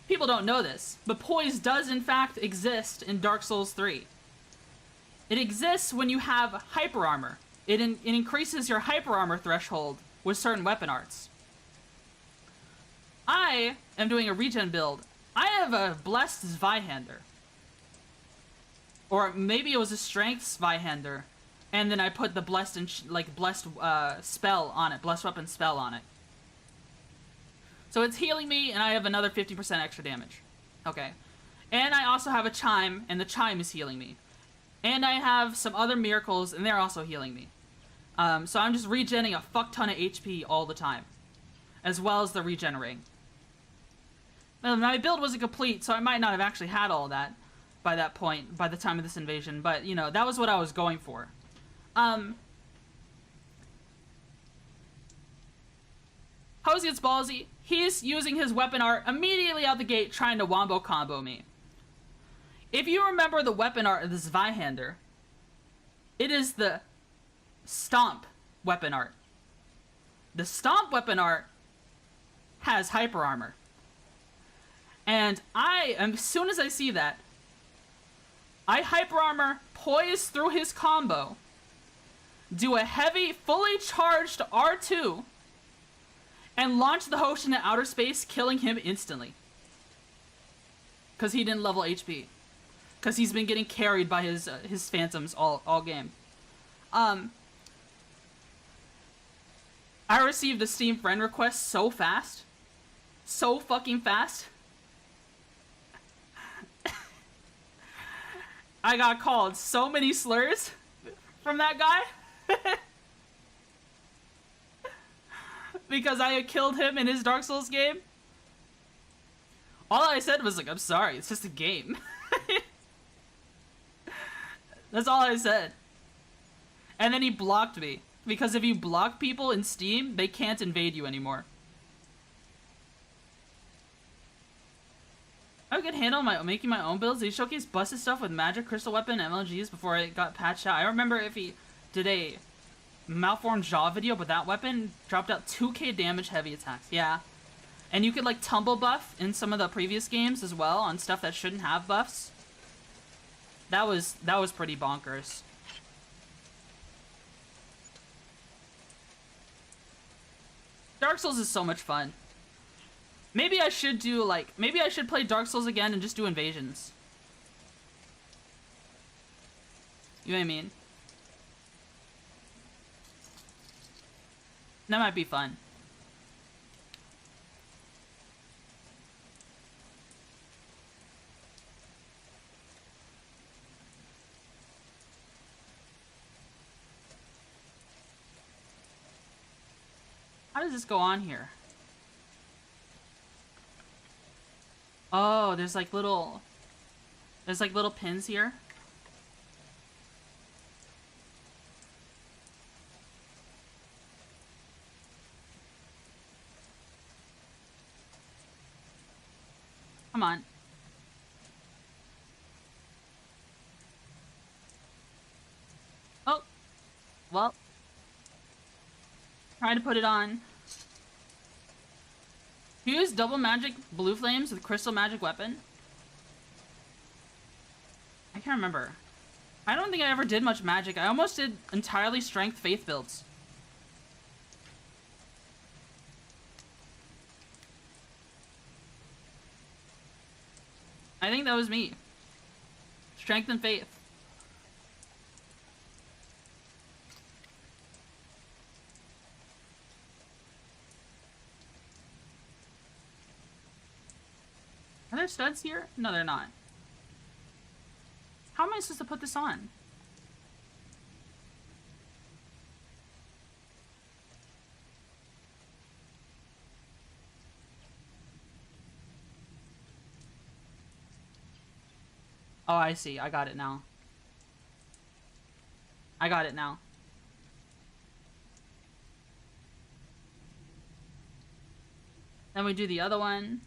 People don't know this, but poise does in fact exist in Dark Souls 3. It exists when you have hyper armor. It increases your hyper armor threshold with certain weapon arts. I am doing a regen build. I have a blessed Zweihander. Or maybe it was a strength Zweihander. And then I put the blessed spell on it, blessed weapon spell on it. So it's healing me, and I have another 50% extra damage. Okay. And I also have a chime, and the chime is healing me. And I have some other miracles, and they're also healing me. So I'm just regenning a fuck ton of HP all the time. As well as the regenerating. Now, my build wasn't complete, so I might not have actually had all that by that point, by the time of this invasion. But, you know, that was what I was going for. Hose gets ballsy. He's using his weapon art immediately out the gate, trying to wombo combo me. If you remember the weapon art of the Zweihander, it is the Stomp weapon art. The Stomp weapon art has hyper armor. And as soon as I see that, I hyper armor, poise through his combo, do a heavy, fully charged R2, and launch the host into outer space, killing him instantly. Because he didn't level HP. Because he's been getting carried by his phantoms all game. I received the Steam friend request so fast. So fucking fast. I got called so many slurs from that guy. Because I had killed him in his Dark Souls game. All I said was like, I'm sorry, it's just a game. That's all I said. And then he blocked me. Because if you block people in Steam, they can't invade you anymore. I could handle making my own builds. He showcased busted stuff with magic, crystal weapon, MLGs before it got patched out. I remember if he did a malformed jaw video, but that weapon dropped out 2k damage heavy attacks. Yeah. And you could like tumble buff in some of the previous games as well on stuff that shouldn't have buffs. That was pretty bonkers. Dark Souls is so much fun. Maybe I should do maybe I should play Dark Souls again and just do invasions. You know what I mean? That might be fun. How does this go on here? Oh, there's like little pins here. Come on. Oh. Well. Trying to put it on. Use double magic blue flames with crystal magic weapon. I can't remember. I don't think I ever did much magic. I almost did entirely strength faith builds. I think that was me. Strength and faith. Are there studs here? No, they're not. How am I supposed to put this on? Oh, I see. I got it now. I got it now. Then we do the other one.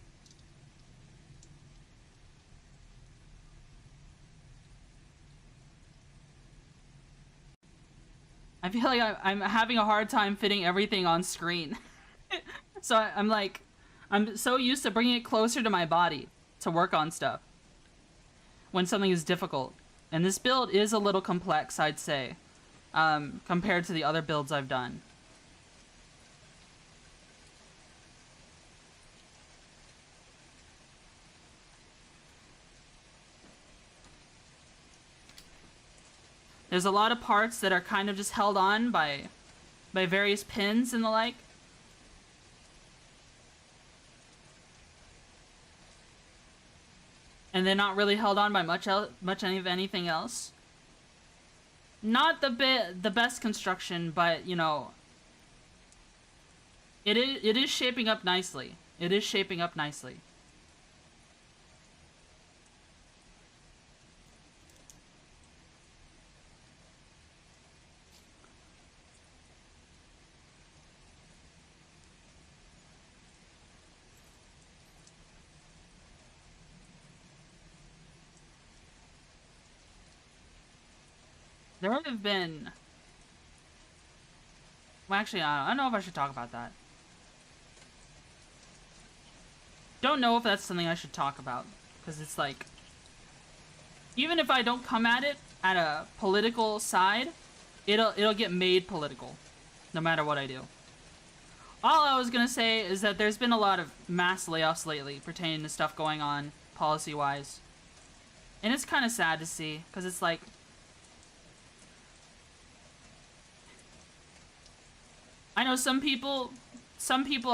I feel like I'm having a hard time fitting everything on screen. So I'm so used to bringing it closer to my body to work on stuff when something is difficult. And this build is a little complex, I'd say, compared to the other builds I've done. There's a lot of parts that are kind of just held on by various pins and the like. And they're not really held on by much of anything else. Not the best construction, but you know, it is shaping up nicely. It is shaping up nicely. There have been... Well, actually, I don't know if I should talk about that. Don't know if that's something I should talk about. Because it's like... Even if I don't come at it at a political side, it'll get made political. No matter what I do. All I was gonna say is that there's been a lot of mass layoffs lately pertaining to stuff going on policy-wise. And it's kind of sad to see, because it's like... I know some people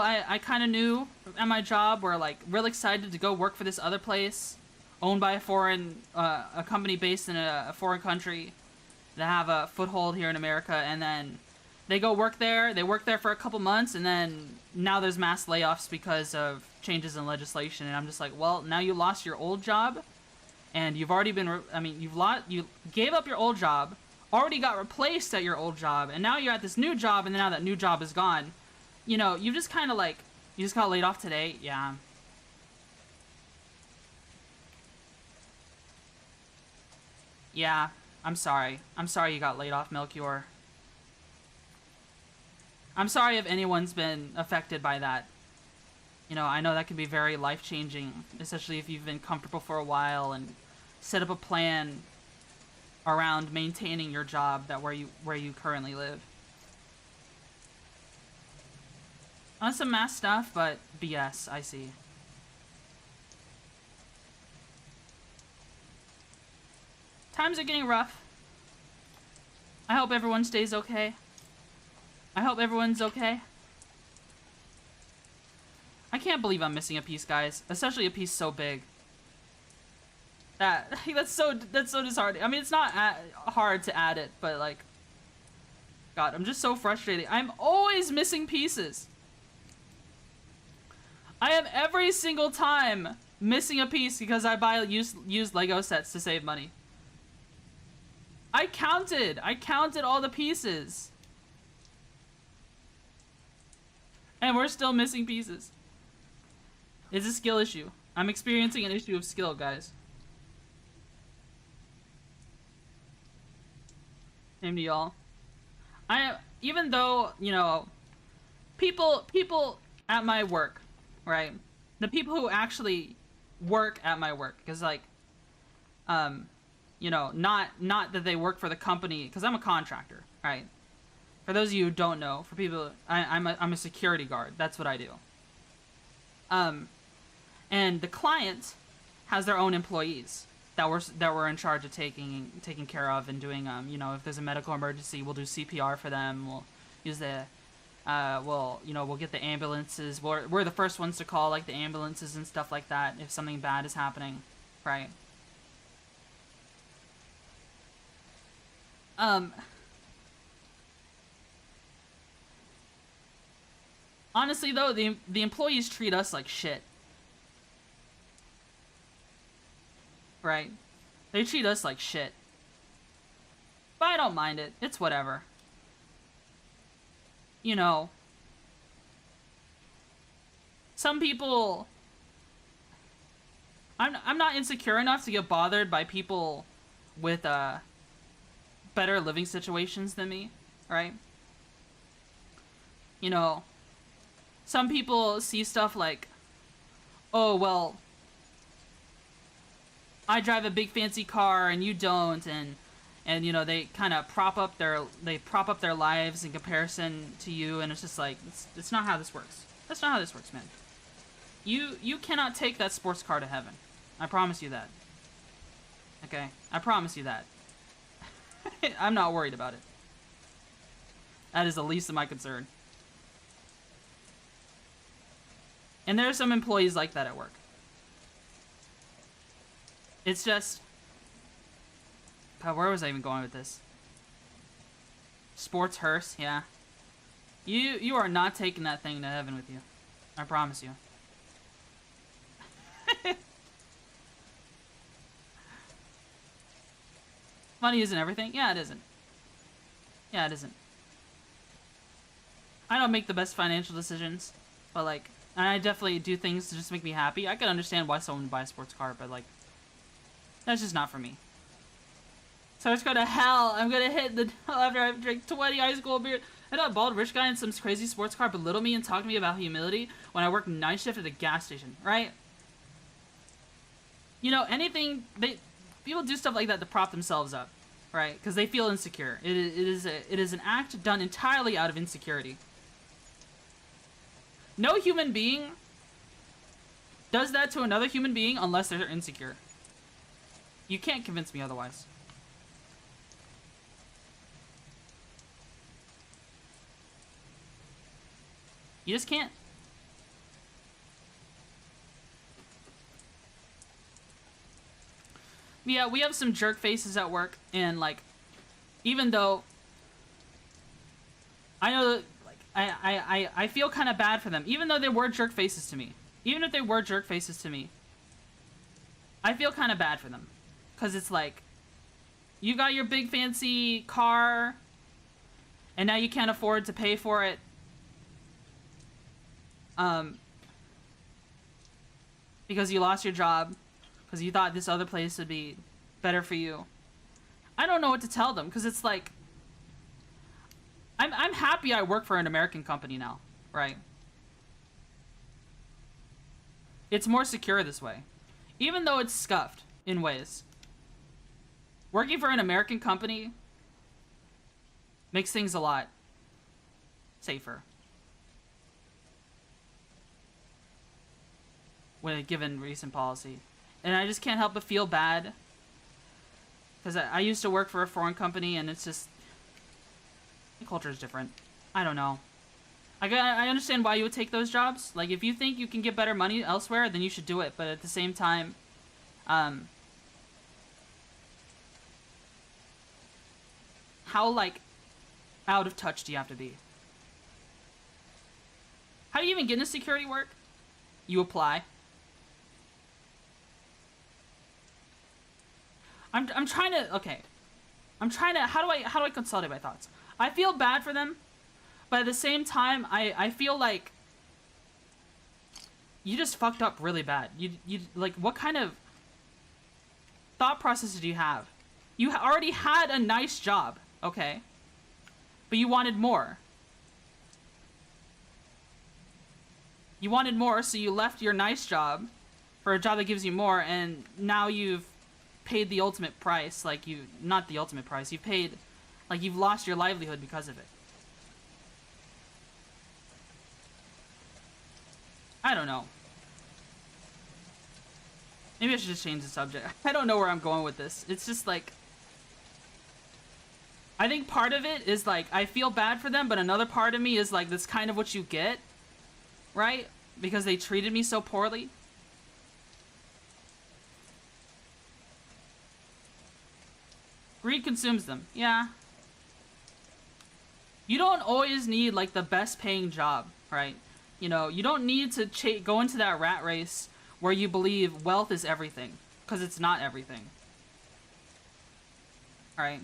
I kind of knew at my job were like real excited to go work for this other place owned by a company based in a foreign country that have a foothold here in America, and then they go work there, they work there for a couple months, and then now there's mass layoffs because of changes in legislation, and I'm just like, well, now you lost your old job, and you've already been, you gave up your old job, already got replaced at your old job, and now you're at this new job, and now that new job is gone. You know, you just kind of like, you just got laid off today. Yeah. Yeah, I'm sorry. I'm sorry you got laid off, Melchior. I'm sorry if anyone's been affected by that. You know, I know that can be very life-changing, especially if you've been comfortable for a while and set up a plan around maintaining your job where you currently live. On some mass stuff, but BS, I see. Times are getting rough. I hope everyone stays okay. I hope everyone's okay. I can't believe I'm missing a piece, guys. Especially a piece so big. That's so disheartening. I mean, it's not hard to add it, but like... God, I'm just so frustrated. I'm always missing pieces. I am every single time missing a piece because I buy used Lego sets to save money. I counted all the pieces. And we're still missing pieces. It's a skill issue. I'm experiencing an issue of skill, guys. Same to y'all. Even though, you know, people at my work, right? The people who actually work at my work, because like, you know, not that they work for the company, because I'm a contractor, right? For those of you who don't know, for people, I'm a security guard. That's what I do. And the client has their own employees that we're in charge of taking care of and doing, you know, if there's a medical emergency, we'll do CPR for them. We'll use the, we'll get the ambulances. We're the first ones to call, like, the ambulances and stuff like that if something bad is happening, right? Honestly, though, the employees treat us like shit. Right? They treat us like shit. But I don't mind it. It's whatever. You know. Some people... I'm not insecure enough to get bothered by people with, better living situations than me, right? You know, some people see stuff like, oh, well, I drive a big fancy car and you don't, and you know, they kind of prop up their lives in comparison to you, and it's just like, it's not how this works. That's not how this works, man. You cannot take that sports car to heaven. I promise you that. Okay? I promise you that. I'm not worried about it. That is the least of my concern. And there are some employees like that at work. It's just... God, where was I even going with this? Sports hearse, yeah. You are not taking that thing to heaven with you. I promise you. Money isn't everything. Yeah, it isn't. Yeah, it isn't. I don't make the best financial decisions, but like, and I definitely do things to just make me happy. I can understand why someone would buy a sports car, but like, that's just not for me. So I just go to hell. I'm gonna hit the after I've drank 20 ice cold beer. I had a bald rich guy in some crazy sports car belittle me and talk to me about humility when I work night shift at a gas station, right? You know, anything, people do stuff like that to prop themselves up, right? Because they feel insecure. It is an act done entirely out of insecurity. No human being does that to another human being unless they're insecure. You can't convince me otherwise. You just can't. Yeah, we have some jerk faces at work, and like, even though I know that, like, I feel kind of bad for them, even though they were jerk faces to me. Even if they were jerk faces to me, I feel kind of bad for them, because it's like, you got your big fancy car, and now you can't afford to pay for it. Because you lost your job, because you thought this other place would be better for you. I don't know what to tell them, because it's like, I'm happy I work for an American company now, right? It's more secure this way, even though it's scuffed in ways. Working for an American company makes things a lot safer. With a given recent policy. And I just can't help but feel bad. Because I used to work for a foreign company, and it's just, the culture is different. I don't know. I understand why you would take those jobs. Like, if you think you can get better money elsewhere, then you should do it. But at the same time, how, like, out of touch do you have to be? How do you even get into security work? You apply. I'm trying to, okay. I'm trying to, how do I consolidate my thoughts? I feel bad for them, but at the same time, I feel like you just fucked up really bad. You like, what kind of thought process did you have? You already had a nice job, okay? But you wanted more. You wanted more, so you left your nice job for a job that gives you more, and now you've paid the ultimate price. Like, you, not the ultimate price, you've paid, like, you've lost your livelihood because of it. I don't know. Maybe I should just change the subject. I don't know where I'm going with this. It's just like, I think part of it is like, I feel bad for them, but another part of me is like, that's kind of what you get, right? Because they treated me so poorly. Greed consumes them. Yeah. You don't always need, like, the best paying job, right? You know, you don't need to go into that rat race where you believe wealth is everything, because it's not everything. Right?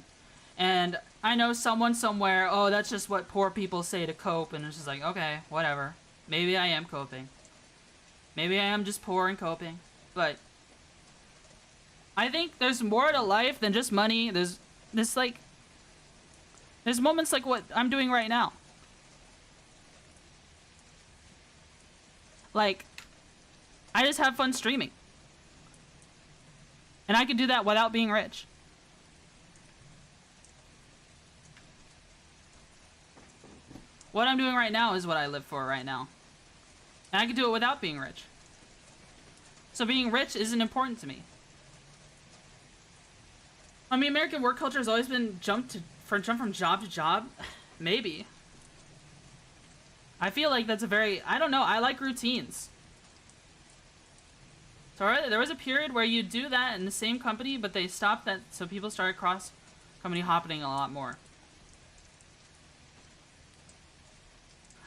And I know someone somewhere, oh, that's just what poor people say to cope, and it's just like, okay, whatever. Maybe I am coping. Maybe I am just poor and coping, but I think there's more to life than just money. There's moments like what I'm doing right now. Like, I just have fun streaming. And I could do that without being rich. What I'm doing right now is what I live for right now. And I could do it without being rich. So being rich isn't important to me. I mean, American work culture has always been jump from job to job. Maybe. I feel like that's a very, I don't know, I like routines. So there was a period where you do that in the same company, but they stopped that, so people started cross-company hopping a lot more.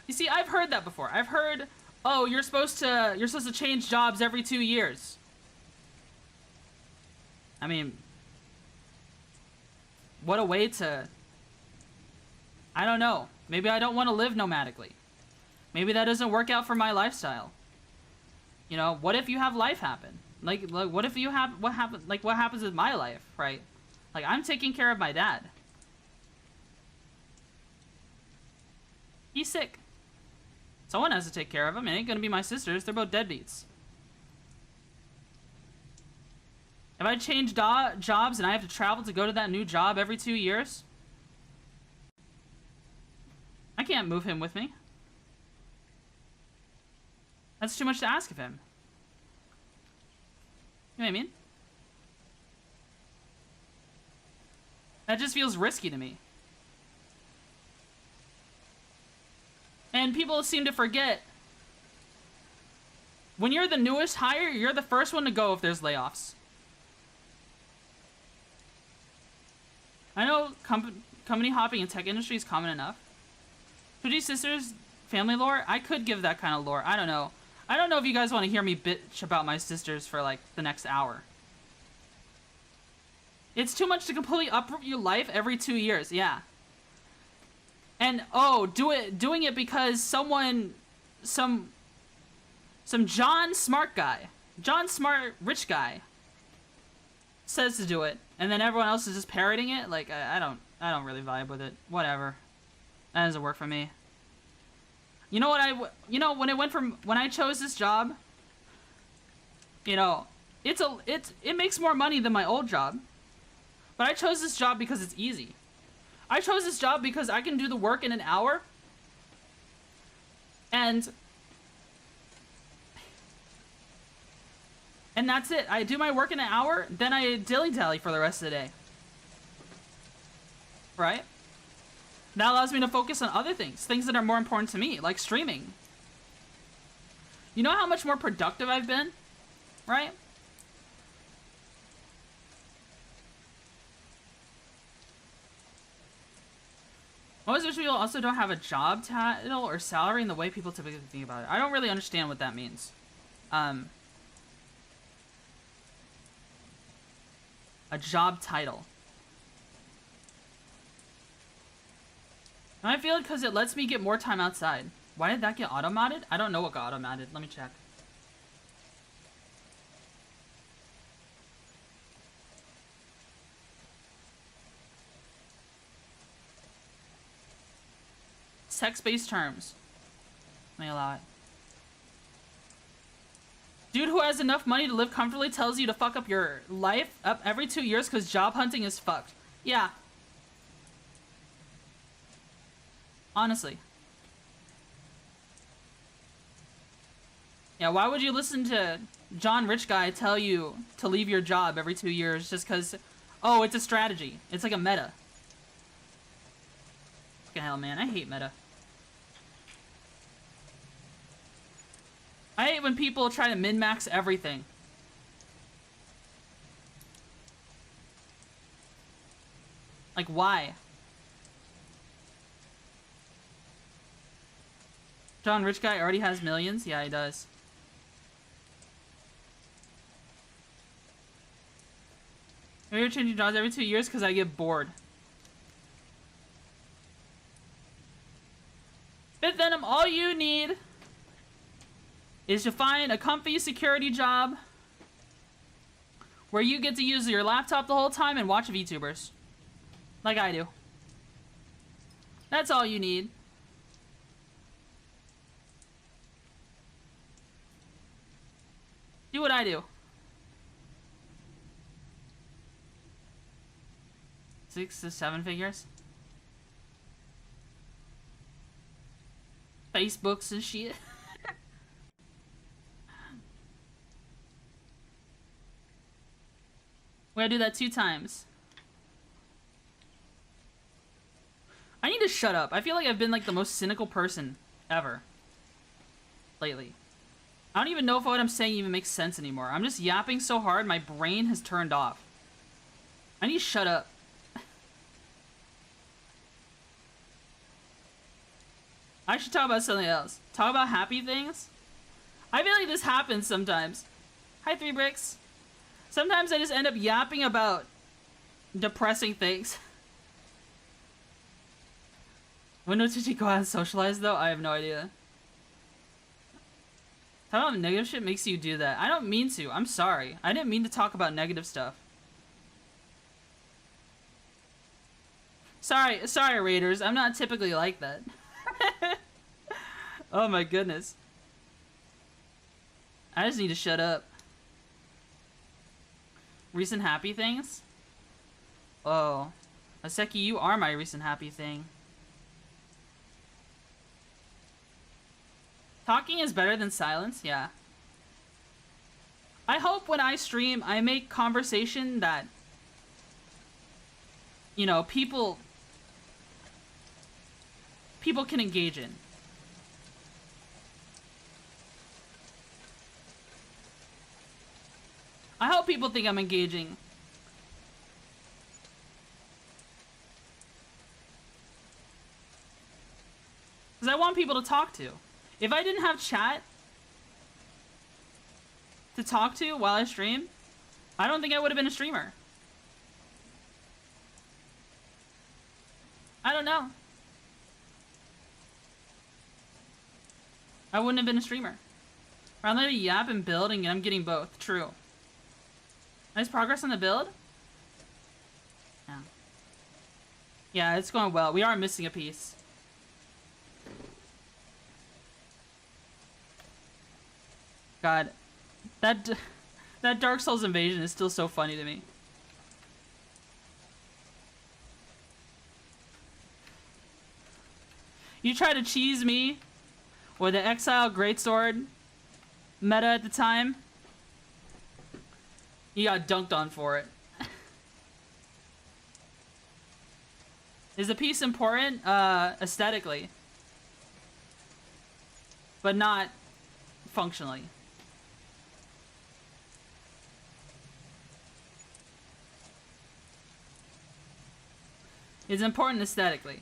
You see, I've heard that before. I've heard, oh, you're supposed to change jobs every 2 years. I mean, what a way to, I don't know. Maybe I don't want to live nomadically. Maybe that doesn't work out for my lifestyle. You know, what if you have life happen? Like what if you have, what happens with my life, right? Like, I'm taking care of my dad. He's sick. Someone has to take care of him. It ain't gonna be my sisters. They're both deadbeats. If I change jobs and I have to travel to go to that new job every 2 years, I can't move him with me. That's too much to ask of him. You know what I mean? That just feels risky to me. And people seem to forget, when you're the newest hire, you're the first one to go if there's layoffs. I know company hopping in tech industry is common enough. Twitchy sisters, family lore? I could give that kind of lore. I don't know. I don't know if you guys want to hear me bitch about my sisters for like the next hour. It's too much to completely uproot your life every 2 years. Yeah. And oh, doing it because some John Smart guy, John Smart rich guy says to do it, and then everyone else is just parroting it. Like I don't really vibe with it. Whatever. That doesn't work for me. You know what when I chose this job, you know, it makes more money than my old job. But I chose this job because it's easy. I chose this job because I can do the work in an hour. And that's it. I do my work in an hour, then I dilly-dally for the rest of the day. Right? That allows me to focus on other things that are more important to me, like streaming. You know how much more productive I've been? Right? Most of people also don't have a job title or salary in the way people typically think about it. I don't really understand what that means. A job title. And I feel it because it lets me get more time outside. Why did that get auto-modded? I don't know what got auto-modded. Let me check. Text-based terms. Let me allow it. Dude who has enough money to live comfortably tells you to fuck up your life up every 2 years because job hunting is fucked. Yeah. Honestly. Yeah, why would you listen to John Rich Guy tell you to leave your job every 2 years just because, oh, it's a strategy. It's like a meta. Fucking hell, man. I hate meta. I hate when people try to min-max everything. Like, why? John Rich Guy already has millions? Yeah, he does. Maybe we're changing jobs every 2 years because I get bored. Fifth Venom, all you need is to find a comfy security job where you get to use your laptop the whole time and watch VTubers. Like I do. That's all you need. Do what I do. 6 to 7 figures. Facebooks and shit. We gotta do that 2 times. I need to shut up. I feel like I've been like the most cynical person ever lately. I don't even know if what I'm saying even makes sense anymore. I'm just yapping so hard my brain has turned off. I need to shut up. I should talk about something else. Talk about happy things? I feel like this happens sometimes. Hi, 3 Bricks. Sometimes I just end up yapping about depressing things. When will Twitchy go out and socialize, though? I have no idea. Talking about negative shit makes you do that. I don't mean to. I'm sorry. I didn't mean to talk about negative stuff. Sorry, Raiders. I'm not typically like that. Oh my goodness. I just need to shut up. Recent happy things? Oh. Aseki, you are my recent happy thing. Talking is better than silence? Yeah. I hope when I stream, I make conversation that, you know, people can engage in. I hope people think I'm engaging. Because I want people to talk to. If I didn't have chat to talk to while I stream, I don't think I would have been a streamer. I don't know. I wouldn't have been a streamer. I'm letting yap and build, and I'm getting both. True. Nice progress on the build? Yeah. Yeah, it's going well. We are missing a piece. God. That Dark Souls invasion is still so funny to me. You try to cheese me with the Exile Greatsword meta at the time. You got dunked on for it. Is the piece important? Aesthetically. But not functionally. It's important aesthetically.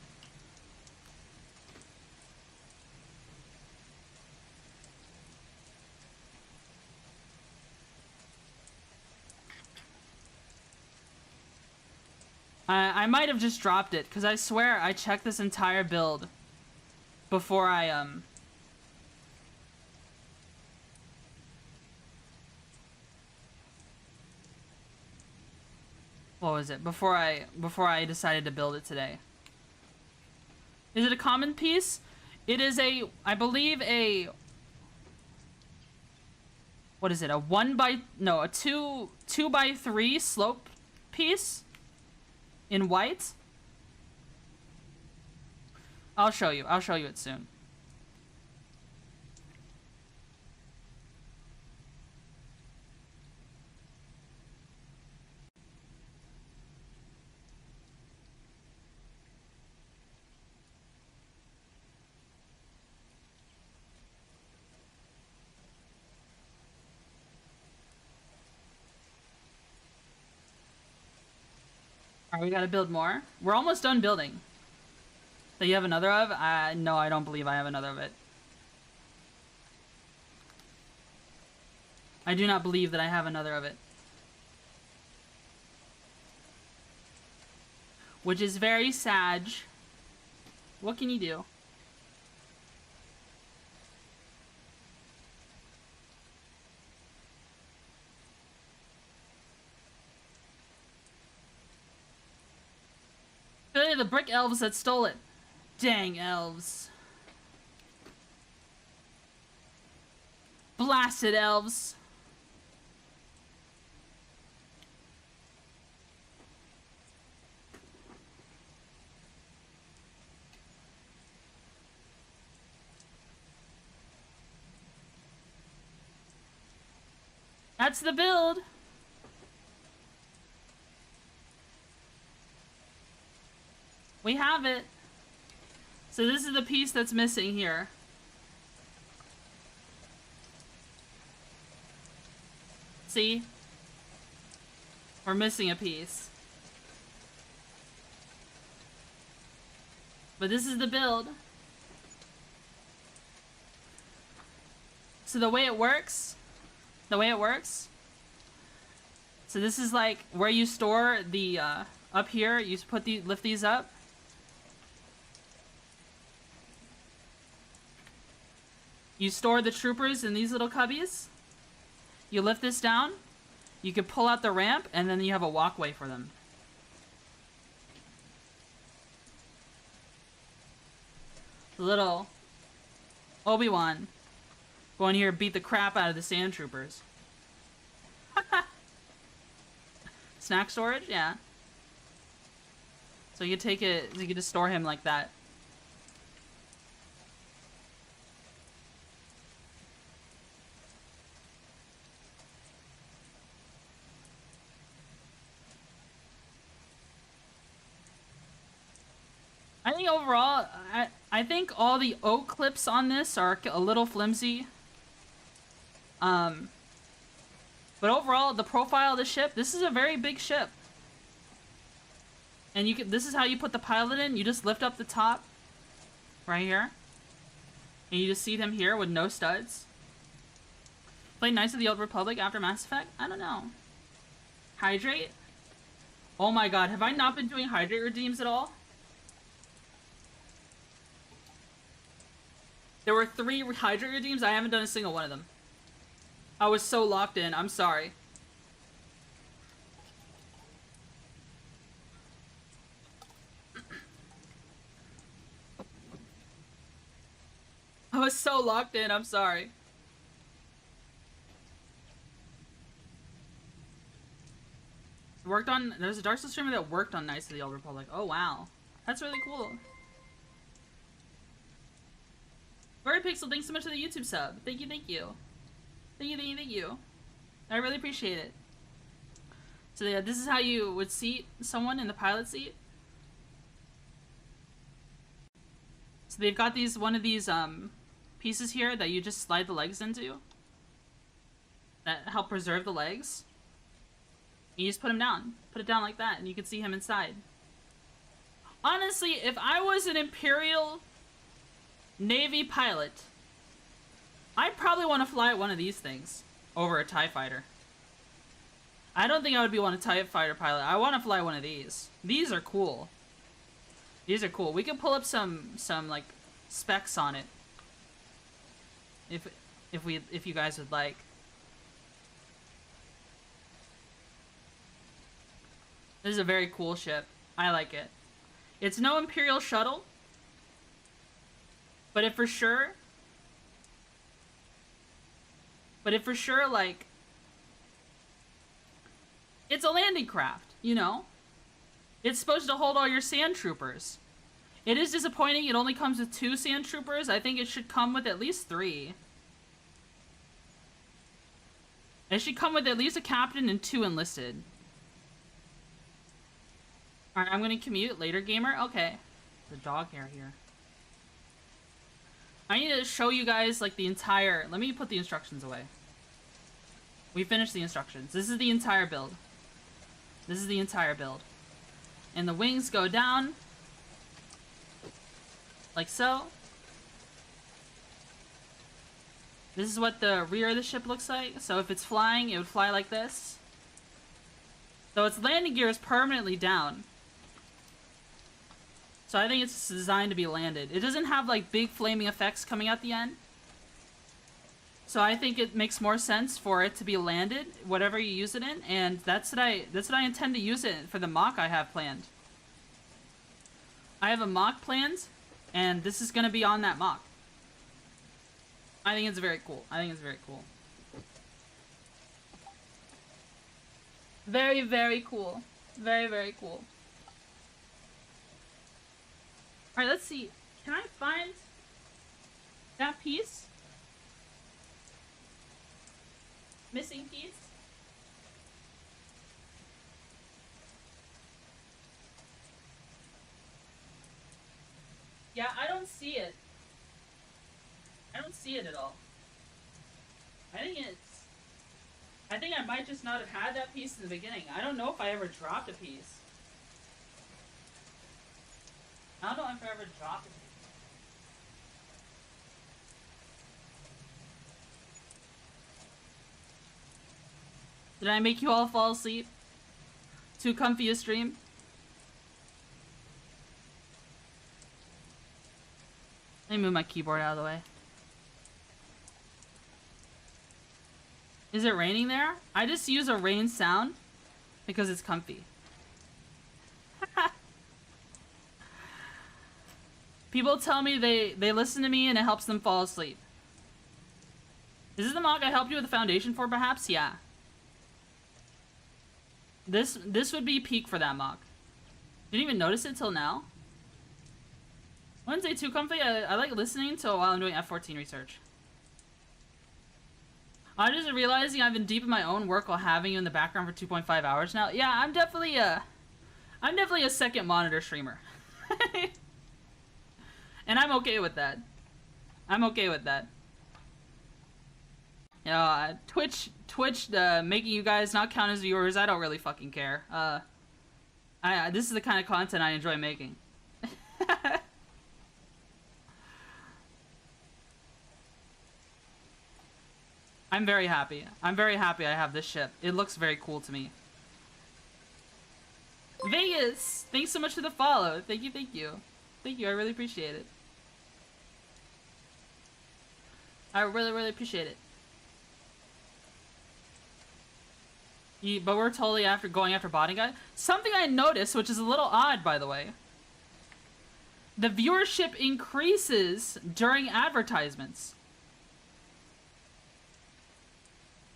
I might have just dropped it, because I swear I checked this entire build before I, what was it? Before I decided to build it today. Is it a common piece? It is a, I believe a, what is it? A 2 by 3 slope piece in white. I'll show you it soon. Alright, we gotta build more. We're almost done building. That you have another of? No, I don't believe I have another of it. I do not believe that I have another of it. Which is very sad. What can you do? Clearly the brick elves that stole it. Dang elves. Blasted elves. That's the build. We have it. So this is the piece that's missing here. See? We're missing a piece. But this is the build. So the way it works, so this is like where you store the, up here, you put lift these up. You store the troopers in these little cubbies. You lift this down. You can pull out the ramp, and then you have a walkway for them. Little Obi-Wan. Go in here and beat the crap out of the sand troopers. Snack storage? Yeah. So you can take it, you can just store him like that. I think overall, I think all the oak clips on this are a little flimsy. But overall, the profile of the ship, this is a very big ship. And you can, this is how you put the pilot in. You just lift up the top right here. And you just see them here with no studs. Play Knights of the Old Republic after Mass Effect? I don't know. Hydrate? Oh my god, have I not been doing hydrate redeems at all? There were 3 hydrate redeems. I haven't done a single one of them. I was so locked in. I'm sorry. I was so locked in. I'm sorry. Worked on. There's a Dark Souls streamer that worked on Knights of the Old Republic. Oh wow, that's really cool. Pixel, thanks so much for the YouTube sub. Thank you, thank you. Thank you, thank you, thank you. I really appreciate it. So yeah, this is how you would seat someone in the pilot seat. So they've got these, one of these pieces here that you just slide the legs into. That help preserve the legs. And you just put him down. Put it down like that and you can see him inside. Honestly, if I was an Imperial Navy pilot, I'd probably want to fly one of these things over a TIE fighter. I don't think I would be one a TIE fighter pilot. I want to fly one of these. These are cool. These are cool. We can pull up some like specs on it. If you guys would like. This is a very cool ship. I like it. It's no Imperial shuttle. But if for sure, like, it's a landing craft, you know? It's supposed to hold all your sand troopers. It is disappointing it only comes with 2 sand troopers. I think it should come with at least 3. It should come with at least a captain and 2 enlisted. Alright, I'm gonna commute later, gamer. Okay. The dog hair here. I need to show you guys, like, the entire... Let me put the instructions away. We finished the instructions. This is the entire build. This is the entire build. And the wings go down. Like so. This is what the rear of the ship looks like. So if it's flying, it would fly like this. So its landing gear is permanently down. So I think it's designed to be landed. It doesn't have like big flaming effects coming out the end. So I think it makes more sense for it to be landed, whatever you use it in, and that's what I intend to use it for the mock I have planned. I have a mock planned, and this is gonna be on that mock. I think it's very cool. I think it's very cool. Very, very cool. Very, very cool. Alright, let's see. Can I find that piece? Missing piece? Yeah, I don't see it. I don't see it at all. I think I might just not have had that piece in the beginning. I don't know if I ever dropped a piece. I don't know if I ever dropped a piece. Did I make you all fall asleep? Too comfy a stream? Let me move my keyboard out of the way. Is it raining there? I just use a rain sound because it's comfy. People tell me they listen to me and it helps them fall asleep. Is this the mock I helped you with the foundation for, perhaps? Yeah. This would be peak for that mock. Didn't even notice it till now. Wednesday too comfy. I like listening to while I'm doing F14 research. I'm just realizing I've been deep in my own work while having you in the background for 2.5 hours now. Yeah, I'm definitely a second monitor streamer. And I'm okay with that. I'm okay with that. You know, Twitch making you guys not count as viewers, I don't really fucking care. This is the kind of content I enjoy making. I'm very happy. I'm very happy I have this ship. It looks very cool to me. Vegas! Thanks so much for the follow. Thank you, thank you. Thank you, I really appreciate it. I really, really appreciate it. But we're totally going after botting guy. Something I noticed, which is a little odd, by the way. The viewership increases during advertisements.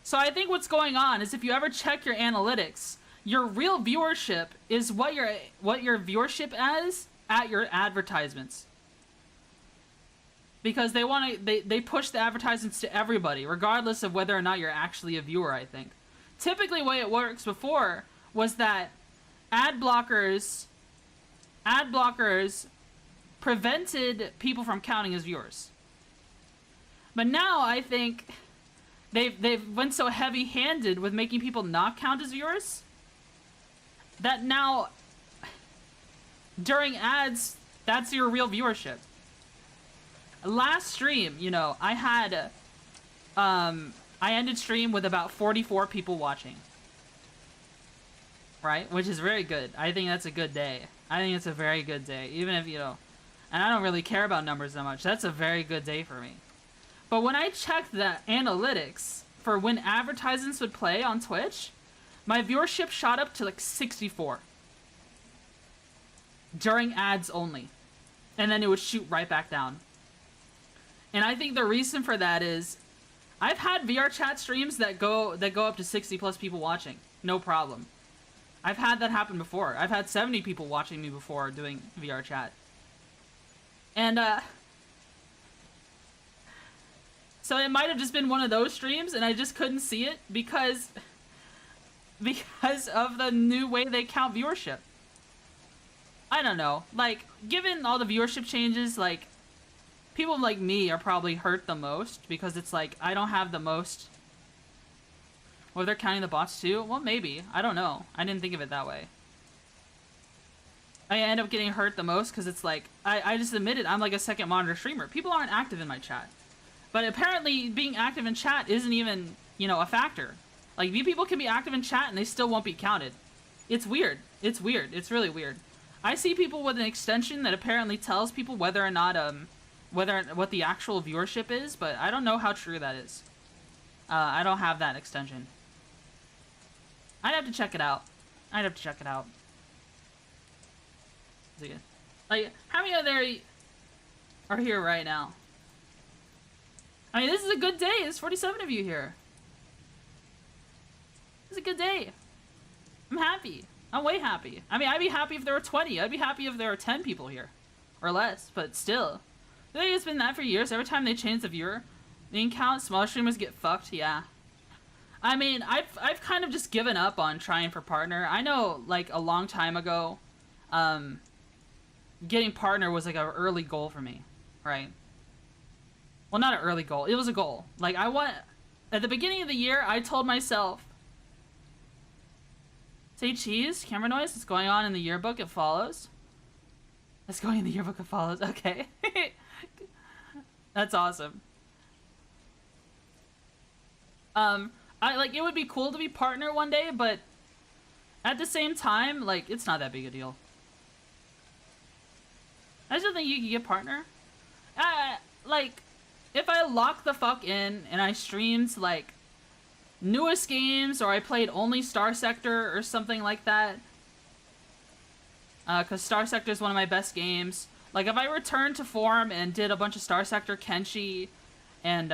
So I think what's going on is if you ever check your analytics, your real viewership is what your viewership is at your advertisements. Because they push the advertisements to everybody, regardless of whether or not you're actually a viewer, I think. Typically, the way it works before was that ad blockers prevented people from counting as viewers. But now I think they've went so heavy-handed with making people not count as viewers that now during ads, that's your real viewership. Last stream, you know, I had I ended stream with about 44 people watching. Right? Which is very good. I think that's a good day. I think it's a very good day. Even if, you know, and I don't really care about numbers that much. That's a very good day for me. But when I checked the analytics for when advertisements would play on Twitch, my viewership shot up to like 64. During ads only. And then it would shoot right back down. And I think the reason for that is I've had VR chat streams that go up to 60 plus people watching. No problem. I've had that happen before. I've had 70 people watching me before doing VR chat. And so it might have just been one of those streams and I just couldn't see it because of the new way they count viewership. I don't know. Like, given all the viewership changes, like, people like me are probably hurt the most because it's like, I don't have the most... Well, they're counting the bots too? Well, maybe. I don't know. I didn't think of it that way. I end up getting hurt the most because it's like, I just admitted I'm like a second monitor streamer. People aren't active in my chat. But apparently being active in chat isn't even, you know, a factor. Like, people can be active in chat and they still won't be counted. It's weird. It's weird. It's really weird. I see people with an extension that apparently tells people whether or not, what the actual viewership is, but I don't know how true that is. I don't have that extension. I'd have to check it out. I'd have to check it out. Like, how many of there are here right now? I mean, this is a good day. There's 47 of you here. It's a good day. I'm happy. I'm way happy. I mean, I'd be happy if there were 20. I'd be happy if there were 10 people here. Or less, but still. I think it's been that for years. Every time they change the viewer count, smaller streamers get fucked. Yeah. I mean, I've kind of just given up on trying for partner. I know, like, a long time ago, getting partner was, like, an early goal for me. Right? Well, not an early goal. It was a goal. Like, at the beginning of the year, I told myself, say cheese, camera noise, it's going on in the yearbook, it follows. It's going in the yearbook, it follows. Okay. That's awesome. Like, it would be cool to be partner one day, but at the same time, like, it's not that big a deal. I just don't think you can get partner. Like, if I lock the fuck in and I streamed, like, newest games, or I played only Star Sector or something like that, because Star Sector is one of my best games, Like, if I returned to Forum and did a bunch of Star Sector, Kenshi, and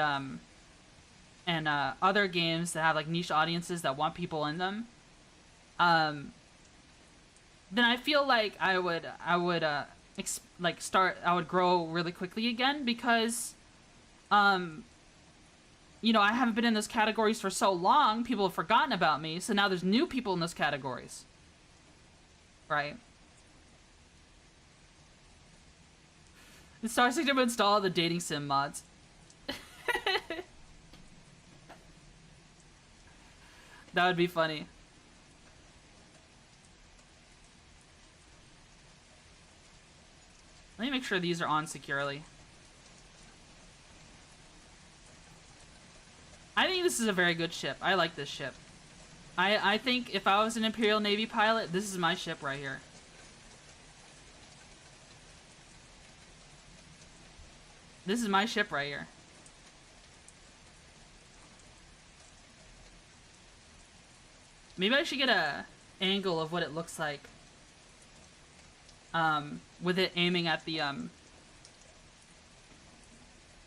other games that have, like, niche audiences that want people in them, then I feel like I would grow really quickly again, because, you know, I haven't been in those categories for so long, people have forgotten about me, so now there's new people in those categories. Right? The Star Sector would install the dating sim mods. That would be funny. Let me make sure these are on securely. I think this is a very good ship. I like this ship. I think if I was an Imperial Navy pilot, this is my ship right here. This is my ship right here. Maybe I should get a angle of what it looks like. With it aiming at the,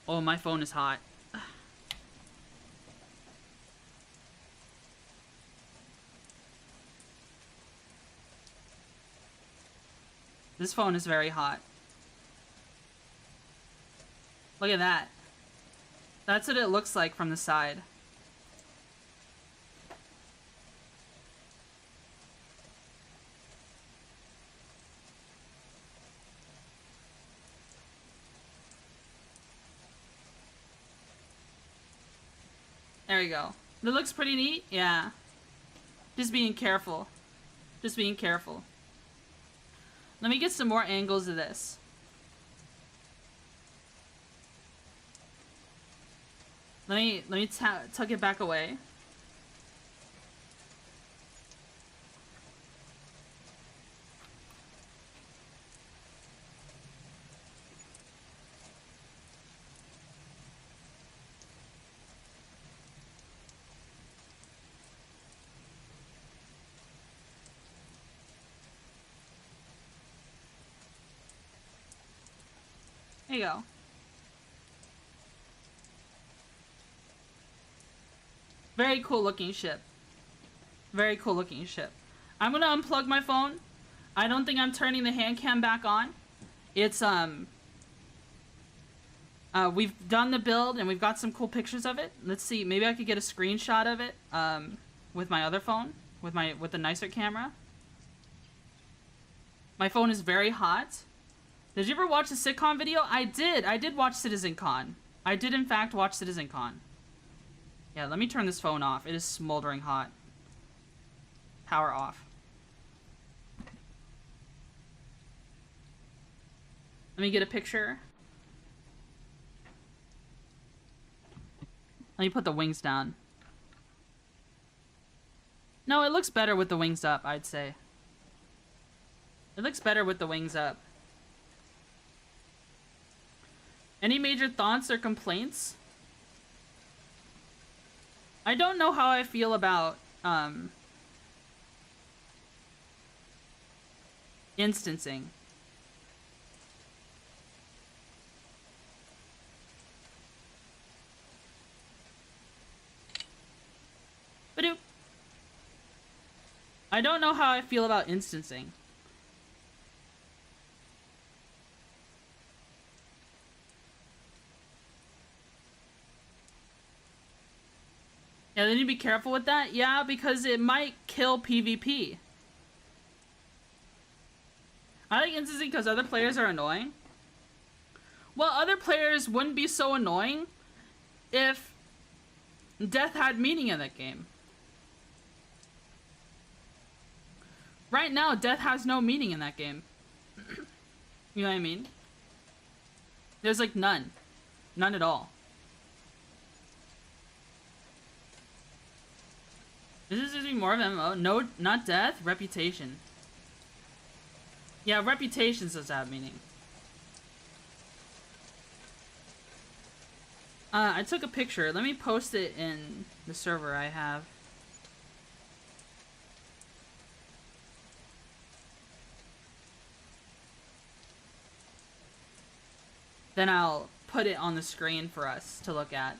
Oh, my phone is hot. This phone is very hot. Look at that. That's what it looks like from the side. There you go. It looks pretty neat. Yeah. Just being careful. Just being careful. Let me get some more angles of this. Let me tuck it back away. There you go. Very cool looking ship. Very cool looking ship. I'm gonna unplug my phone. I don't think I'm turning the hand cam back on. It's, we've done the build and we've got some cool pictures of it. Let's see, maybe I could get a screenshot of it, with my other phone, with the nicer camera. My phone is very hot. Did you ever watch the sitcom video? I did watch Citizen Con. I did in fact watch Citizen Con. Yeah, let me turn this phone off. It is smoldering hot. Power off. Let me get a picture. Let me put the wings down. No, it looks better with the wings up, I'd say. It looks better with the wings up. Any major thoughts or complaints? I don't know how I feel about, instancing. Ba-doop. I don't know how I feel about instancing. Yeah, they need to be careful with that. Yeah, because it might kill PvP. I like instancing because other players are annoying. Well, other players wouldn't be so annoying if death had meaning in that game. Right now, death has no meaning in that game. You know what I mean? There's like none. None at all. This is more of an MMO. No, not death. Reputation. Yeah, reputation does have meaning. I took a picture. Let me post it in the server I have. then I'll put it on the screen for us to look at.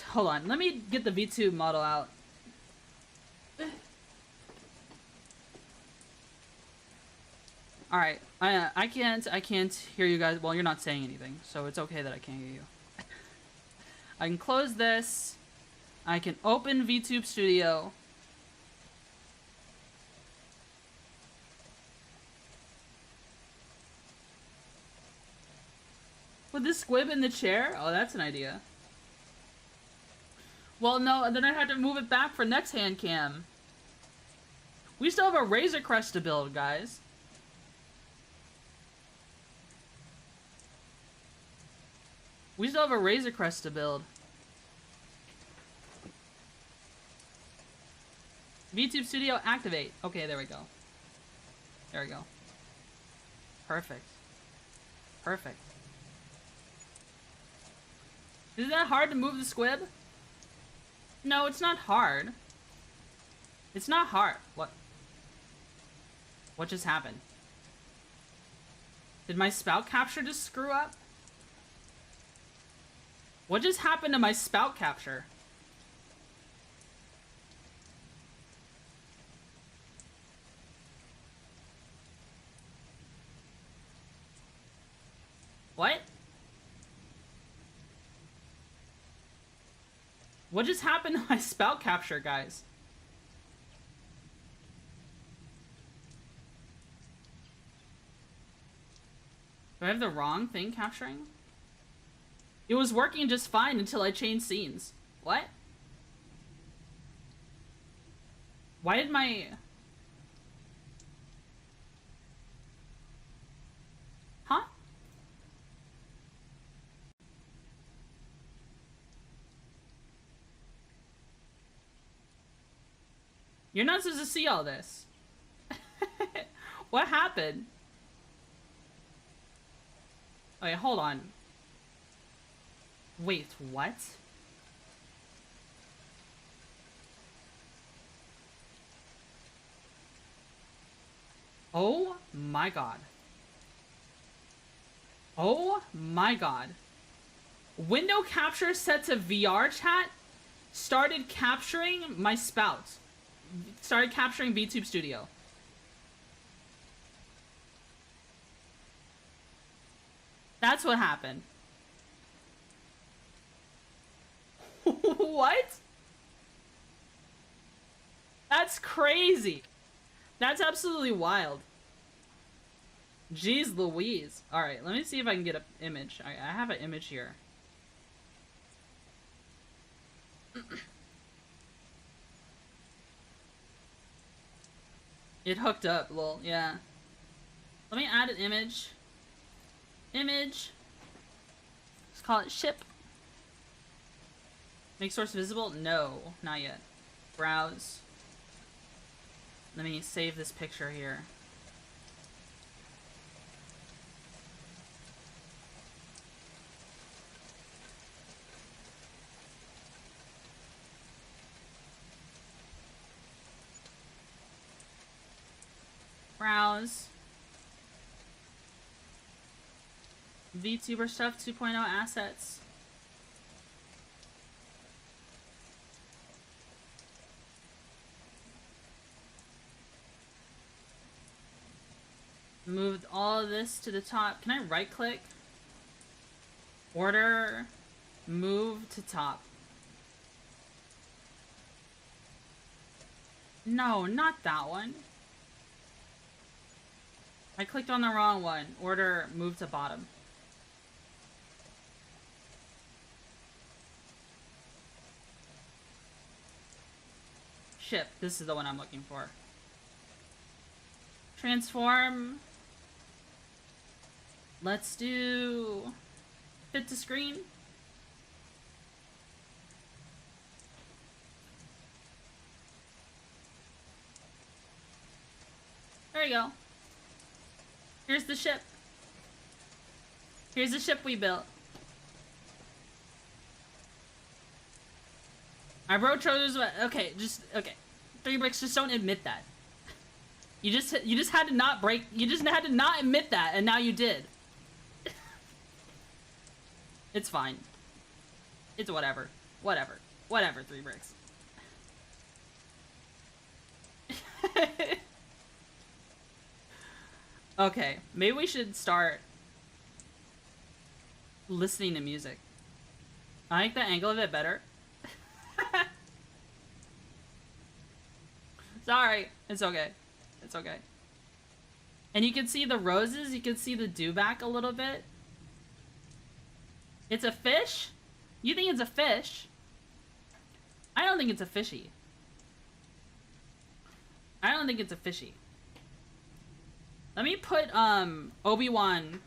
Hold on. Let me get the VTube model out. Alright, I can't hear you guys. Well, you're not saying anything, so it's okay that I can't hear you. I can close this. I can open VTube Studio. With this squib in the chair? Oh, that's an idea. Well, no, then I had to move it back for next hand cam. We still have a Razor Crest to build, guys. We still have a Razor Crest to build. VTube Studio activate. Okay, there we go. There we go. Perfect. Perfect. Isn't that hard to move the squib? No, it's not hard. It's not hard. What? What just happened? Did my spout capture just screw up? What just happened to my spout capture? What? What just happened to my spout capture, guys? Do I have the wrong thing capturing? It was working just fine until I changed scenes. What? Why did my... Huh? You're not supposed to see all this. What happened? Wait, hold on. Wait, what? Oh my god. Oh my god. Window capture set to VR chat started capturing my spout. Started capturing VTube Studio. That's what happened. What? That's crazy. That's absolutely wild. Jeez Louise. Alright, let me see if I can get an image. I have an image here. It hooked up, lol, yeah. Let me add an image. Image. Let's call it ship. Make source visible? No, not yet. Browse. Let me save this picture here. Browse. VTuber stuff 2.0 assets. Moved all of this to the top. Can I right click? Order, move to top. No, not that one. I clicked on the wrong one. Order, move to bottom. Ship. This is the one I'm looking for. Transform. Let's do fit to screen. There you go. Here's the ship. Here's the ship we built. I wrote Trojan's. Okay, just okay. 3 bricks. Just don't admit that. You just had to not break. You just had to not admit that, and now you did. It's fine. It's whatever. Whatever. Whatever, 3 bricks. Okay, maybe we should start listening to music. I like the angle of it better. Sorry, it's okay. It's okay. And you can see the roses, you can see the dewback a little bit. It's a fish? You think it's a fish? I don't think it's a fishy. I don't think it's a fishy. Let me put Obi-Wan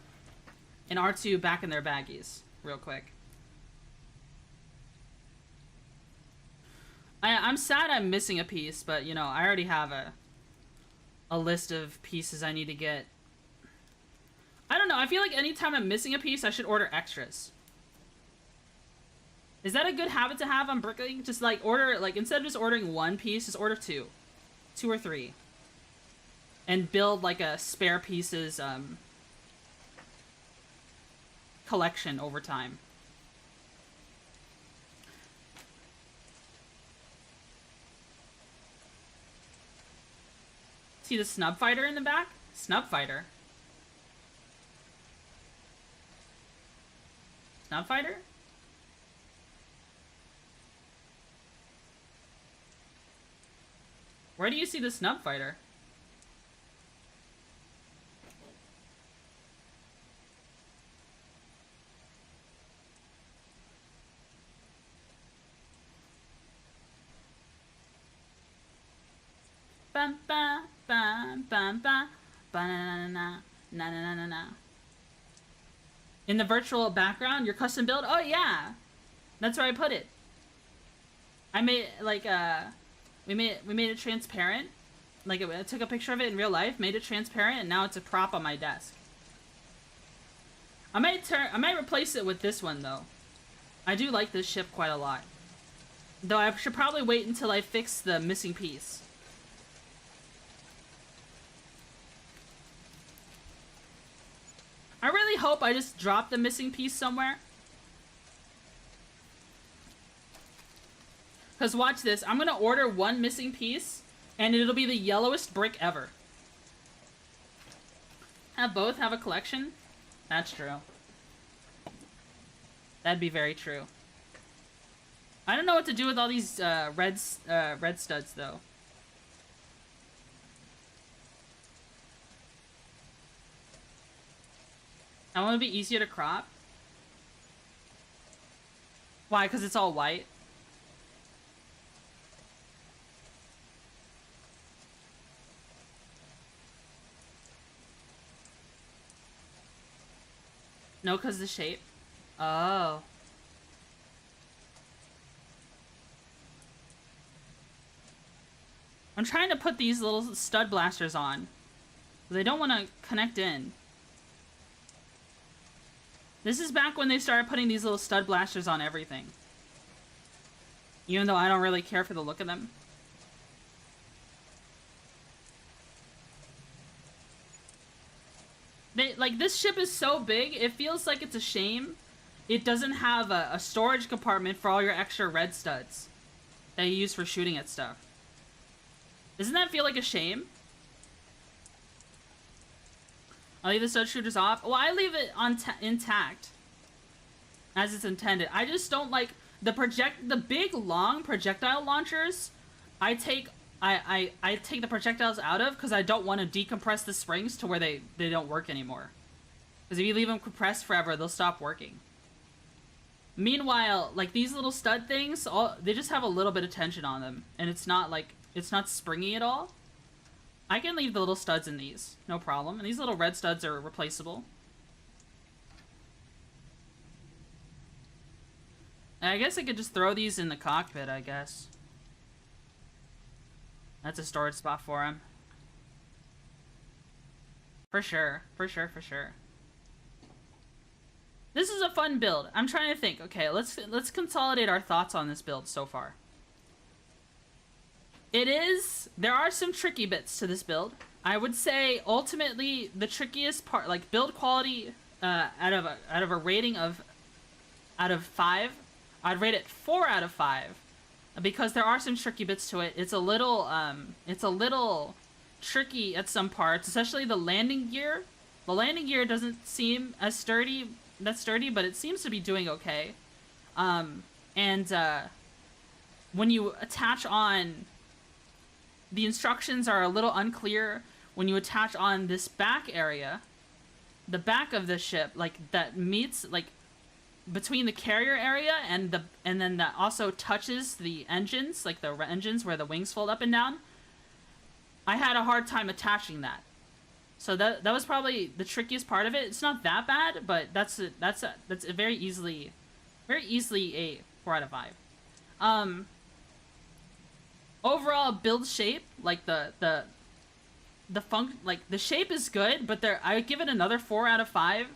and R2 back in their baggies real quick. I'm sad I'm missing a piece, but you know, I already have a list of pieces I need to get. I don't know, I feel like anytime I'm missing a piece, I should order extras. Is that a good habit to have on Bricklink? Just like order, like instead of just ordering 1 piece, just order 2. 2 or 3. And build like a spare pieces collection over time. See the snub fighter in the back? Snub fighter. Snub fighter? Where do you see the snub fighter? Bum ba bum bum ba ba na na na na na na na. In the virtual background, your custom build? Oh yeah, that's where I put it. I made like we made it transparent. Like I took a picture of it in real life, made it transparent, and now it's a prop on my desk. I might replace it with this one though. I do like this ship quite a lot. Though I should probably wait until I fix the missing piece. I really hope I just dropped the missing piece somewhere. Because watch this. I'm going to order 1 missing piece, and it'll be the yellowest brick ever. Have both have a collection? That's true. That'd be very true. I don't know what to do with all these red studs, though. I want to be easier to crop. Why? Because it's all white? No, because the shape. Oh. I'm trying to put these little stud blasters on. They don't want to connect in. This is back when they started putting these little stud blasters on everything. Even though I don't really care for the look of them. Like, this ship is so big, it feels like it's a shame it doesn't have a storage compartment for all your extra red studs that you use for shooting at stuff. Doesn't that feel like a shame? I'll leave the stud shooters off. Well, I leave it on intact as it's intended. I just don't like the big long projectile launchers. I take the projectiles out of because I don't want to decompress the springs to where they don't work anymore. Because if you leave them compressed forever, they'll stop working. Meanwhile, like these little stud things, they just have a little bit of tension on them, and it's not springy at all. I can leave the little studs in these, no problem. And these little red studs are replaceable. And I guess I could just throw these in the cockpit, I guess. That's a storage spot for him. For sure, for sure, for sure. This is a fun build. I'm trying to think. Okay, let's consolidate our thoughts on this build so far. There are some tricky bits to this build. I would say ultimately the trickiest part, like build quality, out of a rating of out of 5, I'd rate it 4 out of 5, because there are some tricky bits to it. It's a little tricky at some parts, especially the landing gear. The landing gear doesn't seem as sturdy, but it seems to be doing okay. When you attach on, the instructions are a little unclear when you attach on this back area, the back of the ship, like that meets like between the carrier area and then that also touches the engines, like the engines where the wings fold up and down. I had a hard time attaching that. So that was probably the trickiest part of it. It's not that bad, but that's a very easily a 4 out of 5. Overall build shape, like the shape is good, but I would give it another 4 out of 5.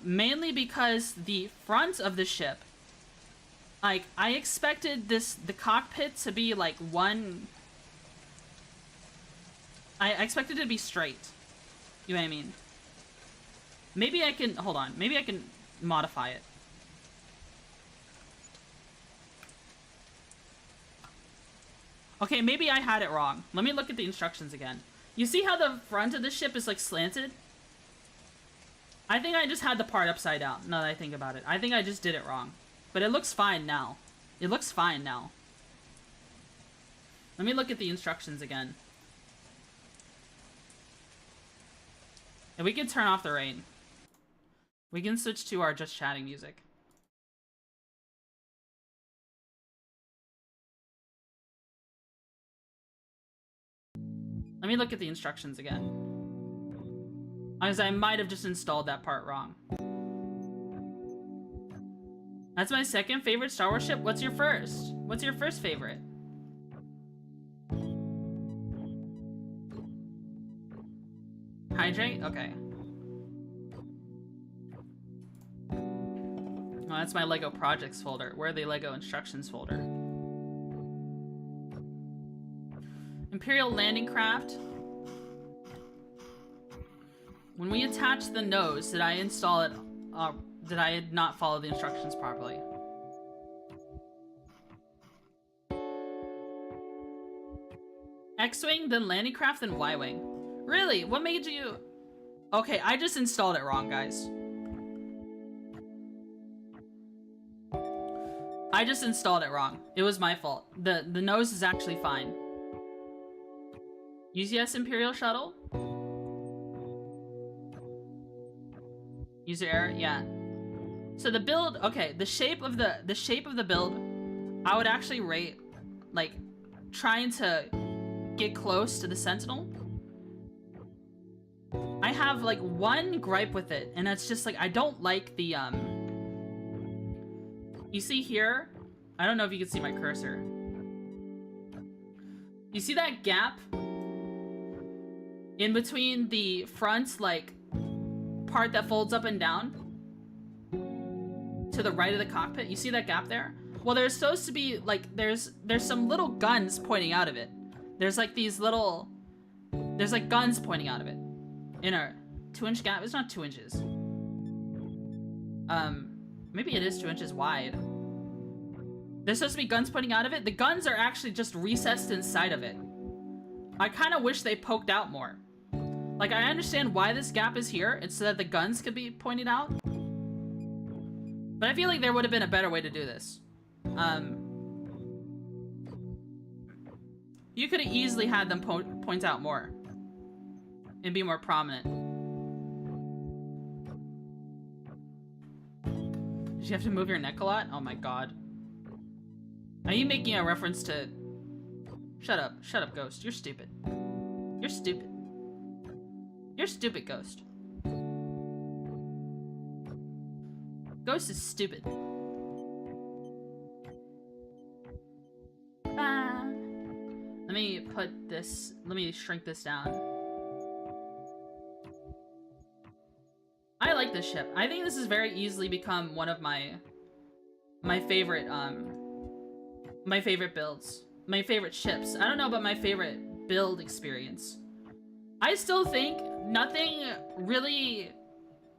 Mainly because the front of the ship, like, I expected the cockpit to be like one. I expected it to be straight. You know what I mean? Maybe I can, hold on, maybe I can modify it. Okay, maybe I had it wrong. Let me look at the instructions again. You see how the front of the ship is like slanted? I think I just had the part upside down, now that I think about it. I think I just did it wrong. But it looks fine now. It looks fine now. Let me look at the instructions again. And we can turn off the rain. We can switch to our just chatting music. Let me look at the instructions again. As I might have just installed that part wrong. That's my second favorite Star Wars ship. What's your first? What's your first favorite? Hydrate? Okay. Oh, that's my Lego projects folder. Where are the Lego instructions folder? Imperial landing craft. When we attach the nose, did I install it? Did I not follow the instructions properly? X-Wing, then landing craft, then Y-Wing. Really? What made you... Okay, I just installed it wrong, guys. I just installed it wrong. It was my fault. The nose is actually fine. Use yes, Imperial shuttle. User error, yeah. So the build, okay, the shape of the build, I would actually rate, like, trying to get close to the Sentinel. I have like one gripe with it, and it's just like I don't like the you see here, I don't know if you can see my cursor. You see that gap in between the front, like, part that folds up and down to the right of the cockpit? You see that gap there? Well, there's supposed to be, like, there's some little guns pointing out of it. There's like these little, there's like guns pointing out of it in a 2-inch gap. It's not 2 inches. Maybe it is 2 inches wide. There's supposed to be guns pointing out of it. The guns are actually just recessed inside of it. I kind of wish they poked out more. Like, I understand why this gap is here. It's so that the guns could be pointed out. But I feel like there would have been a better way to do this. You could have easily had them point out more and be more prominent. Did you have to move your neck a lot? Oh my god. Are you making a reference to... Shut up, Ghost. You're stupid. You're stupid. You're stupid, Ghost. Ghost is stupid. Let me put this, let me shrink this down. I like this ship. I think this has very easily become one of my favorite builds. My favorite ships. I don't know about my favorite build experience. I still think nothing really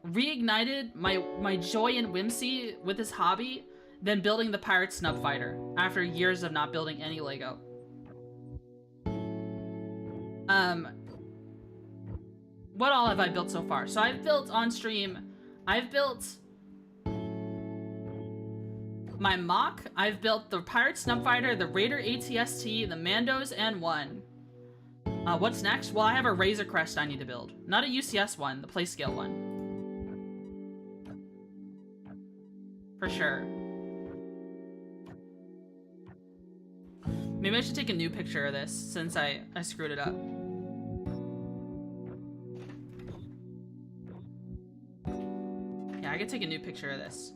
reignited my joy and whimsy with this hobby than building the pirate snub fighter after years of not building any Lego. What all have I built so far? So I've built on stream, I've built my mock, I've built the pirate snub fighter, the Raider ATST, the Mandos, and one. What's next? Well, I have a Razor Crest I need to build. Not a UCS one, the play scale one. For sure. Maybe I should take a new picture of this since I screwed it up. Yeah, I could take a new picture of this.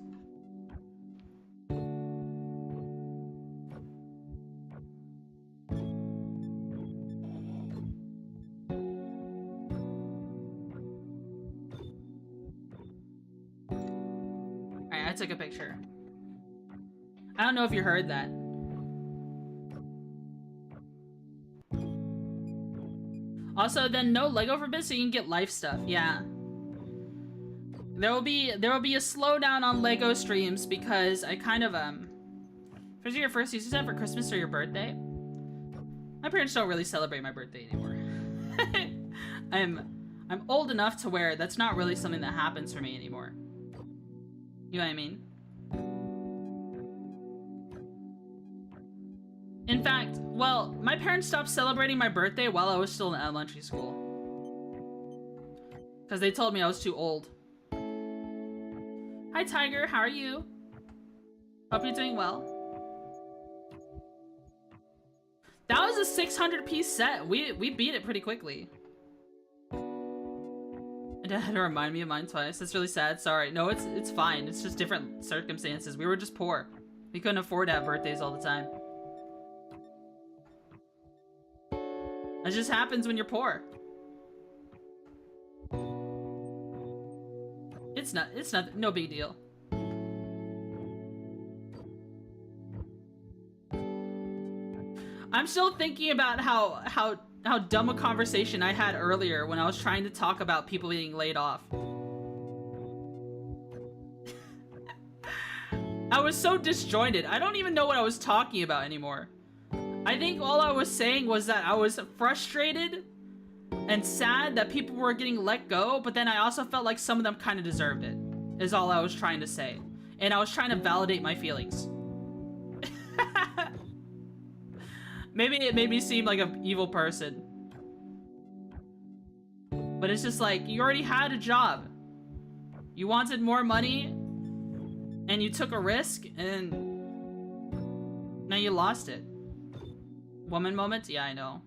Alright, I took a picture. I don't know if you heard that. Also, then no Lego for bit so you can get life stuff. Yeah. There will be a slowdown on Lego streams because I kind of especially your first season for Christmas or your birthday. My parents don't really celebrate my birthday anymore. I'm old enough to where that's not really something that happens for me anymore. You know what I mean? In fact, well, my parents stopped celebrating my birthday while I was still in elementary school. Because they told me I was too old. Hi, Tiger. How are you? Hope you're doing well. That was a 600-piece set. We beat it pretty quickly. My dad had to remind me of mine twice. That's really sad. Sorry. No, it's fine. It's just different circumstances. We were just poor. We couldn't afford to have birthdays all the time. It just happens when you're poor. It's not, no big deal. I'm still thinking about how dumb a conversation I had earlier when I was trying to talk about people being laid off. I was so disjointed. I don't even know what I was talking about anymore. I think all I was saying was that I was frustrated and sad that people were getting let go, but then I also felt like some of them kind of deserved it, is all I was trying to say. And I was trying to validate my feelings. Maybe it made me seem like an evil person. But it's just like, you already had a job. You wanted more money, and you took a risk, and now you lost it. Woman moment? Yeah, I know.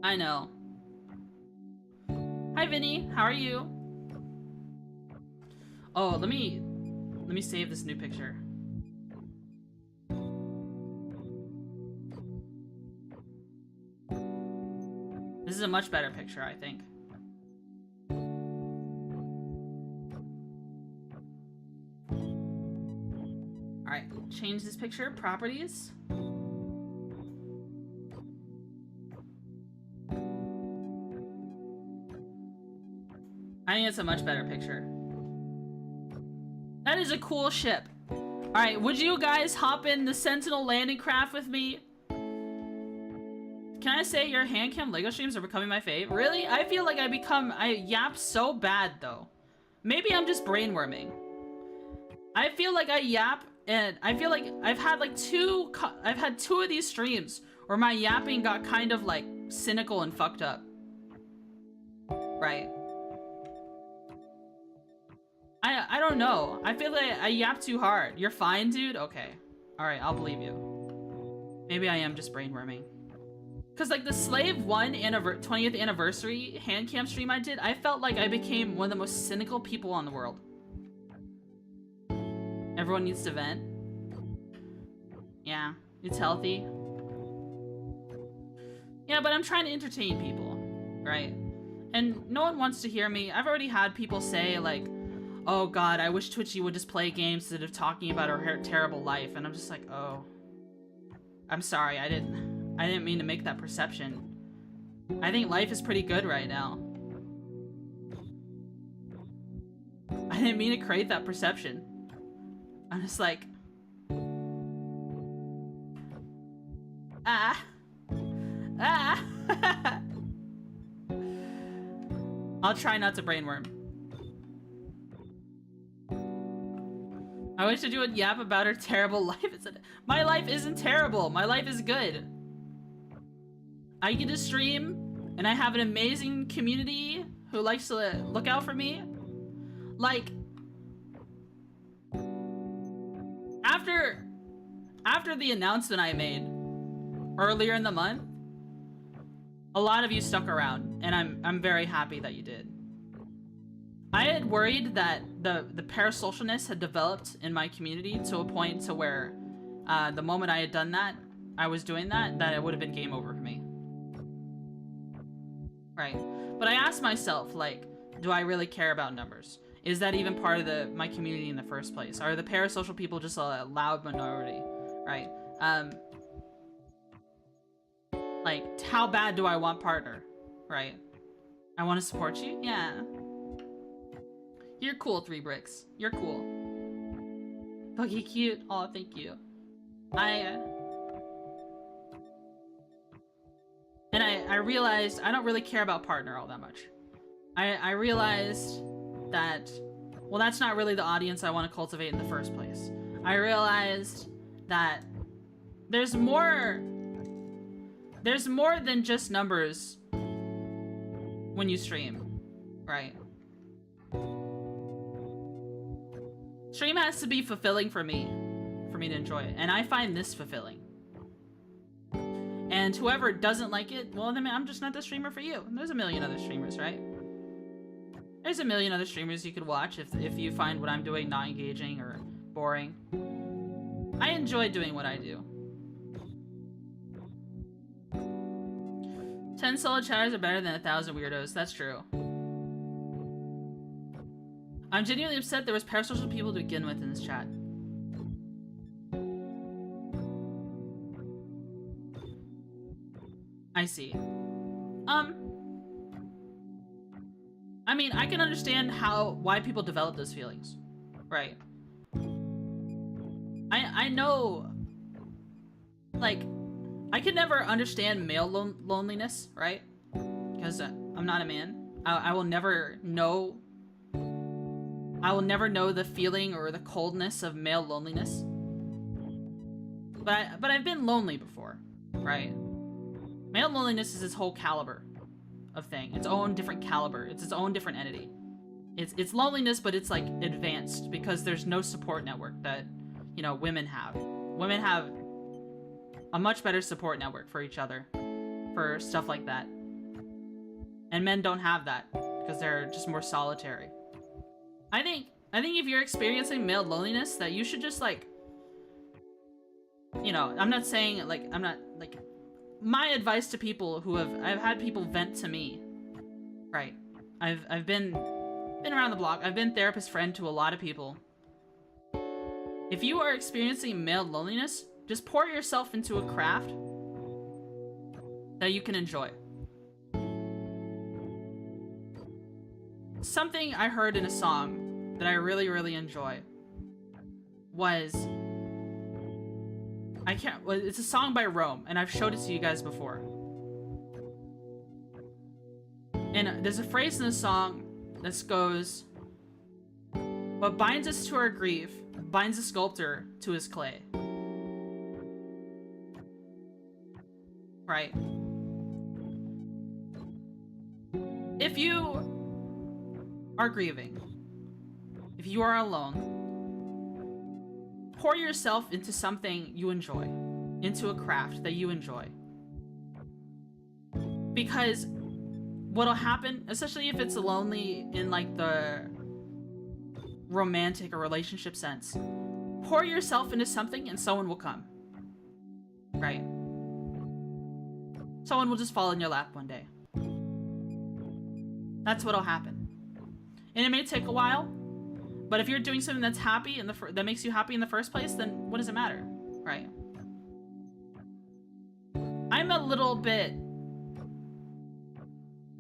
I know. Hi, Vinny. How are you? Oh, let me save this new picture. This is a much better picture, I think. Alright, change this picture. Properties. I think it's a much better picture. That is a cool ship. Alright, would you guys hop in the Sentinel landing craft with me? Can I say your hand cam Lego streams are becoming my fave? Really? I feel like I yap so bad though. Maybe I'm just brainworming. I feel like I yap, and I feel like I've had two of these streams where my yapping got kind of like cynical and fucked up. Right. I don't know. I feel like I yap too hard. You're fine, dude? Okay. Alright, I'll believe you. Maybe I am just brainworming. Because, like, the Slave 1 20th anniversary hand cam stream I did, I felt like I became one of the most cynical people on the world. Everyone needs to vent. Yeah, it's healthy. Yeah, but I'm trying to entertain people, right? And no one wants to hear me. I've already had people say, like, oh god, I wish Twitchy would just play games instead of talking about her terrible life. And I'm just like, oh. I'm sorry, I didn't mean to make that perception. I think life is pretty good right now. I didn't mean to create that perception. I'm just like... Ah! Ah! I'll try not to brainworm. I wish to do a yap about her terrible life. My life isn't terrible. My life is good. I get to stream, and I have an amazing community who likes to look out for me. Like, after the announcement I made earlier in the month, a lot of you stuck around, and I'm very happy that you did. I had worried that the parasocialness had developed in my community to a point to where the moment I had done that, I was doing that it would have been game over for me. Right. But I asked myself, like, do I really care about numbers? Is that even part of my community in the first place? Are the parasocial people just a loud minority? Right. Like, how bad do I want partner? Right. I want to support you? Yeah. You're cool, 3 bricks. You're cool. Buggy cute. Oh, thank you. And I realized I don't really care about partner all that much. I realized that, well, that's not really the audience I want to cultivate in the first place. I realized that there's more than just numbers when you stream, right? Stream has to be fulfilling for me to enjoy it, and I find this fulfilling. And whoever doesn't like it, well, then I'm just not the streamer for you. There's a million other streamers, right? There's a million other streamers you could watch if you find what I'm doing not engaging or boring. I enjoy doing what I do. 10 solid chatters are better than 1,000 weirdos. That's true. I'm genuinely upset there was parasocial people to begin with in this chat. I see. I mean, I can understand why people develop those feelings, right? I know, like, I could never understand male loneliness, right? Because I'm not a man. I will never know. I will never know the feeling or the coldness of male loneliness. But I've been lonely before, right? Male loneliness is its whole caliber of thing. Its own different caliber. It's its own different entity. It's loneliness, but it's like advanced because there's no support network that, you know, women have. Women have a much better support network for each other, for stuff like that. And men don't have that because they're just more solitary. I think if you're experiencing male loneliness, that you should just, like, you know, I'm not saying, like, I'm not, like, my advice to people who I've had people vent to me, right? I've been around the block. I've been therapist friend to a lot of people. If you are experiencing male loneliness, just pour yourself into a craft that you can enjoy. Something I heard in a song that I really, really enjoy was, it's a song by Rome, and I've showed it to you guys before. And there's a phrase in the song that goes, "What binds us to our grief binds the sculptor to his clay." Right? If you are grieving, if you are alone, pour yourself into something you enjoy, into a craft that you enjoy. Because what'll happen, especially if it's lonely in, like, the romantic or relationship sense, pour yourself into something and someone will come. Right? Someone will just fall in your lap one day. That's what'll happen. And it may take a while, but if you're doing something that's happy that makes you happy in the first place, then what does it matter, right? I'm a little bit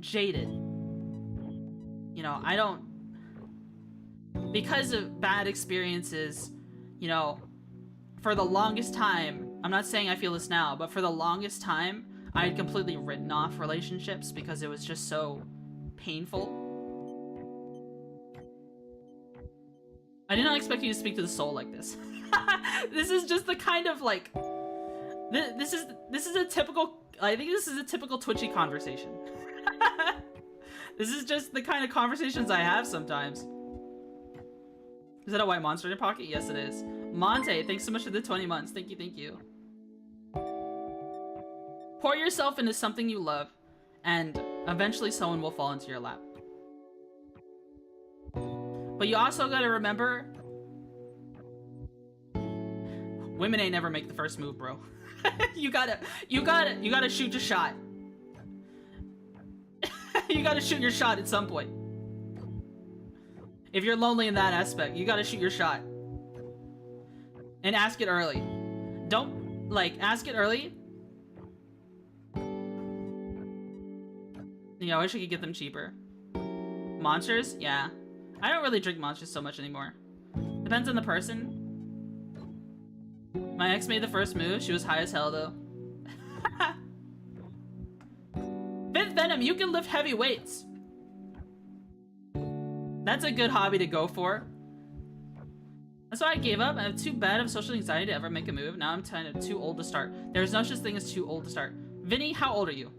jaded. You know, I don't... Because of bad experiences, you know, for the longest time, I'm not saying I feel this now, but for the longest time, I had completely written off relationships because it was just so painful. I did not expect you to speak to the soul like this. This is just the kind of like... This is a typical... I think this is a typical Twitchy conversation. This is just the kind of conversations I have sometimes. Is that a white monster in your pocket? Yes, it is. Monte, thanks so much for the 20 months. Thank you, thank you. Pour yourself into something you love, and eventually someone will fall into your lap. But you also gotta remember, women ain't never make the first move, bro. you gotta shoot your shot. You gotta shoot your shot at some point. If you're lonely in that aspect, you gotta shoot your shot. And ask it early. Don't, like, ask it early. Yeah, I wish I could get them cheaper. Monsters? Yeah. I don't really drink monsters so much anymore. Depends on the person. My ex made the first move. She was high as hell, though. Fifth Venom, you can lift heavy weights. That's a good hobby to go for. That's why I gave up. I'm too bad of social anxiety to ever make a move. Now I'm kind of too old to start. There's no such thing as too old to start. Vinny, how old are you?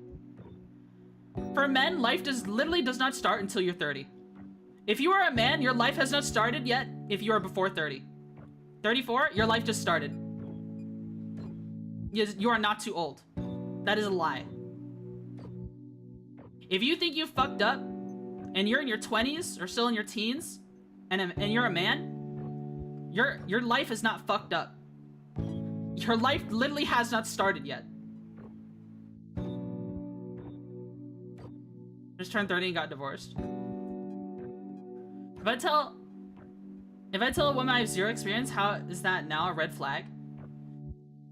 For men, life literally does not start until you're 30. If you are a man, your life has not started yet if you are before 30. 34, your life just started. You are not too old. That is a lie. If you think you fucked up, and you're in your 20s, or still in your teens, and you're a man, your life is not fucked up. Your life literally has not started yet. Just turned 30 and got divorced. If I tell a woman I have zero experience, how is that now a red flag?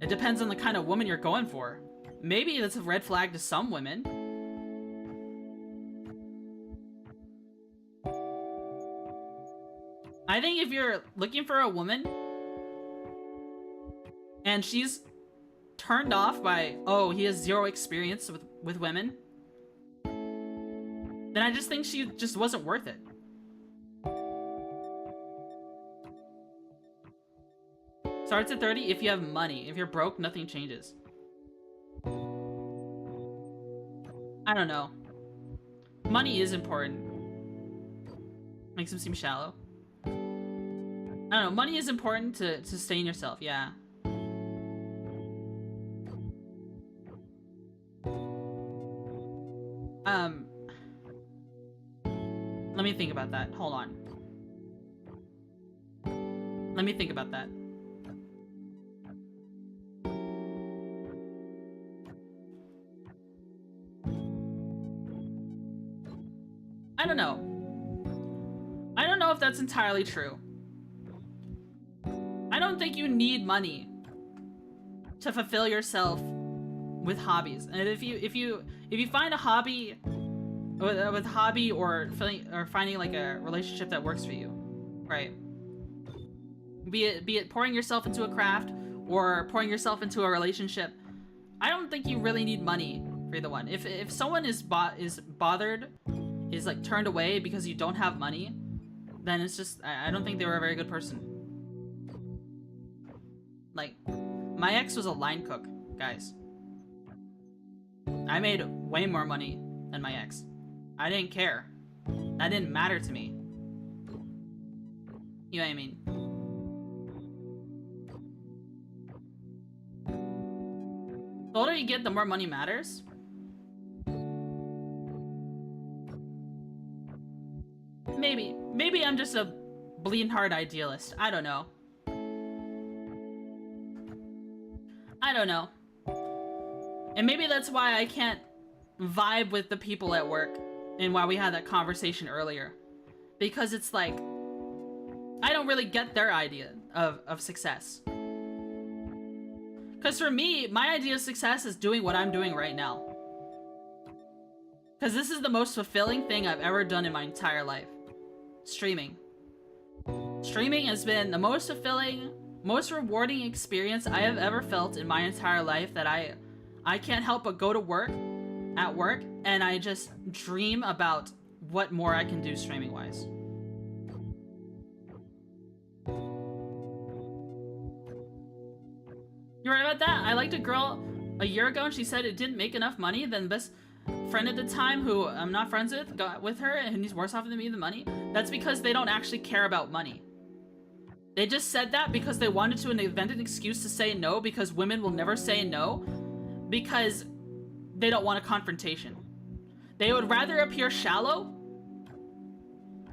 It depends on the kind of woman you're going for. Maybe that's a red flag to some women. I think if you're looking for a woman and she's turned off by, oh, he has zero experience with women, then I just think she just wasn't worth it. Starts at 30 if you have money. If you're broke, nothing changes. I don't know. Money is important. Makes him seem shallow. I don't know. Money is important to sustain yourself, yeah. Let me think about that. Hold on. Let me think about that. I don't know. I don't know if that's entirely true. I don't think you need money to fulfill yourself with hobbies. And if you find a hobby with hobby or finding like a relationship that works for you, right? Be it pouring yourself into a craft or pouring yourself into a relationship, I don't think you really need money for either one. If someone is bothered, is like turned away because you don't have money, then it's just, I don't think they were a very good person. Like, my ex was a line cook, guys. I made way more money than my ex. I didn't care. That didn't matter to me. You know what I mean? The older you get, the more money matters. Maybe I'm just a bleeding heart idealist. I don't know. I don't know. And maybe that's why I can't vibe with the people at work and why we had that conversation earlier. Because it's like, I don't really get their idea of success. Because for me, my idea of success is doing what I'm doing right now. Because this is the most fulfilling thing I've ever done in my entire life. Streaming. Streaming has been the most fulfilling, most rewarding experience I have ever felt in my entire life, that I can't help but go to work, and I just dream about what more I can do streaming-wise. You're right about that. I liked a girl a year ago, and she said it didn't make enough money. Then best friend at the time, who I'm not friends with, got with her, and he's worse off than me, the money. That's because they don't actually care about money. They just said that because they wanted to invent an excuse to say no, because women will never say no, because they don't want a confrontation. They would rather appear shallow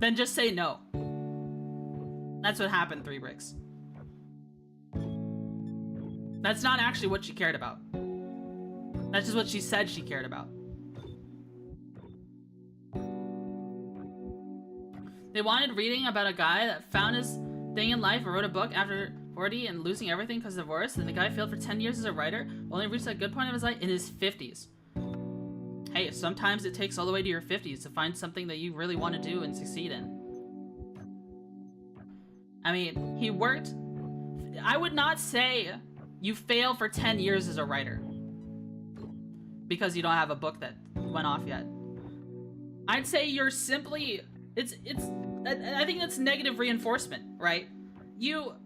than just say no. That's what happened, 3 bricks. That's not actually what she cared about. That's just what she said she cared about. They wanted reading about a guy that found his thing in life and wrote a book after 40 and losing everything because of divorce, and the guy failed for 10 years as a writer, only reached a good point of his life in his 50s. Hey, sometimes it takes all the way to your 50s to find something that you really want to do and succeed in. I mean, he worked... I would not say you fail for 10 years as a writer because you don't have a book that went off yet. I'd say you're simply... I think that's negative reinforcement, right? You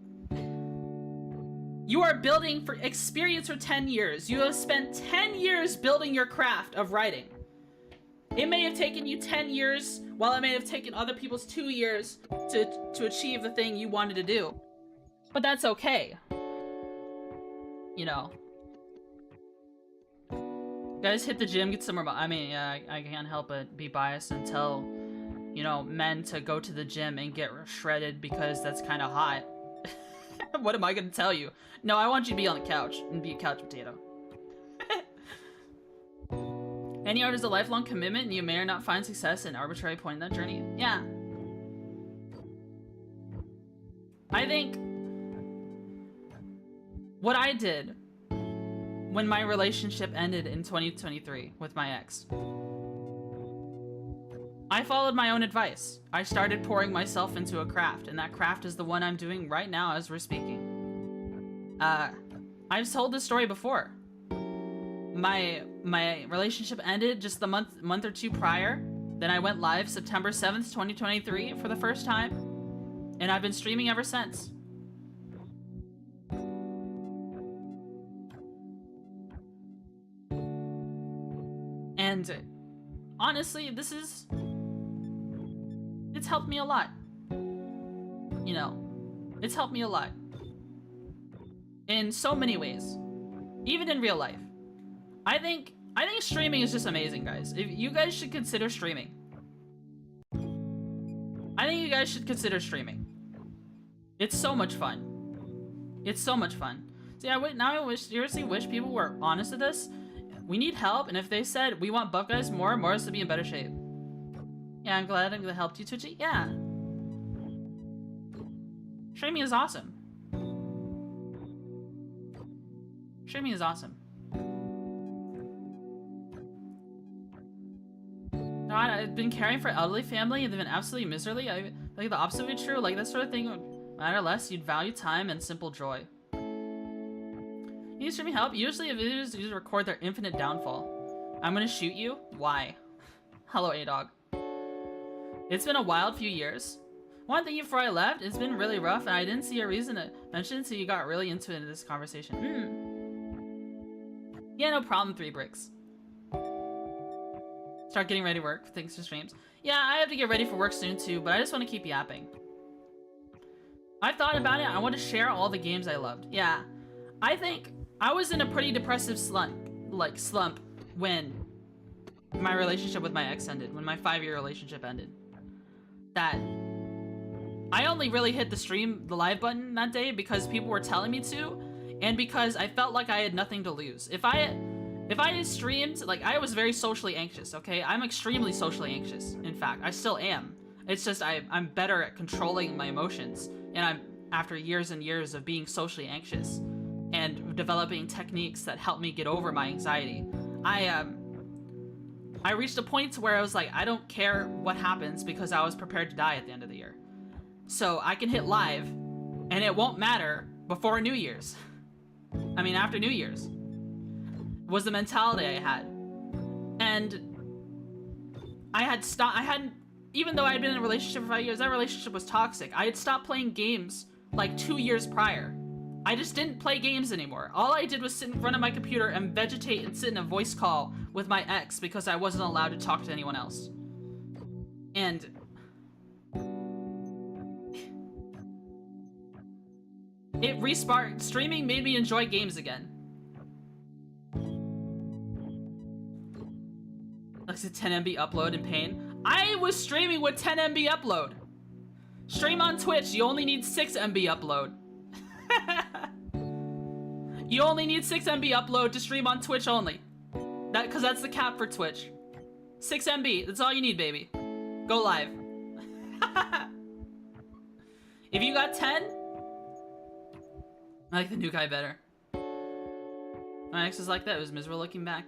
are building for experience for 10 years. You have spent 10 years building your craft of writing. It may have taken you 10 years, while it may have taken other people's 2 years to achieve the thing you wanted to do. But that's okay. You know. Guys, hit the gym, get some more... I mean, yeah, I can't help but be biased and tell, you know, men to go to the gym and get shredded because that's kind of hot. What am I gonna tell you? No, I want you to be on the couch and be a couch potato. Any art is a lifelong commitment, and you may or not find success at an arbitrary point in that journey. Yeah. I think what I did when my relationship ended in 2023 with my ex, I followed my own advice. I started pouring myself into a craft, and that craft is the one I'm doing right now as we're speaking. I've told this story before. My relationship ended just the month or two prior. Then I went live September 7th, 2023 for the first time, and I've been streaming ever since. And honestly, it's helped me a lot. You know, it's helped me a lot. In so many ways. Even in real life. I think streaming is just amazing, guys. If you guys should consider streaming. I think you guys should consider streaming. It's so much fun. It's so much fun. So yeah, now I seriously wish people were honest with us. We need help, and if they said, we want buff guys more, Morris would be in better shape. Yeah, I'm glad I helped you, Twitchy. Yeah. Streaming is awesome. Streaming is awesome. God, I've been caring for elderly family and they've been absolutely miserly. I think the opposite would be true. Like, that sort of thing would matter less. You'd value time and simple joy. You need streaming help? Usually if videos use record their infinite downfall. I'm gonna shoot you? Why? Hello, A-Dog. It's been a wild few years. One thing before I left, it's been really rough and I didn't see a reason to mention it until you got really into it in this conversation. Yeah, no problem, 3 bricks. Start getting ready to work, thanks for streams. Yeah, I have to get ready for work soon too, but I just want to keep yapping. I've thought about it, I want to share all the games I loved. Yeah, I think I was in a pretty depressive slump when my relationship with my ex ended, when my 5-year relationship ended. That I only really hit the live button that day because people were telling me to, and because I felt like I had nothing to lose. If I had streamed, like, I was very socially anxious, okay? I'm extremely socially anxious, in fact. I still am. It's just I'm better at controlling my emotions, and I'm, after years and years of being socially anxious and developing techniques that help me get over my anxiety, I reached a point where I was like, I don't care what happens because I was prepared to die at the end of the year. So I can hit live, and it won't matter before New Year's. I mean, after New Year's. Was the mentality I had. And I hadn't, even though I had been in a relationship for 5 years, that relationship was toxic. I had stopped playing games like 2 years prior. I just didn't play games anymore. All I did was sit in front of my computer and vegetate and sit in a voice call with my ex because I wasn't allowed to talk to anyone else. And it resparked. Streaming made me enjoy games again. Looks at 10 MB upload in pain. I was streaming with 10 MB upload. Stream on Twitch, you only need 6 MB upload. You only need 6 MB upload to stream on Twitch only. Cause that's the cap for Twitch. 6 MB, that's all you need, baby. Go live. If you got 10, I like the new guy better. My ex is like that, it was miserable looking back.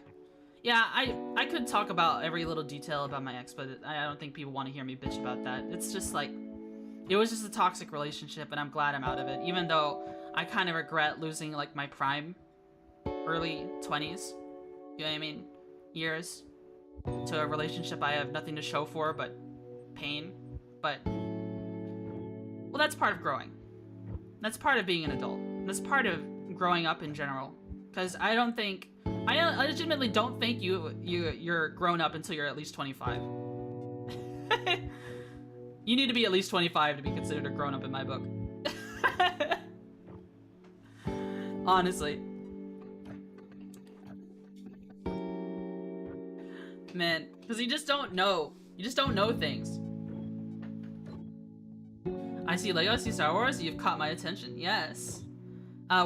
Yeah, I could talk about every little detail about my ex, but I don't think people want to hear me bitch about that. It's just like, it was just a toxic relationship, and I'm glad I'm out of it, even though I kind of regret losing, like, my prime early 20s, you know what I mean, years, to a relationship I have nothing to show for but pain. But, well, that's part of growing. That's part of being an adult. That's part of growing up in general. Because I legitimately don't think you're grown up until you're at least 25. You need to be at least 25 to be considered a grown up in my book. Honestly. Man, because you just don't know. You just don't know things. I see Lego, I see Star Wars, you've caught my attention. Yes.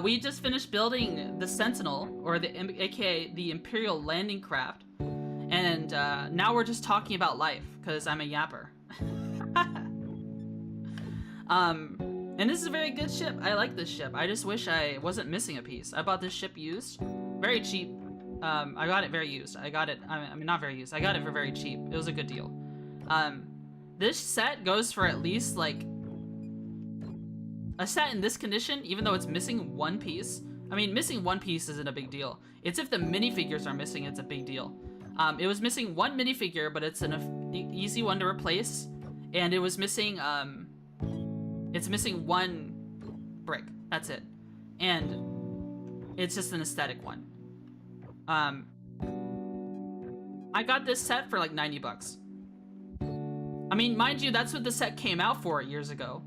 We just finished building the Sentinel, or aka the Imperial landing craft. And now we're just talking about life, because I'm a yapper. And this is a very good ship. I like this ship. I just wish I wasn't missing a piece. I bought this ship used. Very cheap. I got it very used. I mean, not very used. I got it for very cheap. It was a good deal. This set goes for at least, like, a set in this condition, even though it's missing one piece. I mean, missing one piece isn't a big deal. It's if the minifigures are missing, it's a big deal. It was missing one minifigure, but it's an easy one to replace. And it was missing, it's missing one brick. That's it. And it's just an aesthetic one. I got this set for like 90 bucks. I mean, mind you, that's what the set came out for years ago.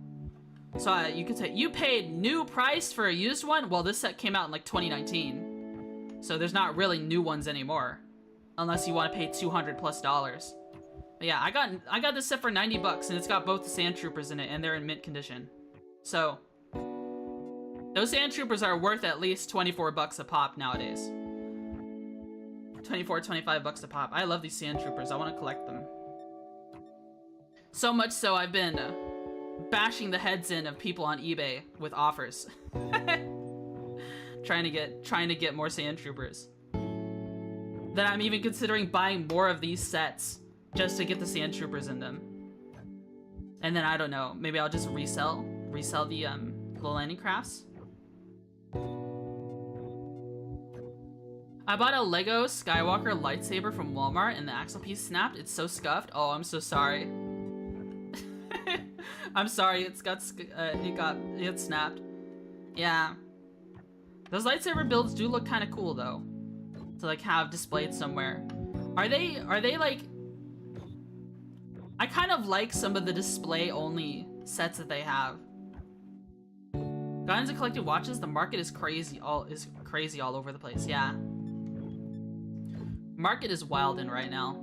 So you could say, you paid new price for a used one? Well, this set came out in like 2019. So there's not really new ones anymore. Unless you want to pay $200 plus. But yeah, I got this set for 90 bucks, and it's got both the Sand Troopers in it, and they're in mint condition. So those Sand Troopers are worth at least 24 bucks a pop nowadays. 24, 25 bucks a pop. I love these Sand Troopers. I want to collect them. So much so I've been bashing the heads in of people on eBay with offers. trying to get more Sand Troopers. Then I'm even considering buying more of these sets just to get the Sand Troopers in them. And then I don't know, maybe I'll just resell the landing crafts. I bought a Lego Skywalker lightsaber from Walmart and the axle piece snapped. It's so scuffed. Oh, I'm so sorry. I'm sorry, it snapped. Yeah. Those lightsaber builds do look kind of cool though. To like have displayed somewhere. Are they like, I kind of like some of the display only sets that they have. Guns and collected watches, the market is crazy all over the place. Yeah. Market is wild in right now.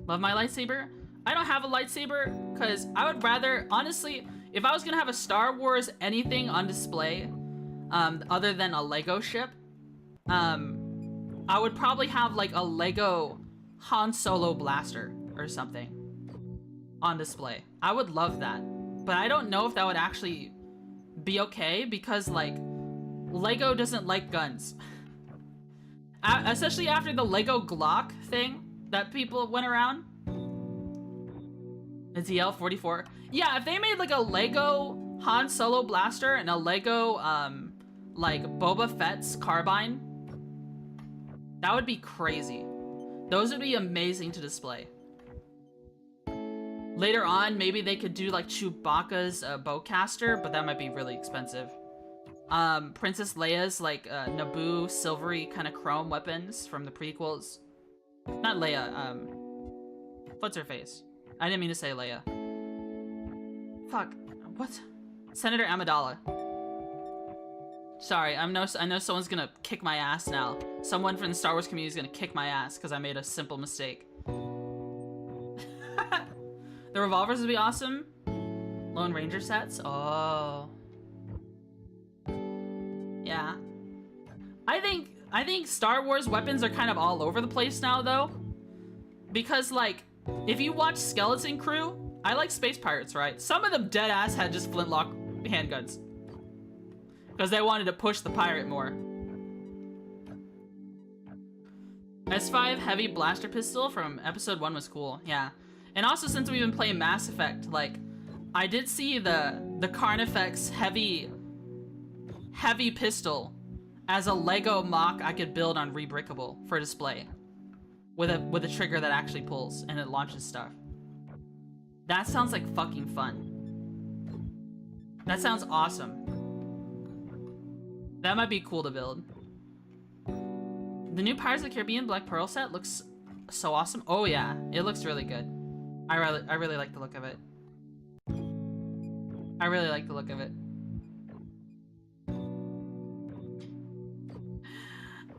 Love my lightsaber. I don't have a lightsaber because I would rather, honestly, if I was gonna have a Star Wars anything on display, other than a Lego ship, I would probably have like a Lego Han Solo blaster or something on display. I would love that, but I don't know if that would actually be okay because like Lego doesn't like guns. especially after the Lego Glock thing that people went around. The TL-44. Yeah, if they made like a Lego Han Solo blaster and a Lego like Boba Fett's carbine, that would be crazy. Those would be amazing to display. Later on, maybe they could do like Chewbacca's bowcaster, but that might be really expensive. Princess Leia's like Naboo silvery kind of chrome weapons from the prequels. Not Leia, what's her face? I didn't mean to say Leia. Fuck, what? Senator Amidala. Sorry, I know someone's gonna kick my ass now. Someone from the Star Wars community is gonna kick my ass because I made a simple mistake. The revolvers would be awesome. Lone Ranger sets? Oh. Yeah. I think Star Wars weapons are kind of all over the place now, though. Because, like, if you watch Skeleton Crew, I like Space Pirates, right? Some of them dead-ass had just flintlock handguns. Because they wanted to push the pirate more. S5 heavy blaster pistol from episode 1 was cool, yeah. And also, since we've been playing Mass Effect, like, I did see the Carnifex heavy pistol as a Lego mock I could build on Rebrickable for display. With a trigger that actually pulls and it launches stuff. That sounds like fucking fun. That sounds awesome. That might be cool to build. The new Pirates of the Caribbean Black Pearl set looks so awesome. Oh yeah, it looks really good. I really like the look of it. I really like the look of it.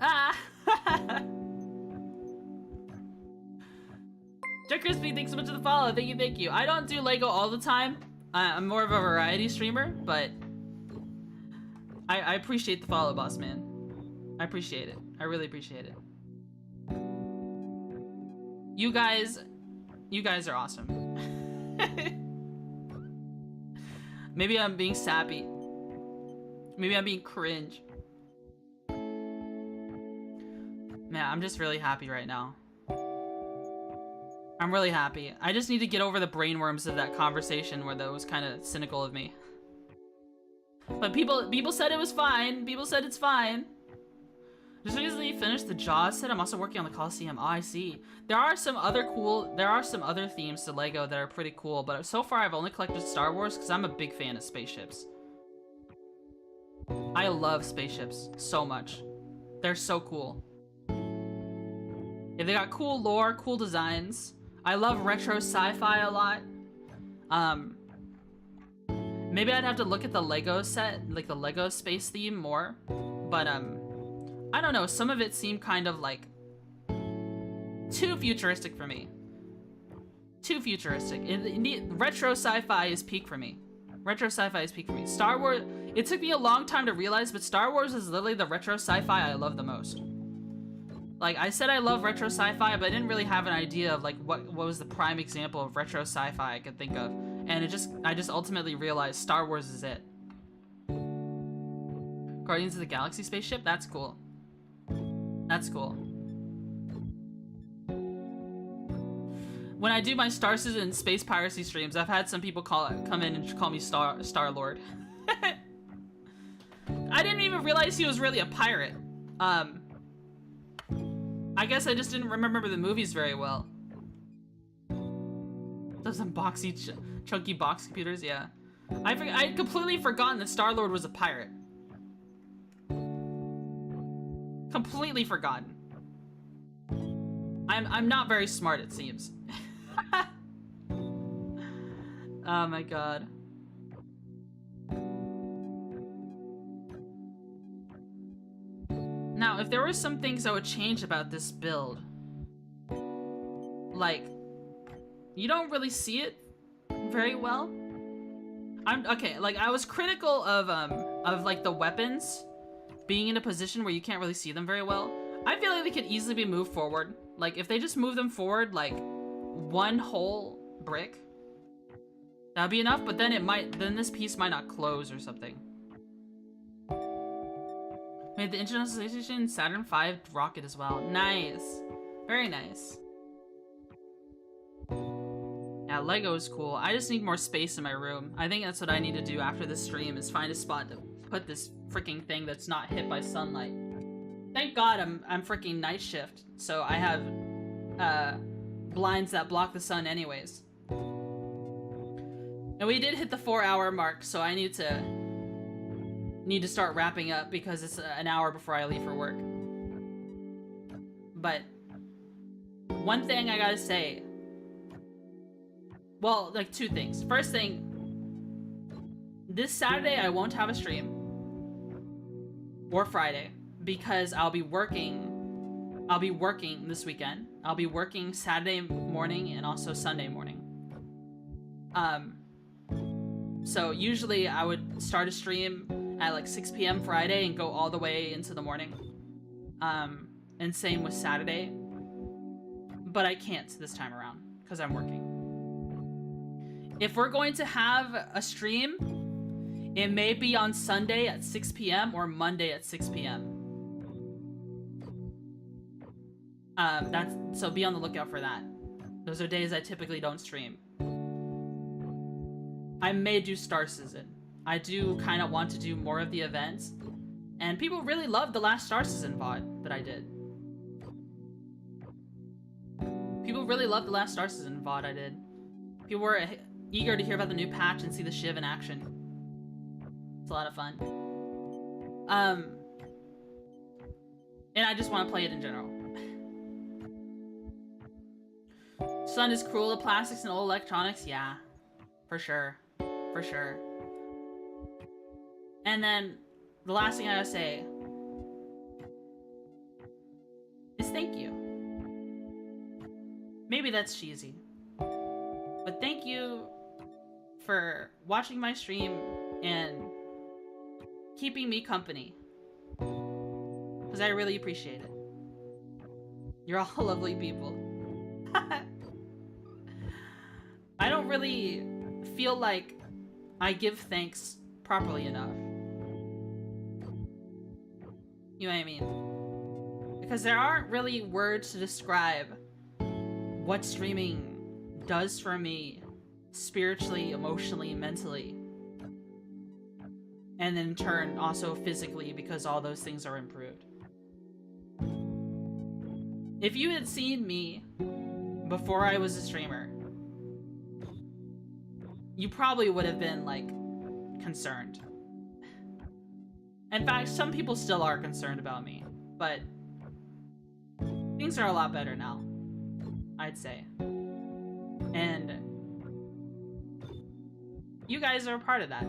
Ah! Jack Crispy, thanks so much for the follow. Thank you, thank you. I don't do Lego all the time. I'm more of a variety streamer, but I appreciate the follow, boss man. I appreciate it. I really appreciate it. You guys are awesome. Maybe I'm being sappy. Maybe I'm being cringe. Man, I'm just really happy right now. I'm really happy. I just need to get over the brainworms of that conversation where that was kind of cynical of me. But people said it was fine. People said it's fine. Just recently finished the Jaws set. I'm also working on the Coliseum. Oh, I see. There are some other themes to Lego that are pretty cool, but so far I've only collected Star Wars because I'm a big fan of spaceships. I love spaceships so much. They're so cool. Yeah, they got cool lore, cool designs. I love retro sci-fi a lot. Maybe I'd have to look at the Lego set, like the Lego space theme more. But, I don't know, some of it seemed kind of like too futuristic for me. Too futuristic. Retro sci-fi is peak for me. Retro sci-fi is peak for me. Star Wars, it took me a long time to realize, but Star Wars is literally the retro sci-fi I love the most. Like, I said I love retro sci-fi, but I didn't really have an idea of, like, what was the prime example of retro sci-fi I could think of. And I just ultimately realized Star Wars is it. Guardians of the Galaxy spaceship? That's cool. That's cool. When I do my Star Citizen space piracy streams, I've had some people come in and call me Star-Lord. I didn't even realize he was really a pirate. I guess I just didn't remember the movies very well. Those boxy, chunky box computers, yeah. I'd completely forgotten that Star-Lord was a pirate. Completely forgotten. I'm not very smart, it seems. Oh my god. Now, if there were some things I would change about this build, like, you don't really see it very well. Okay, like, I was critical of like the weapons being in a position where you can't really see them very well. I feel like they could easily be moved forward. Like, if they just move them forward, like, one whole brick, that'd be enough, but then then this piece might not close or something. Made the International Saturn V rocket as well. Nice. Very nice. Yeah, Lego is cool. I just need more space in my room. I think that's what I need to do after this stream, is find a spot to put this freaking thing that's not hit by sunlight. Thank God I'm freaking night shift, so I have blinds that block the sun anyways. And we did hit the 4-hour mark, so I need to start wrapping up because it's an hour before I leave for work. But one thing I gotta say, well, like 2 things. First thing, this Saturday I won't have a stream, or Friday, because I'll be working this weekend. I'll be working Saturday morning and also Sunday morning. So usually I would start a stream at like 6 p.m. Friday and go all the way into the morning. And same with Saturday. But I can't this time around because I'm working. If we're going to have a stream, it may be on Sunday at 6 p.m. or Monday at 6 p.m. So be on the lookout for that. Those are days I typically don't stream. I may do Star Citizen. I do kind of want to do more of the events. And people really loved the last Star Citizen VOD that I did. People really loved the last Star Citizen VOD I did. People were eager to hear about the new patch and see the Shiv in action. It's a lot of fun. And I just want to play it in general. Sun is cruel to plastics and old electronics. Yeah, for sure. For sure. And then the last thing I gotta say is thank you. Maybe that's cheesy, but thank you for watching my stream and keeping me company, because I really appreciate it. You're all lovely people. I don't really feel like I give thanks properly enough. You know what I mean? Because there aren't really words to describe what streaming does for me spiritually, emotionally, mentally. And in turn, also physically, because all those things are improved. If you had seen me before I was a streamer, you probably would have been, like, concerned. In fact, some people still are concerned about me, but things are a lot better now, I'd say. And you guys are a part of that.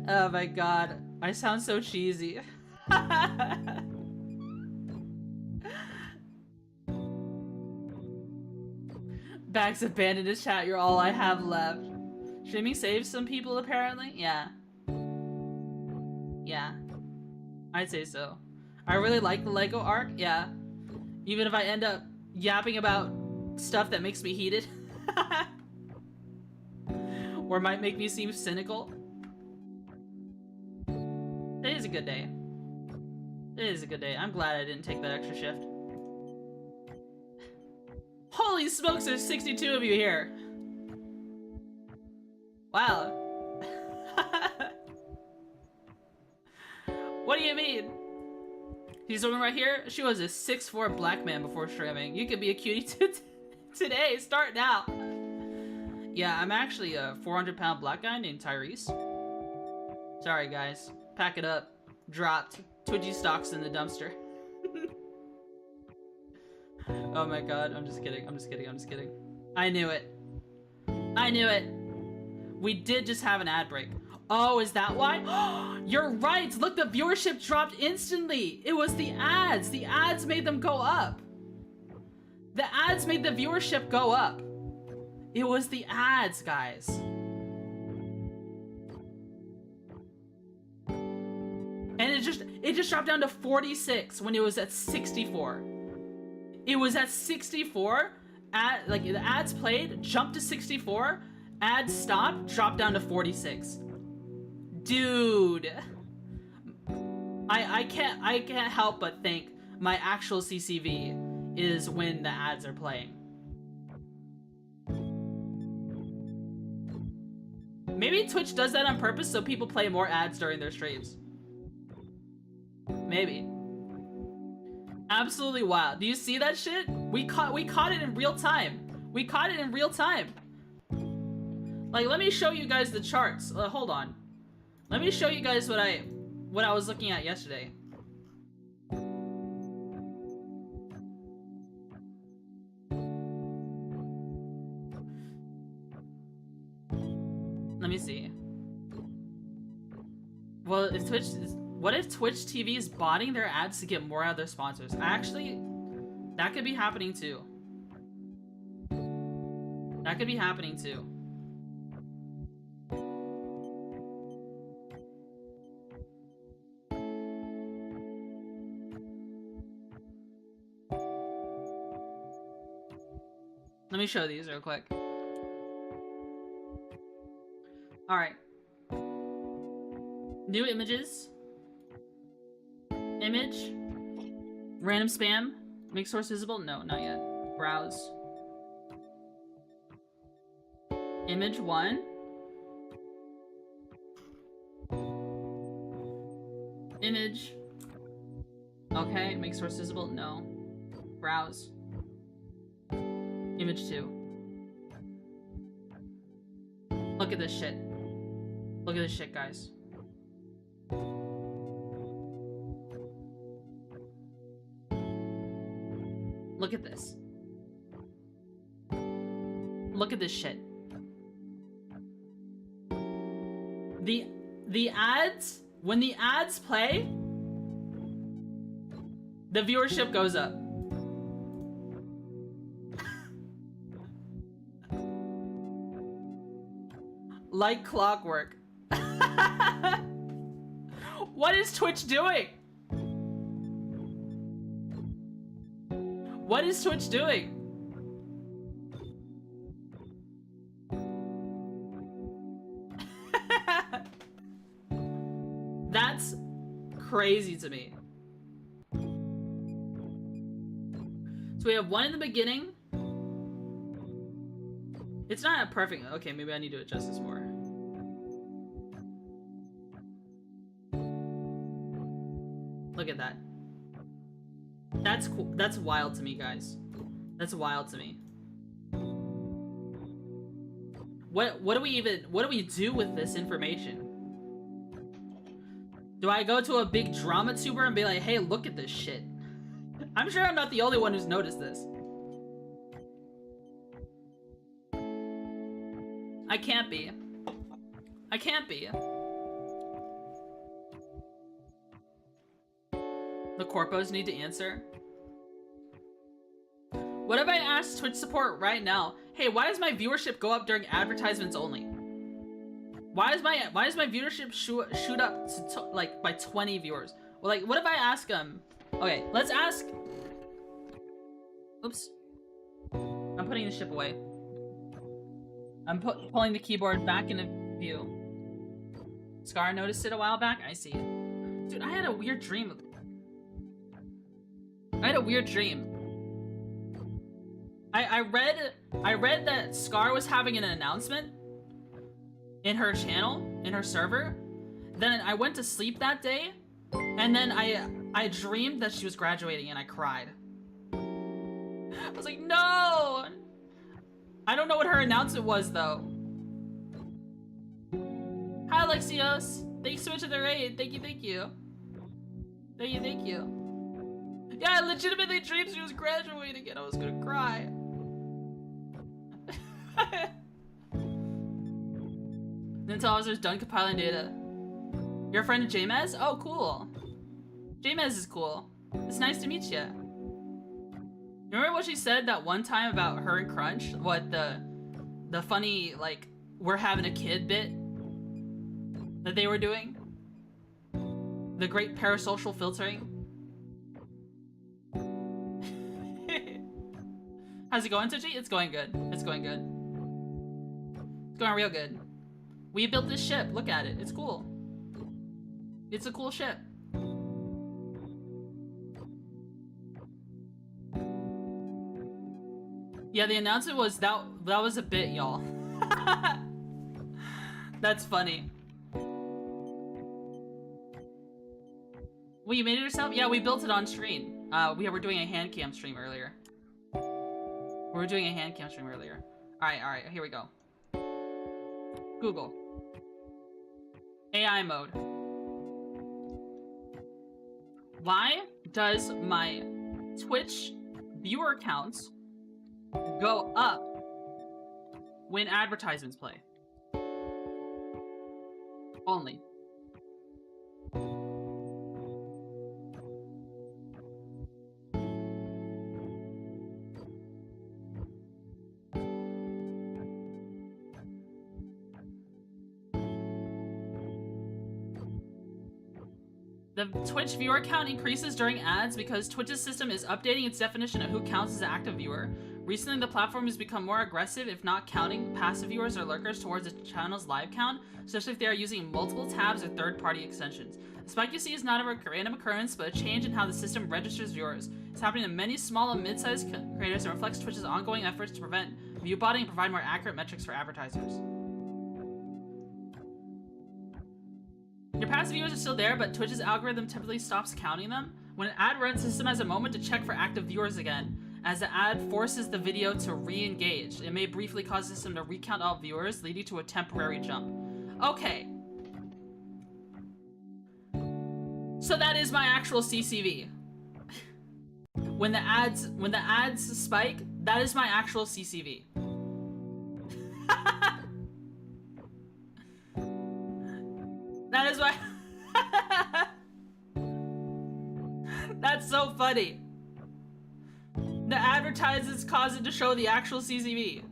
Oh my god, I sound so cheesy. Bags abandoned his chat, you're all I have left. Streaming saves some people, apparently? Yeah. Yeah. I'd say so. I really like the Lego arc, yeah. Even if I end up yapping about stuff that makes me heated. Or might make me seem cynical. It is a good day. It is a good day. I'm glad I didn't take that extra shift. Holy smokes, there's 62 of you here. Wow. What do you mean? She's looking right here. She was a 6'4" black man before streaming. You could be a cutie today. Start now. Yeah, I'm actually a 400-pound black guy named Tyrese. Sorry, guys. Pack it up. Dropped. Twitchy stocks in the dumpster. Oh my god, I'm just kidding. I'm just kidding. I'm just kidding. I knew it. I knew it. We did just have an ad break. Oh, is that why? You're right. Look, the viewership dropped instantly. It was the ads. The ads made them go up. The ads made the viewership go up. It was the ads, guys. And it just dropped down to 46 when it was at 64. It was at 64. The ads played, jumped to 64, ads stopped, dropped down to 46. Dude. I can't help but think my actual CCV is when the ads are playing. Maybe Twitch does that on purpose so people play more ads during their streams. Maybe. Absolutely wild. Do you see that shit? We caught it in real time. We caught it in real time. Like, let me show you guys the charts. Hold on. Let me show you guys what I was looking at yesterday. Let me see. Well, if what if Twitch TV is botting their ads to get more out of their sponsors? Actually, that could be happening too. That could be happening too. Let me show these real quick. Alright. New images. Image. Random spam. Make source visible? No, not yet. Browse. Image 1. Image. Okay, make source visible? No. Browse. Image 2. Look at this shit. Look at this shit, guys. Look at this. Look at this shit. The ads, when the ads play, the viewership goes up. Like clockwork. What is Twitch doing? What is Twitch doing? That's crazy to me. So we have one in the beginning. It's not a perfect. Okay, maybe I need to adjust this more. Look at that. That's cool. That's wild to me, guys. That's wild to me. What do we do with this information? Do I go to a big drama tuber and be like, hey, look at this shit? I'm sure I'm not the only one who's noticed this. I can't be. I can't be. The corpos need to answer. What if I ask Twitch support right now? Hey, why does my viewership go up during advertisements only? Why does my viewership shoot up to like by 20 viewers? Well, like, what if I ask them? Okay, let's ask. Oops. I'm putting the ship away. I'm pulling the keyboard back into view. Scar noticed it a while back. I see it. Dude, I had a weird dream. I had a weird dream. I read that Scar was having an announcement in her channel, in her server. Then I went to sleep that day, and then I dreamed that she was graduating, and I cried. I was like, no! I don't know what her announcement was, though. Hi, Alexios. Thanks so much for the raid. Thank you, thank you. Thank you, thank you. Yeah, I legitimately dreamed she was graduating, and I was gonna cry. Until I was done compiling data. Your friend Jamez? Oh, cool. Jamez is cool. It's nice to meet you. Remember what she said that one time about her and Crunch? What the funny, like, we're having a kid bit that they were doing? The great parasocial filtering? How's it going, Twitchy? It's going good. It's going good. It's going real good. We built this ship. Look at it. It's cool. It's a cool ship. Yeah, the announcement was that was a bit, y'all. That's funny. Well, you made it yourself? Yeah, we built it on screen. We were doing a hand cam stream earlier. Alright, here we go. Google. AI mode. Why does my Twitch viewer count go up when advertisements play? Only. The Twitch viewer count increases during ads because Twitch's system is updating its definition of who counts as an active viewer. Recently, the platform has become more aggressive, if not counting passive viewers or lurkers towards the channel's live count, especially if they are using multiple tabs or third-party extensions. The spike you see is not a random occurrence, but a change in how the system registers viewers. It's happening to many small and mid-sized creators and reflects Twitch's ongoing efforts to prevent view botting and provide more accurate metrics for advertisers. Your passive viewers are still there, but Twitch's algorithm typically stops counting them. When an ad runs, the system has a moment to check for active viewers again. As the ad forces the video to re-engage, it may briefly cause the system to recount all viewers, leading to a temporary jump. Okay. So that is my actual CCV. When the ads spike, that is my actual CCV. That is why. That's so funny. The advertisements cause it to show the actual CCV.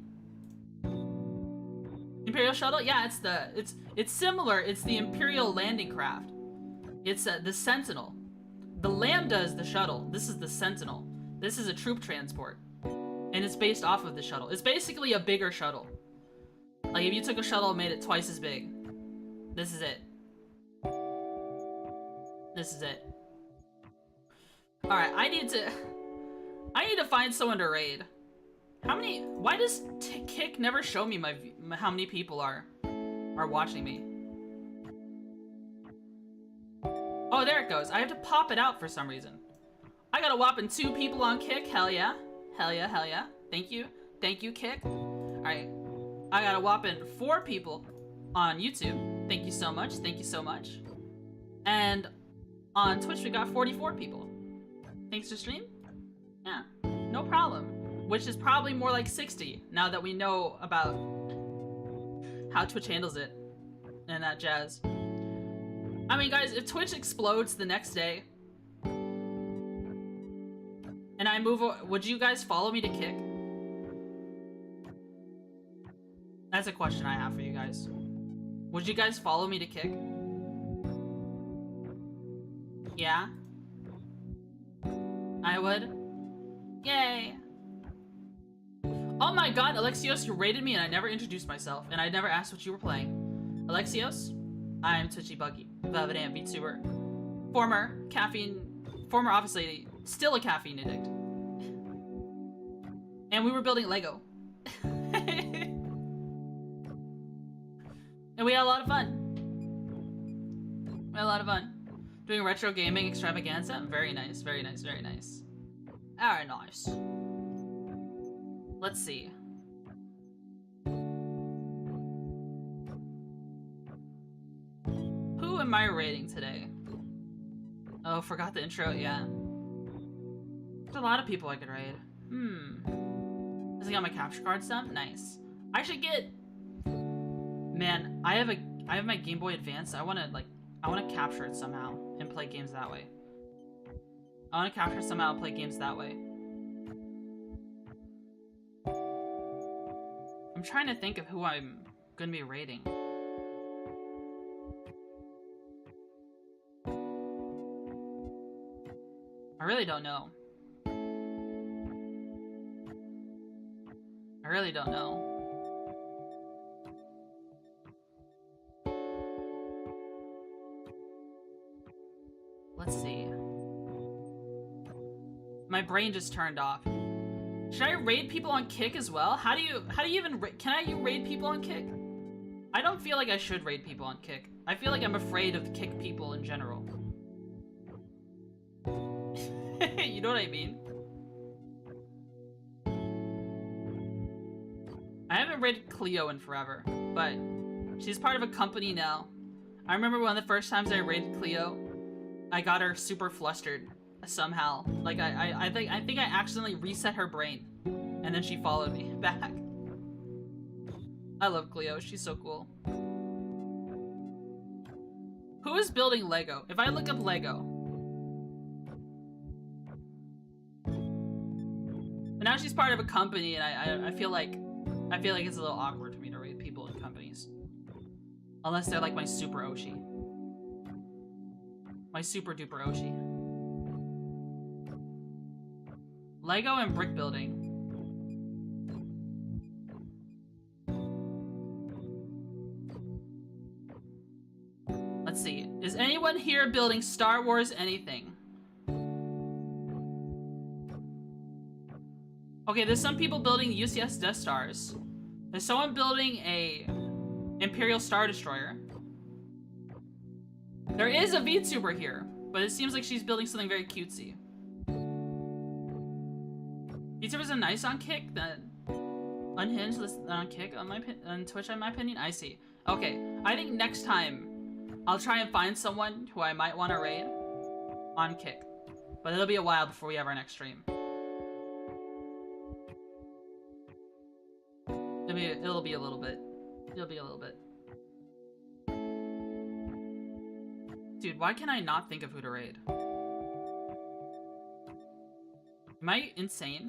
Imperial shuttle? Yeah, it's similar. It's the Imperial landing craft. It's the Sentinel. The Lambda is the shuttle. This is the Sentinel. This is a troop transport. And it's based off of the shuttle. It's basically a bigger shuttle. Like if you took a shuttle and made it twice as big. This is it. This is it. Alright, I need to find someone to raid. Why does Kick never show me how many people are watching me? Oh, there it goes. I have to pop it out for some reason. I got a whopping 2 people on Kick. Hell yeah. Hell yeah, hell yeah. Thank you. Thank you, Kick. Alright. I got a whopping 4 people on YouTube. Thank you so much. Thank you so much. And on Twitch, we got 44 people. Thanks to stream? Yeah. No problem. Which is probably more like 60 now that we know about how Twitch handles it and that jazz. I mean, guys, if Twitch explodes the next day and I move, would you guys follow me to Kick? That's a question I have for you guys. Would you guys follow me to Kick? Yeah? I would? Yay! Oh my god, Alexios, you rated me and I never introduced myself, and I never asked what you were playing. Alexios, I'm Twitchy Buggy, Velvet Ant VTuber. Former office lady, still a caffeine addict. And we were building Lego. And we had a lot of fun. We had a lot of fun. Doing retro gaming extravaganza. Very nice, very nice, very nice. Very nice. Let's see. Who am I rating today? Oh, forgot the intro, yeah. There's a lot of people I could raid. Does he got my capture card stuff? Nice. I should get... Man, I have my Game Boy Advance. I wanna capture it somehow and play games that way. I wanna capture it somehow and play games that way. I'm trying to think of who I'm gonna be rating. I really don't know. I really don't know. My brain just turned off. Should I raid people on Kick as well? How do you even can I raid people on Kick? I don't feel like I should raid people on Kick. I feel like I'm afraid of Kick people in general. You know what I mean? I haven't raided Cleo in forever, but she's part of a company now. I remember one of the first times I raided Cleo, I got her super flustered somehow. Like I think I accidentally reset her brain, and then she followed me back. I love Cleo. She's so cool. Who is building Lego? If I look up Lego, but now she's part of a company, and I feel like it's a little awkward for me to raid people in companies, unless they're like my super Oshi, my super duper Oshi. Lego and brick building. Let's see. Is anyone here building Star Wars anything? Okay, there's some people building UCS Death Stars. There's someone building a Imperial Star Destroyer. There is a VTuber here, but it seems like she's building something very cutesy. VTubers are nice on Kick, then unhinged on Kick on Twitch, in my opinion. I see. Okay, I think next time I'll try and find someone who I might want to raid on Kick, but it'll be a while before we have our next stream. It'll be a little bit. It'll be a little bit. Dude, why can I not think of who to raid? Am I insane?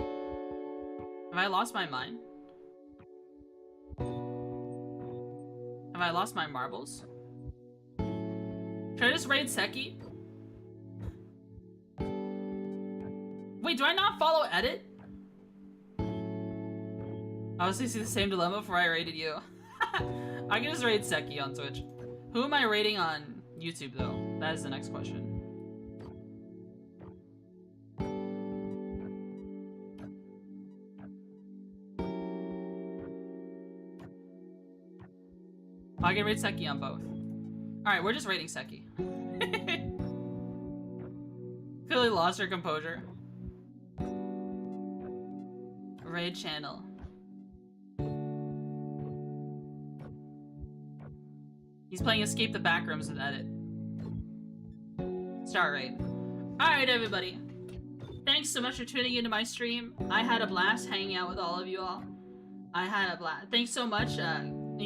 Have I lost my mind? Have I lost my marbles? Should I just raid Seki? Wait, do I not follow Edit? I was facing the same dilemma before I raided you. I can just raid Seki on Twitch. Who am I raiding on YouTube, though? That is the next question. I can raid Seki on both. Alright, we're just raiding Seki. Philly lost her composure. Raid channel. He's playing Escape the Backrooms with Edit. Start raid. Alright, everybody. Thanks so much for tuning into my stream. I had a blast hanging out with all of you all. I had a blast. Thanks so much,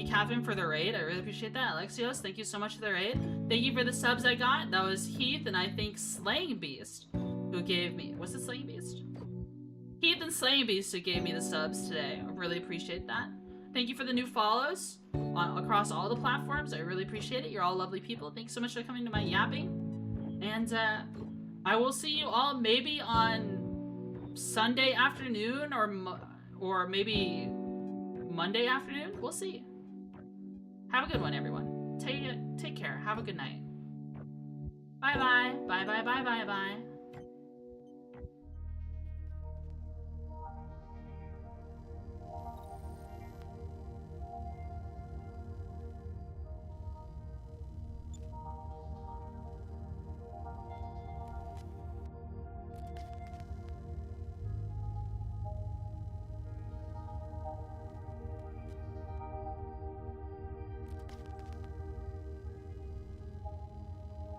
Catherine, for the raid. I really appreciate that. Alexios, thank you so much for the raid. Thank you for the subs I got. That was Heath and I think Slaying Beast who gave me... Was it Slaying Beast? Heath and Slaying Beast who gave me the subs today. I really appreciate that. Thank you for the new follows across all the platforms. I really appreciate it. You're all lovely people. Thanks so much for coming to my yapping. And I will see you all maybe on Sunday afternoon or maybe Monday afternoon. We'll see. Have a good one, everyone. Take care. Have a good night. Bye-bye. Bye-bye. Bye-bye. Bye.